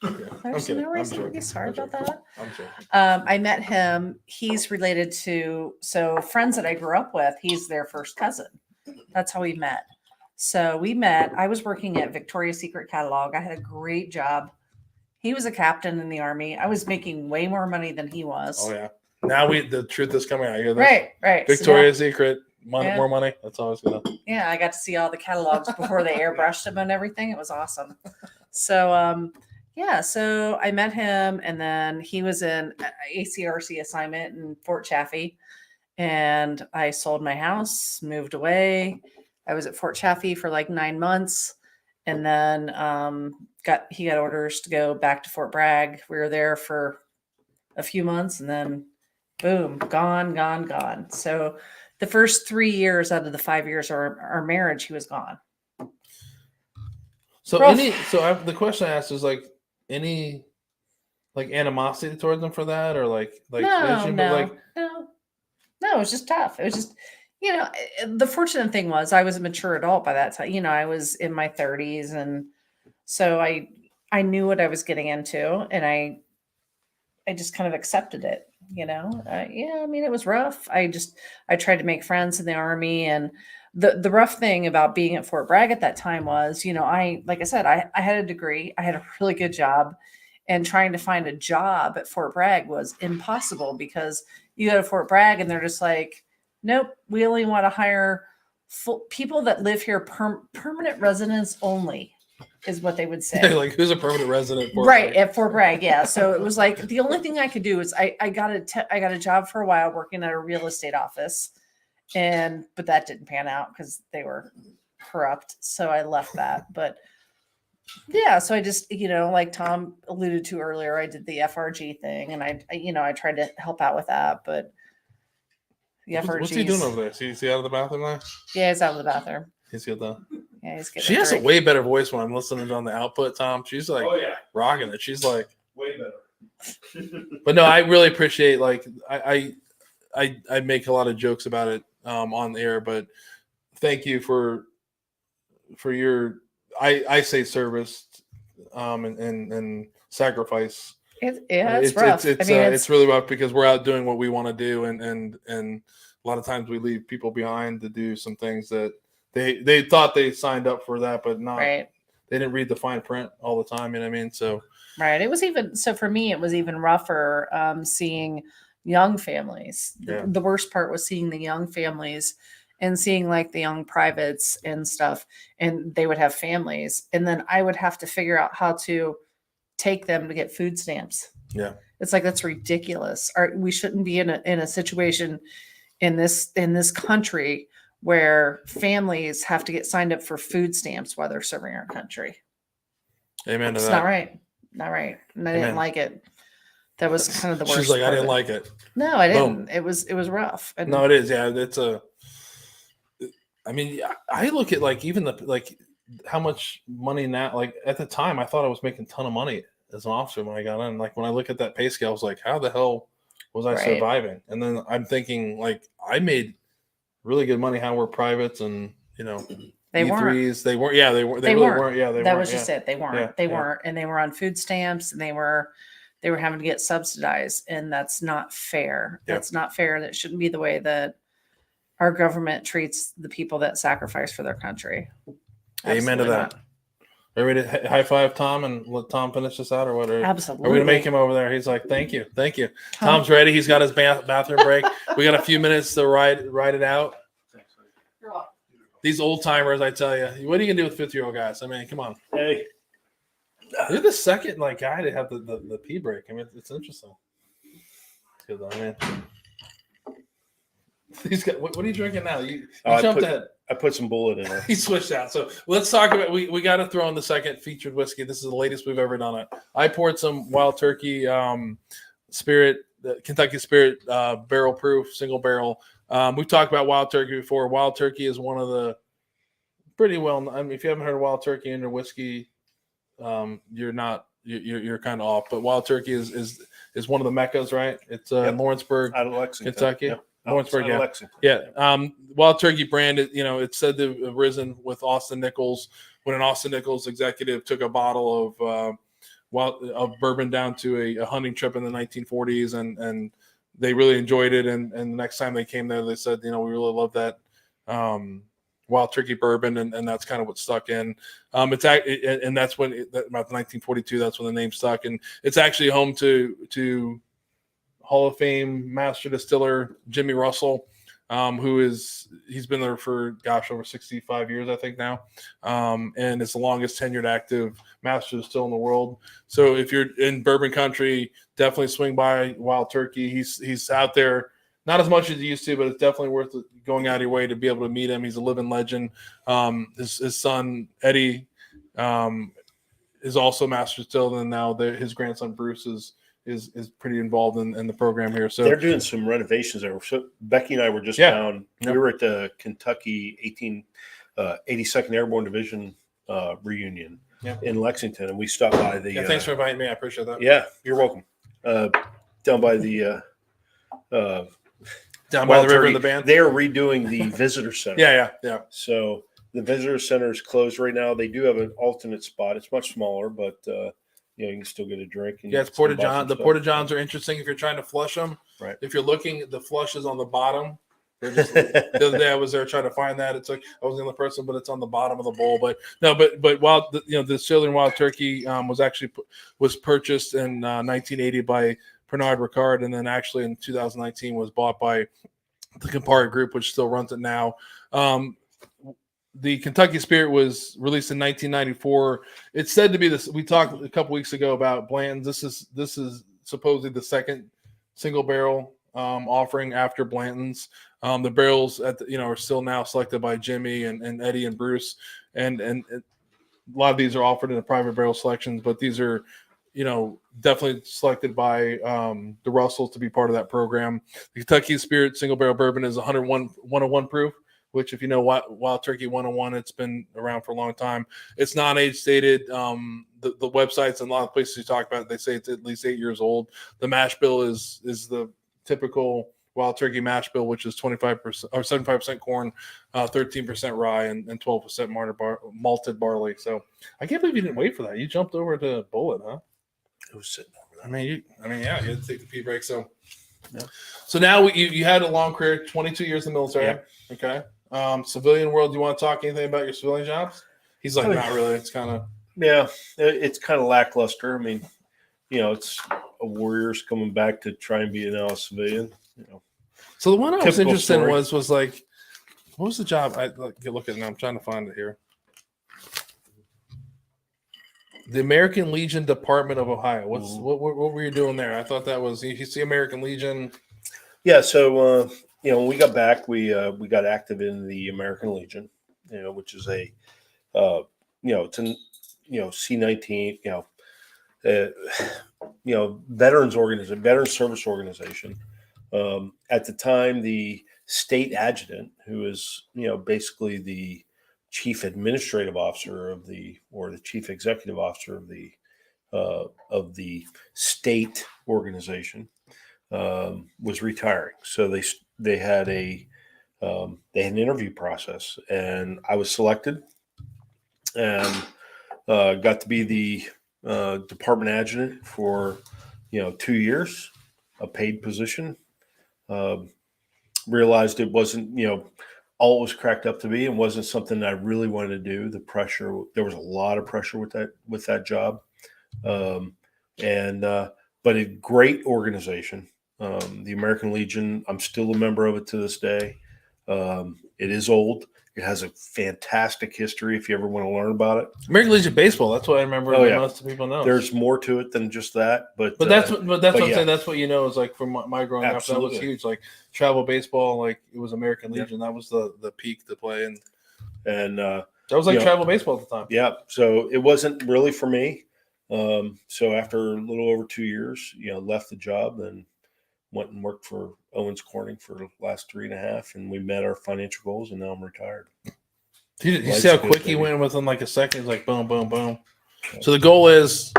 Okay. there's kidding. no reason to joking. be sorry I'm about joking. that. I'm joking. I met him. He's related to friends that I grew up with. He's their first cousin. That's how we met. So we met. I was working at Victoria's Secret Catalog. I had a great job. He was a captain in the Army. I was making way more money than he was. Oh yeah. Now the truth is coming out. You hear this? Right. Victoria's Secret, money, Yeah. more money. That's always good. Yeah, I got to see all the catalogs before they airbrushed them and everything. It was awesome. So, so I met him, and then he was in ACRC assignment in Fort Chaffee, and I sold my house, moved away. I was at Fort Chaffee for like 9 months, and then he got orders to go back to Fort Bragg. We were there for a few months, and then boom, gone. So the first 3 years out of the 5 years of our marriage, he was gone. So Rough. the question I asked is like any like animosity towards them for that or like No, vision, but like it was just tough. It was just, the fortunate thing was I was a mature adult by that time. I was in my 30s, and so I knew what I was getting into, and I just kind of accepted it. It was rough. I tried to make friends in the Army, and the rough thing about being at Fort Bragg at that time was, like I said, I had a degree, I had a really good job, and trying to find a job at Fort Bragg was impossible because you go to Fort Bragg and they're just like, nope, we only want to hire people that live here, permanent residents only. Is what they would say. like who's a permanent resident? At Fort Bragg, yeah. So it was like the only thing I could do is I got a job for a while working at a real estate office, but that didn't pan out because they were corrupt. So I left that. But yeah, so I just like Tom alluded to earlier, I did the FRG thing, and I tried to help out with that, but the FRG. What's he doing over there? Is he out of the bathroom now? Yeah, he's out of the bathroom. He's good though. Yeah, he's getting She has a drink. way better voice when I'm listening on the output, Tom. She's like rocking it. She's like Way better. but no, I really appreciate like I make a lot of jokes about it on the air, but thank you for your I say service and sacrifice It's rough. I mean, it's really rough because we're out doing what we want to do, and a lot of times we leave people behind to do some things that they thought they signed up for that, but not. right. They didn't read the fine print all the time. You know what I mean? So Right. It was even so for me, it was even rougher seeing young families. Yeah. The worst part was seeing the young families and seeing like the young privates and stuff, and they would have families, and then I would have to figure out how to take them to get food stamps. Yeah. It's like that's ridiculous. We shouldn't be in a situation in this country where families have to get signed up for food stamps while they're serving our country. amen to It's that. not right. Not right. And I didn't Amen. like it. That was kind of the worst. She's like, I part didn't of it. like it. No, I Boom. didn't. It was rough. And No, it is. Yeah, it's a. I mean, I look at like even how much money now. Like at the time, I thought I was making a ton of money as an officer when I got in. Like when I look at that pay scale, I was like, how the hell was I Right. surviving? And then I'm thinking like I made really good money. How we're privates and they weren't. E3s. They weren't. Yeah, they weren't. They They really weren't. weren't. Yeah, they That weren't. was just it. They weren't. Yeah, They yeah. weren't. And they were on food stamps, and they were having to get subsidized, and that's not fair. Yeah. That's not fair. That shouldn't be the way that our government treats the people that sacrifice for their country. Amen to Absolutely that. not. Are we ready to high five Tom and let Tom finish this out, or what? Absolutely. Are we gonna make him over there? He's like, thank you. Tom's ready. He's got his bathroom break. We got a few minutes to ride it out. These old timers, I tell you, what are you gonna do with 50-year-old guys? I mean, come on. Hey, You're the second guy to have the pee break. I mean, it's interesting. Good though, man. He's got. What are you drinking now? You jumped ahead. I put some bullet in it. He switched out. So let's talk about. We got to throw in the second featured whiskey. This is the latest we've ever done it. I poured some Wild Turkey Spirit, the Kentucky Spirit barrel proof single barrel. We've talked about Wild Turkey before. Wild Turkey is one of the pretty well. I mean, if you haven't heard of Wild Turkey in your whiskey, you're kind of off. But Wild Turkey is one of the meccas, right? It's Yep. Lawrenceburg, Out of Lexington. Kentucky. Yep. Lawrenceburg, Outside of yeah. Lexington. Yeah. Wild Turkey brand, it's said to have risen with Austin Nichols when an Austin Nichols executive took a bottle of bourbon down to a hunting trip in the 1940s, and they really enjoyed it. And the next time they came there, they said, we really love that Wild Turkey bourbon, and that's kind of what stuck in. And that's when about 1942, that's when the name stuck, and it's actually home to Hall of Fame master distiller Jimmy Russell, he's been there for over 65 years, I think now, and it's the longest tenured active master distiller in the world. So if you're in bourbon country, definitely swing by Wild Turkey. He's out there, not as much as he used to, but it's definitely worth going out of your way to be able to meet him. He's a living legend. His son Eddie is also master distiller, and now his grandson Bruce is pretty involved in the program here. So they're doing some renovations there. So Becky and I were just down. Yep. We were at the Kentucky 82nd Airborne Division reunion in Lexington, and we stopped by the. Yeah, thanks for inviting me. I appreciate that. Yeah, you're welcome. Down by the. Down by the river in the band. They are redoing the visitor center. Yeah. So the visitor center is closed right now. They do have an alternate spot. It's much smaller, but. You can still get a drink. And it's Porta John. The Porta Johns are interesting if you're trying to flush them. Right. If you're looking, the flush is on the bottom. The other day I was there trying to find that. It's like I was the only person, but it's on the bottom of the bowl. But no, but while the Southern Wild Turkey was purchased in 1980 by Pernod Ricard, and then actually in 2019 was bought by the Campari Group, which still runs it now. The Kentucky Spirit was released in 1994. It's said to be this. We talked a couple weeks ago about Blanton's. This is supposedly the second single barrel offering after Blanton's. The barrels are still now selected by Jimmy and Eddie and Bruce, and a lot of these are offered in the private barrel selections. But these are definitely selected by the Russells to be part of that program. The Kentucky Spirit single barrel bourbon is 101 proof. Which, if you know Wild Turkey 101, it's been around for a long time. It's non-age stated. The websites and a lot of places you talk about, they say it's at least 8 years old. The mash bill is the typical Wild Turkey mash bill, which is 25% or 75% corn, 13% rye, and 12% malted barley. So I can't believe you didn't wait for that. You jumped over to Bullet, huh? It was sitting over Yeah, you had to take the pee break. So, Yeah. So now you had a long career, 22 years in the military. Yeah. Okay. Civilian world. Do you want to talk anything about your civilian jobs? He's like, not really. It's kind of. Yeah, it's kind of lackluster. I mean, it's a warriors coming back to try and be a civilian. So the one I was Typical interested in story. was like, what was the job? I look at it now. I'm trying to find it here. The American Legion Department of Ohio. What were you doing there? I thought that was you see American Legion. Yeah, so when we got back, we got active in the American Legion, which is a it's an C-19, veterans organization, veteran service organization. At the time, the state adjutant, who is basically the chief administrative officer or the chief executive officer of the state organization, was retiring. So they had an interview process, and I was selected, and got to be the department adjutant for 2 years, a paid position. Realized it wasn't all it was cracked up to be, and wasn't something that I really wanted to do. The pressure, there was a lot of pressure with that job, but a great organization. The American Legion, I'm still a member of it to this day. It is old. It has a fantastic history if you ever want to learn about it. American Legion baseball. That's what I remember. Most people know. There's more to it than just that, but that's what I'm saying. That's what is like from my growing Absolutely. up. That was huge. Like travel baseball, like it was American Legion. That was the peak to play, and that was like travel baseball at the time. Yeah, so it wasn't really for me. So after a little over 2 years, left the job and went and worked for Owens Corning for the last 3.5, and we met our financial goals, and now I'm retired. You see how quick he went within like a second? He's like boom, boom, boom. So the goal is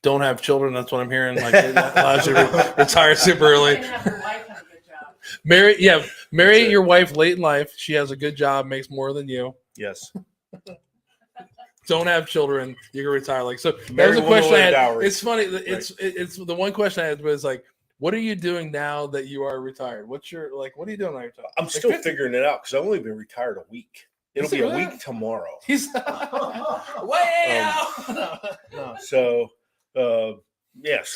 don't have children. That's what I'm hearing. Like it allows you to retire super early. Have your wife have a good job. Marry your wife late in life. She has a good job, makes more than you. Yes. Don't have children. You can retire. Like so. That Marry was a a woman question I with had. dowry. It's funny. It's the one question I had was like, what are you doing now that you are retired? What are you doing now? You're retired? I'm still figuring it out because I've only been retired a week. It'll be a week tomorrow. He's No. So, So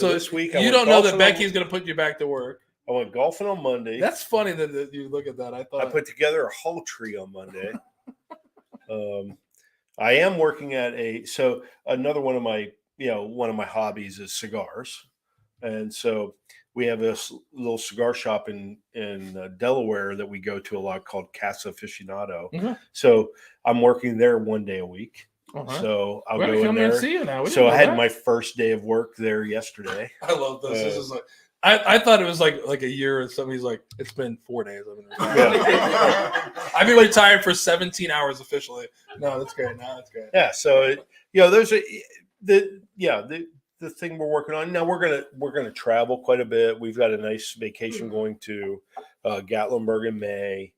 this week you don't know that Becky's going to put you back to work. I went golfing on Monday. That's funny that you look at that. I put together a whole tree on Monday. I am working at another one of my hobbies is cigars, and so we have this little cigar shop in Delaware that we go to a lot called Casa Aficionado. Mm-hmm. So I'm working there 1 day a week. Uh-huh. So I'll go in there. And see you now. So I had my first day of work there yesterday. I love this. This is like I thought it was like a year or something. He's like, it's been 4 days. I've been retired for 17 hours officially. No, that's great. Yeah. So there's the thing we're working on now. We're gonna travel quite a bit. We've got a nice vacation going to Gatlinburg in May.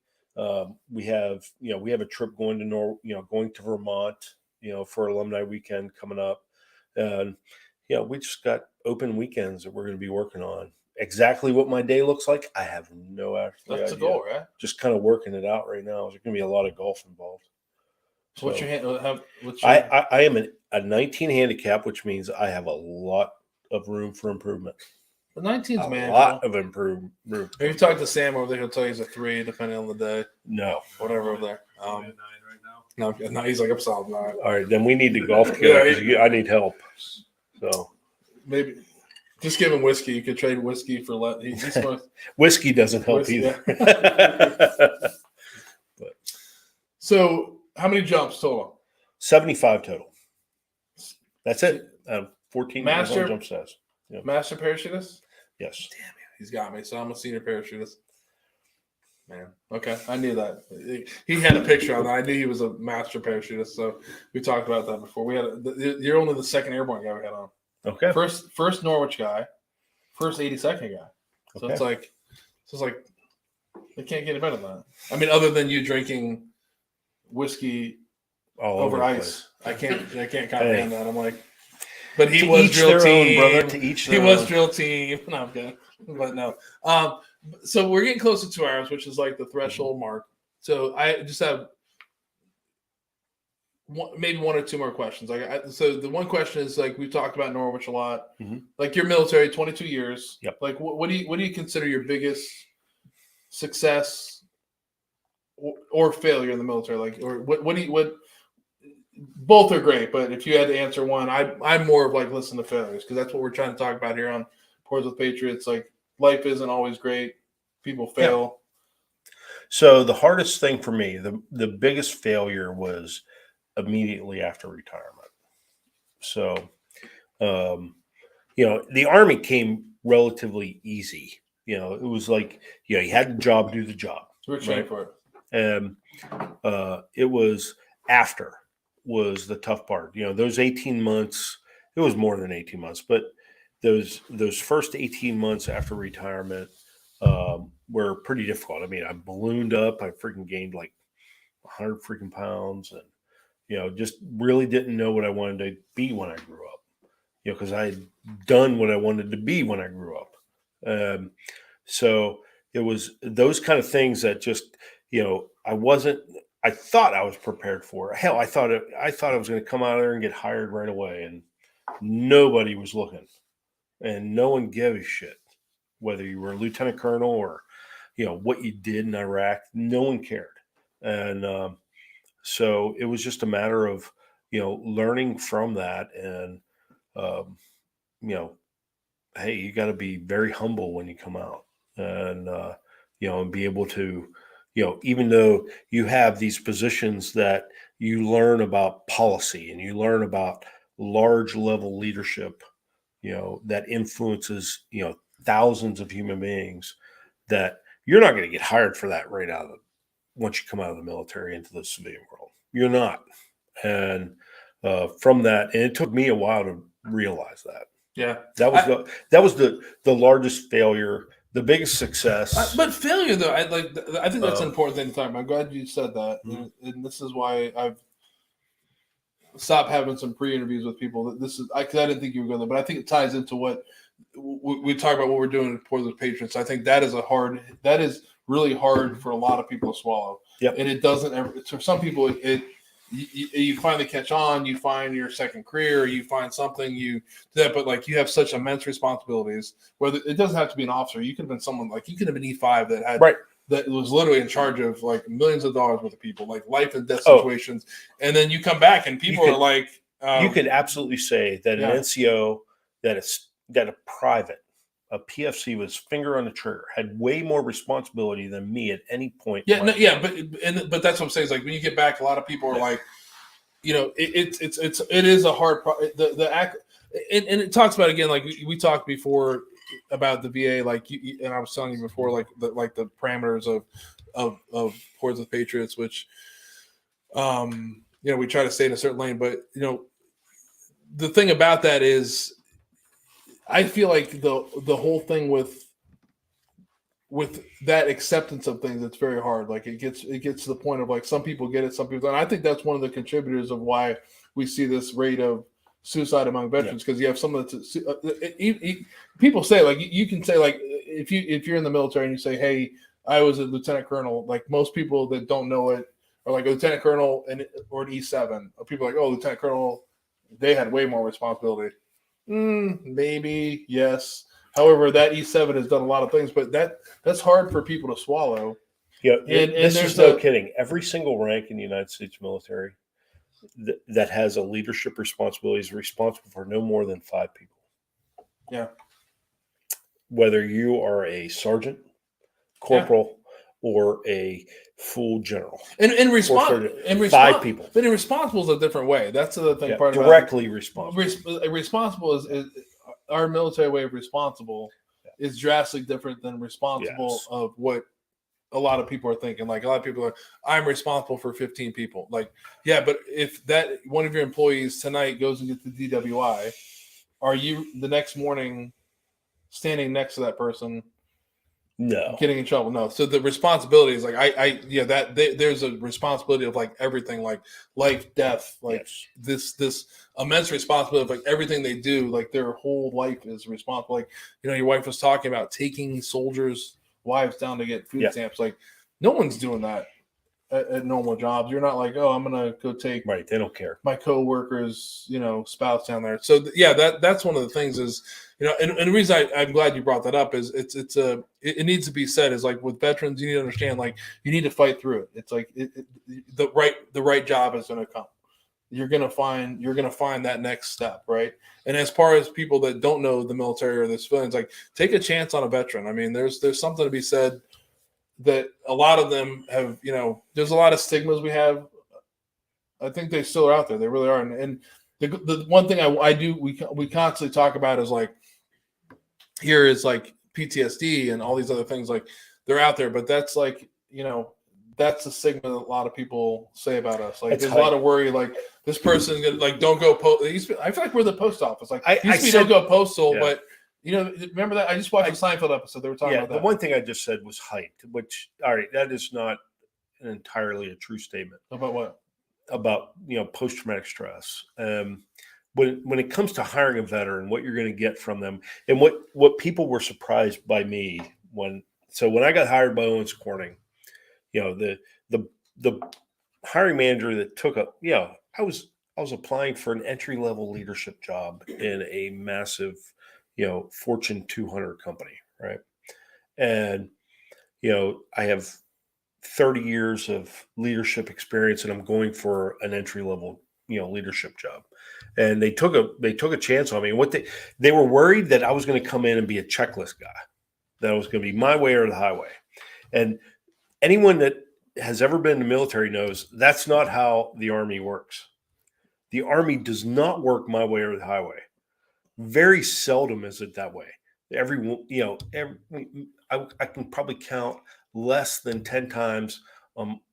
We have a trip going to Vermont, for alumni weekend coming up, and we just got open weekends that we're going to be working on. Exactly what my day looks like, I have no idea. That's the goal, right? Just kind of working it out right now. There's going to be a lot of golf involved. So what's your I am a 19 handicap, which means I have a lot of room for improvement. The 19's man. A lot of improvement. If you talk to Sam over there, he'll tell you he's a 3, depending on the day. No. Whatever over there. 9 right now. No, he's like, I'm solid 9. All right, then we need to golf together because I need help. So maybe just give him whiskey. You could trade whiskey for whiskey doesn't help either. But, so how many jumps total? 75 total. That's it. 14 master jump sets. Yeah. Master parachutist? Yes. Damn it. He's got me. So I'm a senior parachutist. Man. Okay. I knew that. He had a picture on that. I knew he was a master parachutist. So we talked about that before. You're only the second airborne guy we had on. Okay. First Norwich guy. First 82nd guy. So it's like they can't get any better than that. I mean, other than you drinking whiskey over ice. I can't comprehend that. I'm like, but he To was each drill their team. own, brother. To each He their was own. drill team. No, I'm kidding. But no. So we're getting close to 2 hours, which is like the threshold mark. So I just have maybe 1 or 2 more questions. So the one question is, like, we've talked about Norwich a lot. Mhm. Like, your military, 22 years. Yep. Like, what do you consider your biggest success or failure in the military? Like, or what? Both are great, but if you had to answer one, I'm more of like, listen to failures, because that's what we're trying to talk about here on Pours with Patriots. Like, life isn't always great. People fail. So the hardest thing for me, the biggest failure was immediately after retirement. So, the Army came relatively easy. It was like, you had the job, do the job. We're training Right. for it. And it was after was the tough part. Those 18 months, it was more than 18 months, but those first 18 months after retirement were pretty difficult. I mean, I ballooned up. I freaking gained like 100 freaking pounds, and just really didn't know what I wanted to be when I grew up. Because I had done what I wanted to be when I grew up. So it was those kind of things that just, I thought I was prepared for. Hell, I thought I was going to come out of there and get hired right away, and nobody was looking, and no one gave a shit whether you were a lieutenant colonel or, what you did in Iraq. No one cared, and so it was just a matter of, learning from that, and um, hey, you got to be very humble when you come out, and and be able to, even though you have these positions that you learn about policy and you learn about large level leadership, that influences, thousands of human beings, that you're not going to get hired for that right out of once you come out of the military into the civilian world. You're not. And from that, and it took me a while to realize that. Yeah. That was the largest failure. The biggest success. But failure, though, I think that's an important thing to talk about. I'm glad you said that, and this is why I've stopped having some pre-interviews with people. This is because I didn't think you were going to, but I think it ties into what we talk about. What we're doing for the Patriots. I think that is really hard for a lot of people to swallow. Yep. And it doesn't ever. For some people, you finally catch on. You find your second career. You find something but like, you have such immense responsibilities. Whether it doesn't have to be an officer, you could have been someone like, you could have been E5 that had that was literally in charge of like millions of dollars worth of people, like life and death situations. And then you come back and people are like, you could absolutely say that an NCO that a private, a PFC was finger on the trigger, had way more responsibility than me at any point. But that's what I'm saying. Is like, when you get back, a lot of people are like, it is a hard the act, and it talks about, again, like we talked before about the VA, like and I was telling you before, like the parameters of Pours with Patriots, which we try to stay in a certain lane, but the thing about that is, I feel like the whole thing with that acceptance of things, it's very hard. Like, it gets to the point of, like, some people get it, some people don't. I think that's one of the contributors of why we see this rate of suicide among veterans, because you have some of the people say, like, you can say, like, if you're in the military and you say, hey, I was a lieutenant colonel, like, most people that don't know it are like, a lieutenant colonel or an E7. People are like, oh, lieutenant colonel, they had way more responsibility. Maybe, yes. However, that E7 has done a lot of things, but that's hard for people to swallow. Yeah, and this is no kidding. Every single rank in the United States military that has a leadership responsibility is responsible for no more than 5 people. Yeah. Whether you are a sergeant, corporal, or a full general. And 5 people. But irresponsible is a different way. That's the thing. Part directly responsible. Responsible is our military way of responsible is drastically different than responsible of what a lot of people are thinking. Like, a lot of people are, I'm responsible for 15 people. Like, yeah, but if that one of your employees tonight goes and gets the DWI, are you the next morning standing next to that person No. getting in trouble. No. So the responsibility is like there's a responsibility of like everything, like life, death, like Yes. this immense responsibility of like everything they do, like their whole life is responsible. Like, your wife was talking about taking soldiers' wives down to get food stamps. Like, no one's doing that at normal jobs. You're not like, oh, I'm gonna go take Right. They don't care. my coworker's, spouse down there. So that's one of the things is, and the reason I'm glad you brought that up is it needs to be said is like with veterans, you need to understand, like, you need to fight through it. It's like the right job is going to come. You're going to find that next step. Right. And as far as people that don't know the military or the civilians, like, take a chance on a veteran. I mean, there's something to be said that a lot of them have, there's a lot of stigmas we have. I think they still are out there. They really are. And the one thing we constantly talk about is like, here is like PTSD and all these other things, like, they're out there, but that's like, that's the stigma that a lot of people say about us. Like, there's a lot of worry, like, this person's gonna, like, don't go post. I feel like we're the post office. Like, don't go postal, but remember that I just watched the Seinfeld episode. They were talking about that. The one thing I just said was height, which, all right, that is not entirely a true statement. About what? About post-traumatic stress. When it comes to hiring a veteran, what you're going to get from them, and what people were surprised by me when I got hired by Owens Corning, the hiring manager that took I was applying for an entry-level leadership job in a massive Fortune 200 company, right? And I have 30 years of leadership experience, and I'm going for an entry-level leadership job. And they took a chance on me. What they were worried that I was going to come in and be a checklist guy, that it was going to be my way or the highway. And anyone that has ever been in the military knows that's not how the Army works. The Army does not work my way or the highway. Very seldom is it that way. I can probably count less than 10 times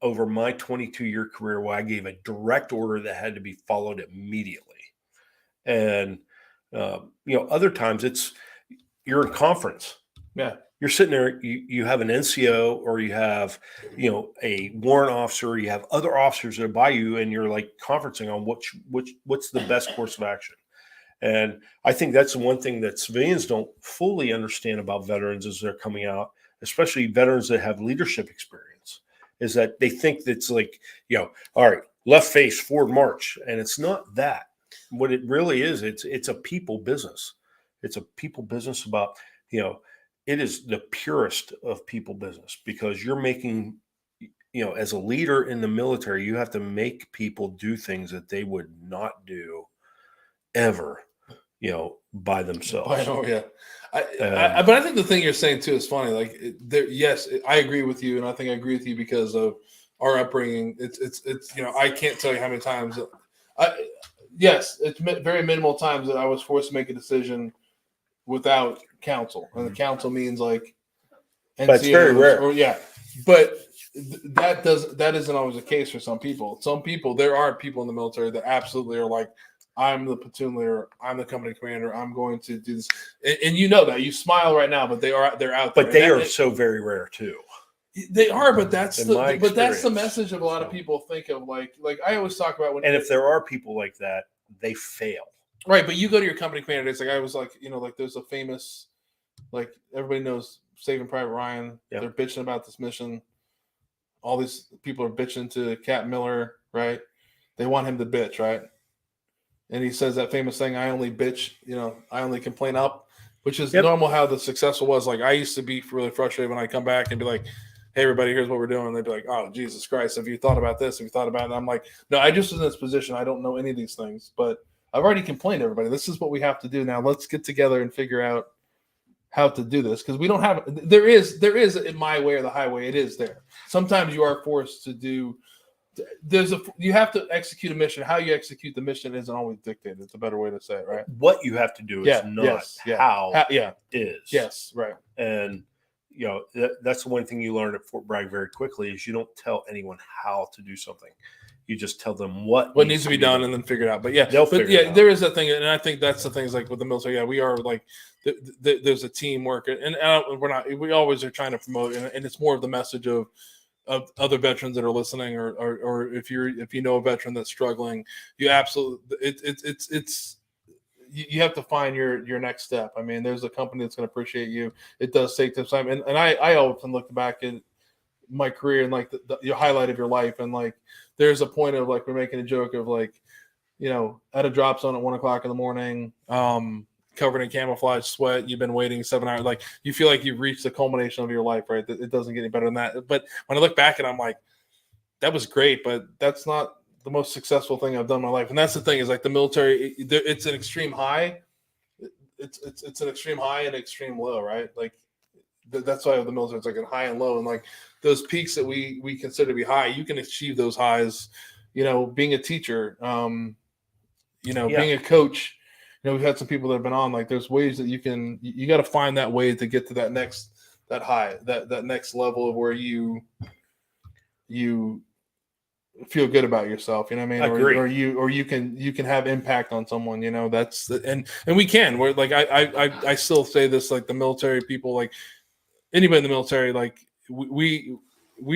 over my 22-year career where I gave a direct order that had to be followed immediately. And, other times you're in conference. Yeah. You're sitting there, you have an NCO, or you have, a warrant officer, you have other officers that are by you, and you're like conferencing on what's the best course of action. And I think that's the one thing that civilians don't fully understand about veterans as they're coming out, especially veterans that have leadership experience, is that they think that's like, all right, left face, forward march. And it's not that. What it really is, it's a people business. It's a people business about, it is the purest of people business, because you're making, as a leader in the military, you have to make people do things that they would not do ever, by themselves. But I think the thing you're saying too is funny. Like, yes, I agree with you, and I think I agree with you because of our upbringing. It's I can't tell you how many times. It's very minimal times that I was forced to make a decision without counsel, and the counsel means like NCOs, but it's very rare. But that isn't always the case for some people. Some people, there are people in the military that absolutely are like, I'm the platoon leader, I'm the company commander, I'm going to do this. And that. You smile right now, but they're out there. But they are so very rare too. They are, but that's the message of a lot of people think of like I always talk about and if there are people like that, they fail. Right, but you go to your company commander, it's like I was like, like there's a famous, like everybody knows Saving Private Ryan. Yep. They're bitching about this mission. All these people are bitching to Cap Miller, right? They want him to bitch, right? And he says that famous thing, I only bitch, I only complain up, which is normal how the successful was. Like, I used to be really frustrated when I come back and be like, hey, everybody, here's what we're doing. And they'd be like, oh, Jesus Christ, have you thought about this? Have you thought about it? And I'm like, no, I just was in this position. I don't know any of these things, but I've already complained to everybody. This is what we have to do now. Let's get together and figure out how to do this, because we don't have – there is in my way or the highway. It is there. Sometimes you are forced to do – you have to execute a mission. How you execute the mission isn't always dictated. It's a better way to say it, right? What you have to do is how it is. Yes, right. And that's the one thing you learn at Fort Bragg very quickly is you don't tell anyone how to do something. You just tell them what needs to be done and then figure it out. But yeah, there is that thing. And I think that's the thing is like with the military. Yeah, we are like, there's a teamwork and we always are trying to promote, and it's more of the message of other veterans that are listening, or if you know a veteran that's struggling, you absolutely, you have to find your next step. I mean, there's a company that's going to appreciate you. It does take the time. And I often look back at my career and like the highlight of your life. And like, there's a point of like, we're making a joke of like, at a drop zone at 1:00 in the morning, covered in camouflage sweat, you've been waiting 7 hours. Like you feel like you've reached the culmination of your life, right? It doesn't get any better than that. But when I look back and I'm like, that was great, but that's not the most successful thing I've done in my life. And that's the thing is like the military, it's an extreme high. It's an extreme high and extreme low, right? Like that's why the military, it's like a high and low. And like those peaks that we consider to be high, you can achieve those highs, being a teacher, being a coach. We've had some people that have been on, like there's ways that you got to find that way to get to that next level of where you feel good about yourself, you know what I mean? Agree. Or you can have impact on someone, that's and we can. We're like I still say this, like the military people, like anybody in the military, like we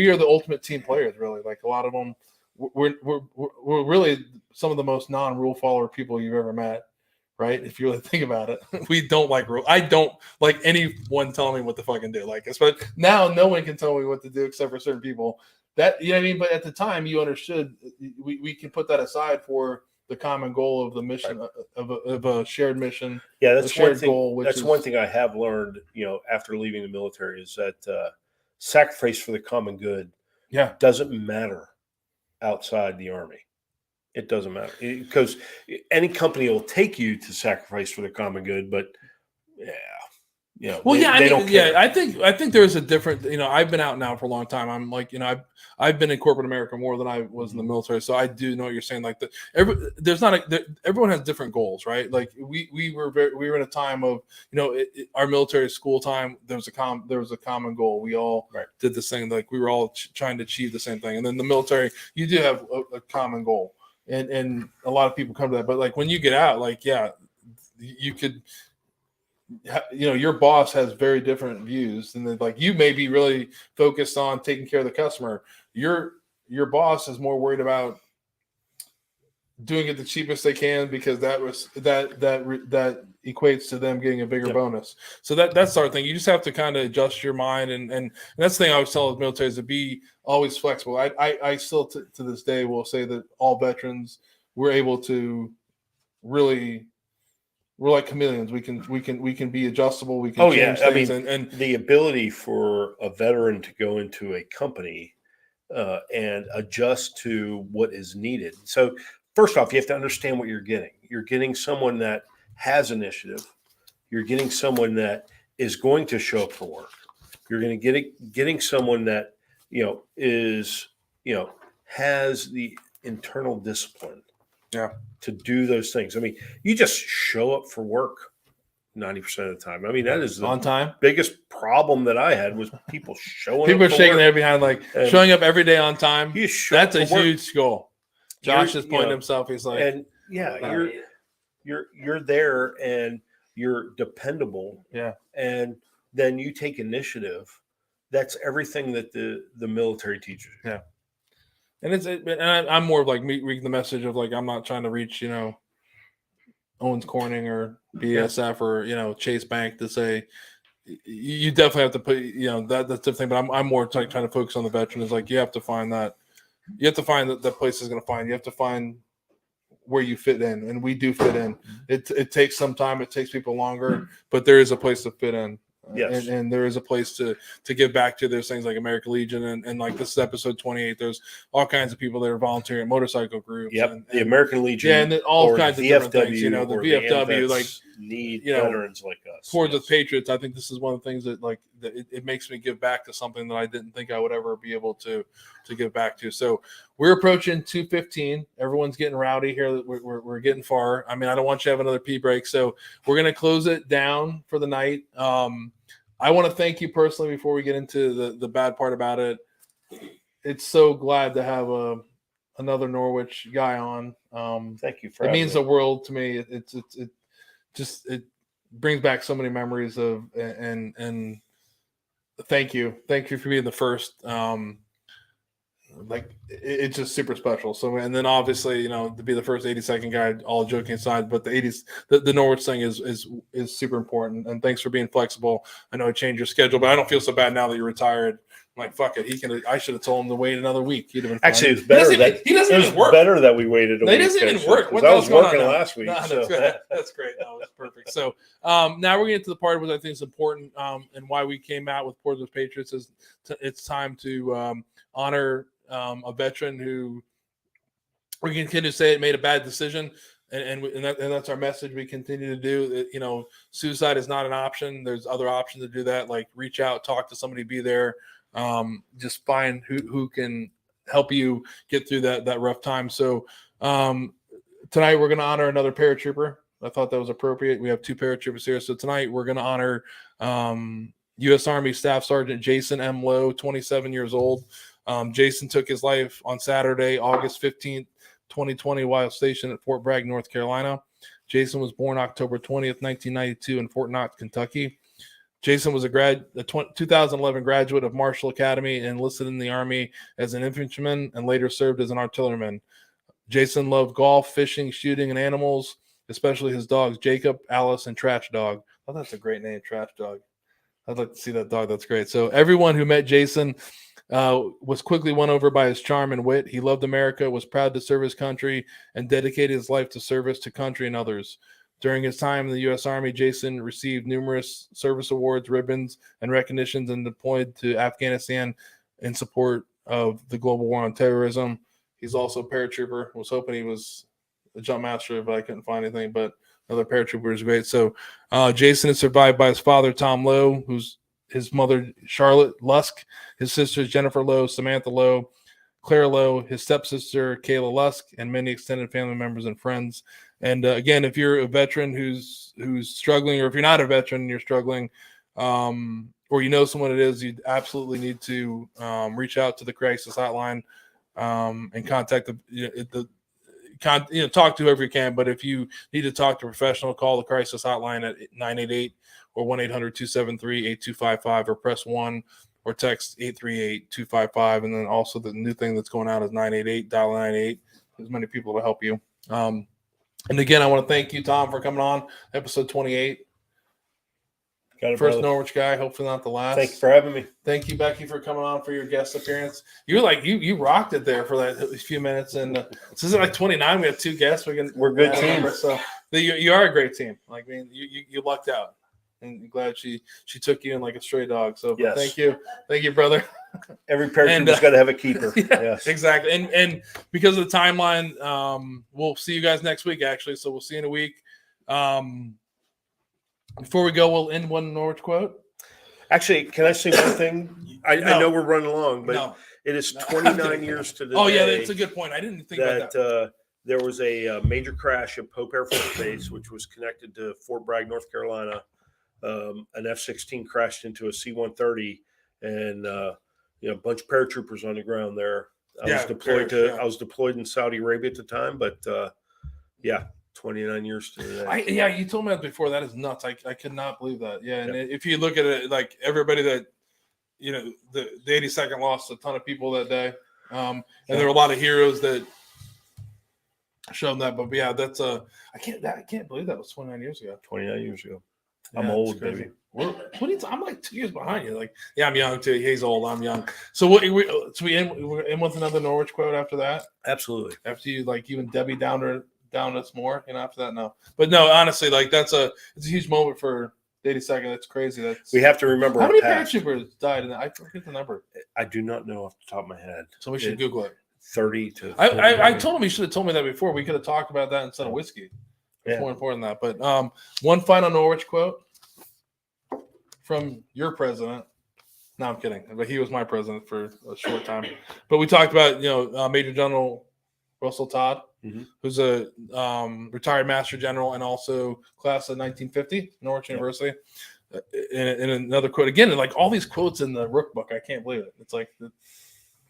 are the ultimate team players, really. Like a lot of them, we're really some of the most non-rule follower people you've ever met. Right? If you really think about it, we don't like rules. I don't like anyone telling me what to fucking do. Like, especially now, no one can tell me what to do except for certain people. That, you know what I mean? But at the time, you understood we can put that aside for the common goal of the mission, right, of a shared mission. Yeah, that's one thing. Goal, that's one thing I have learned, after leaving the military is that sacrifice for the common good, doesn't matter outside the Army. It doesn't matter because any company will take you to sacrifice for the common good, but they don't care. I think there's a different. I've been out now for a long time. I'm like, I've been in corporate America more than I was in the military, so I do know what you're saying. Like everyone has different goals, right? Like we were in a time of our military school time. There was a common goal. We all did this thing. Like we were all trying to achieve the same thing. And then the military, you do have a common goal. And a lot of people come to that, but like when you get out, like you could, your boss has very different views, and then like you may be really focused on taking care of the customer. Your boss is more worried about doing it the cheapest they can because that equates to them getting a bigger bonus. So that's our thing. You just have to kind of adjust your mind, and that's the thing I always tell the military is to be always flexible. I still to this day will say that all veterans, we're able to really, we're like chameleons. We can be adjustable. We can change things. And the ability for a veteran to go into a company and adjust to what is needed. So first off, you have to understand what you're getting. You're getting someone that has initiative. You're getting someone that is going to show up for work. You're going to getting someone that has the internal discipline to do those things. I mean, you just show up for work 90% of the time. I mean, that is the on time. Biggest problem that I had was people showing up. People are shaking their head behind, like showing up every day on time. That's a huge goal. Josh is pointing himself. He's like, and you're there and you're dependable. Yeah. And then you take initiative. That's everything that the military teaches. Yeah. And I'm more of like reading the message of like, I'm not trying to reach, Owens Corning or BSF or, Chase Bank to say, you definitely have to put, that's the thing. But I'm more trying to focus on the veteran is like, you have to find that. You have to find that the place is going to find. You have to find where you fit in, and we do fit in. It takes some time. It takes people longer, but there is a place to fit in. Yes. And there is a place to give back to. There's things like American Legion and like this is episode 28. There's all kinds of people that are volunteering at motorcycle groups. Yep. And the American Legion. And all kinds of different things. The VFW, like need veterans like us. Towards the Patriots, I think this is one of the things that like that it makes me give back to something that I didn't think I would ever be able to give back to. So we're approaching 2:15. Everyone's getting rowdy here. We're getting far. I mean, I don't want you to have another pee break. So we're gonna close it down for the night. I want to thank you personally before we get into the bad part about it. It's so glad to have a another Norwich guy on. Thank you for It having means me. the world to me. It brings back so many memories of and thank you for being the first. It's just super special. So, and then obviously, to be the first 82nd guy, all joking aside, but the Norwich thing is super important. And thanks for being flexible. I know it changed your schedule, but I don't feel so bad now that you're retired. I'm like, fuck it. I should have told him to wait another week. He'd have been fine. Actually, it was better he doesn't even work. Better that we waited a week. He doesn't even work. Because I was working last week. No, so. that's great. No, it's perfect. So now we're getting to the part which I think is important and why we came out with Portsmouth Patriots is it's time to honor a veteran who we can continue to say it made a bad decision, and that's our message. We continue to do. Suicide is not an option. There's other options to do that, like reach out, talk to somebody, be there. Just find who can help you get through that rough time. So tonight we're going to honor another paratrooper. I thought that was appropriate. We have 2 paratroopers here. So tonight we're going to honor U.S. Army Staff Sergeant Jason M. Lowe, 27 years old. Jason took his life on Saturday, August 15th, 2020, while stationed at Fort Bragg, North Carolina. Jason was born October 20th, 1992 in Fort Knox, Kentucky. Jason was a 2011 graduate of Marshall Academy and enlisted in the Army as an infantryman and later served as an artilleryman. Jason loved golf, fishing, shooting, and animals, especially his dogs, Jacob, Alice, and Trash Dog. Oh, that's a great name, Trash Dog. I'd like to see that dog. That's great. So everyone who met Jason was quickly won over by his charm and wit. He loved America, was proud to serve his country, and dedicated his life to service to country and others. During his time in the U.S. Army, Jason received numerous service awards, ribbons, and recognitions, and deployed to Afghanistan in support of the global war on terrorism. He's also a paratrooper. Was hoping he was a jump master, but I couldn't find anything. But another paratrooper is great. So Jason is survived by his father, Tom Lowe, who's his mother, Charlotte Lusk, his sisters, Jennifer Lowe, Samantha Lowe, Claire Lowe, his stepsister, Kayla Lusk, and many extended family members and friends. And again, if you're a veteran who's struggling, or if you're not a veteran and you're struggling, or you know someone it is, you absolutely need to reach out to the crisis hotline and contact talk to whoever you can. But if you need to talk to a professional, call the crisis hotline at 988 or 1-800-273-8255 or press 1 or text 838-255. And then also the new thing that's going out is 988, dial 98. There's many people to help you. And again, I want to thank you, Tom, for coming on episode 28. Got it, First brother. Norwich guy, hopefully not the last. Thank you for having me. Thank you, Becky, for coming on for your guest appearance. You were you rocked it there for that few minutes. And this is like 29. We have 2 guests. We're a good team. So you are a great team. Like, I mean, you lucked out. And I'm glad she took you in like a stray dog. So yes. Thank you, brother. Every paratrooper's got to have a keeper. Yes, exactly. And because of the timeline, we'll see you guys next week. Actually, so we'll see you in a week. Before we go, we'll end one Norwich quote. Actually, can I say one thing? I know we're running along, but it is 29 years to the day. Oh yeah, day that's a good point. I didn't think about that. There was a major crash at Pope Air Force Base, which was connected to Fort Bragg, North Carolina. An F-16 crashed into a C-130, and a bunch of paratroopers on the ground there. I was deployed in Saudi Arabia at the time, but 29 years to the day. You told me that before. That is nuts. I could not believe that. Yeah, and if you look at it, like everybody that the 82nd lost a ton of people that day, and there were a lot of heroes that showed that. But yeah, that's I can't believe that was 29 years ago. 29 years ago. I'm old, baby. I'm like 2 years behind you. Like, yeah, I'm young too. He's old. I'm young. So we end with another Norwich quote after that. Absolutely. After you and Debbie down us more, after that, no. But no, honestly, like it's a huge moment for the 82nd. That's crazy. We have to remember how many paratroopers died in that. I forget the number. I do not know off the top of my head. So we should Google it. 30 to. I told him he should have told me that before. We could have talked about that instead of whiskey. It's more important than that. But one final Norwich quote from your president. No, I'm kidding. But he was my president for a short time. But we talked about Major General Russell Todd, who's a retired Master General and also class of 1950, Norwich University. And another quote again, like all these quotes in the Rook book. I can't believe it. It's like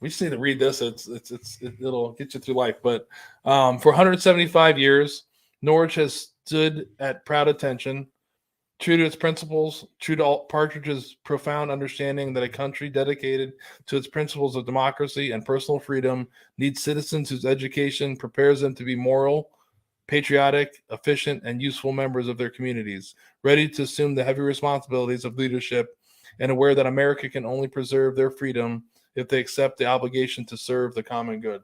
We just need to read this. It'll get you through life. But for 175 years, Norwich has stood at proud attention, true to its principles, true to Partridge's profound understanding that a country dedicated to its principles of democracy and personal freedom needs citizens whose education prepares them to be moral, patriotic, efficient, and useful members of their communities, ready to assume the heavy responsibilities of leadership, and aware that America can only preserve their freedom if they accept the obligation to serve the common good.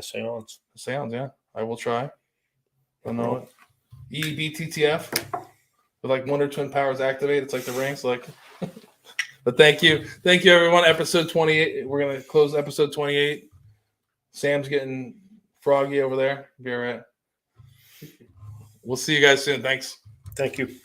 Seance. Sounds, yeah. I will try. I know it. EBTTF. With like Wonder Twin powers activate. It's like the rings. Like, but thank you, everyone. Episode 28. We're gonna close episode 28. Sam's getting froggy over there. Be all right. We'll see you guys soon. Thanks. Thank you.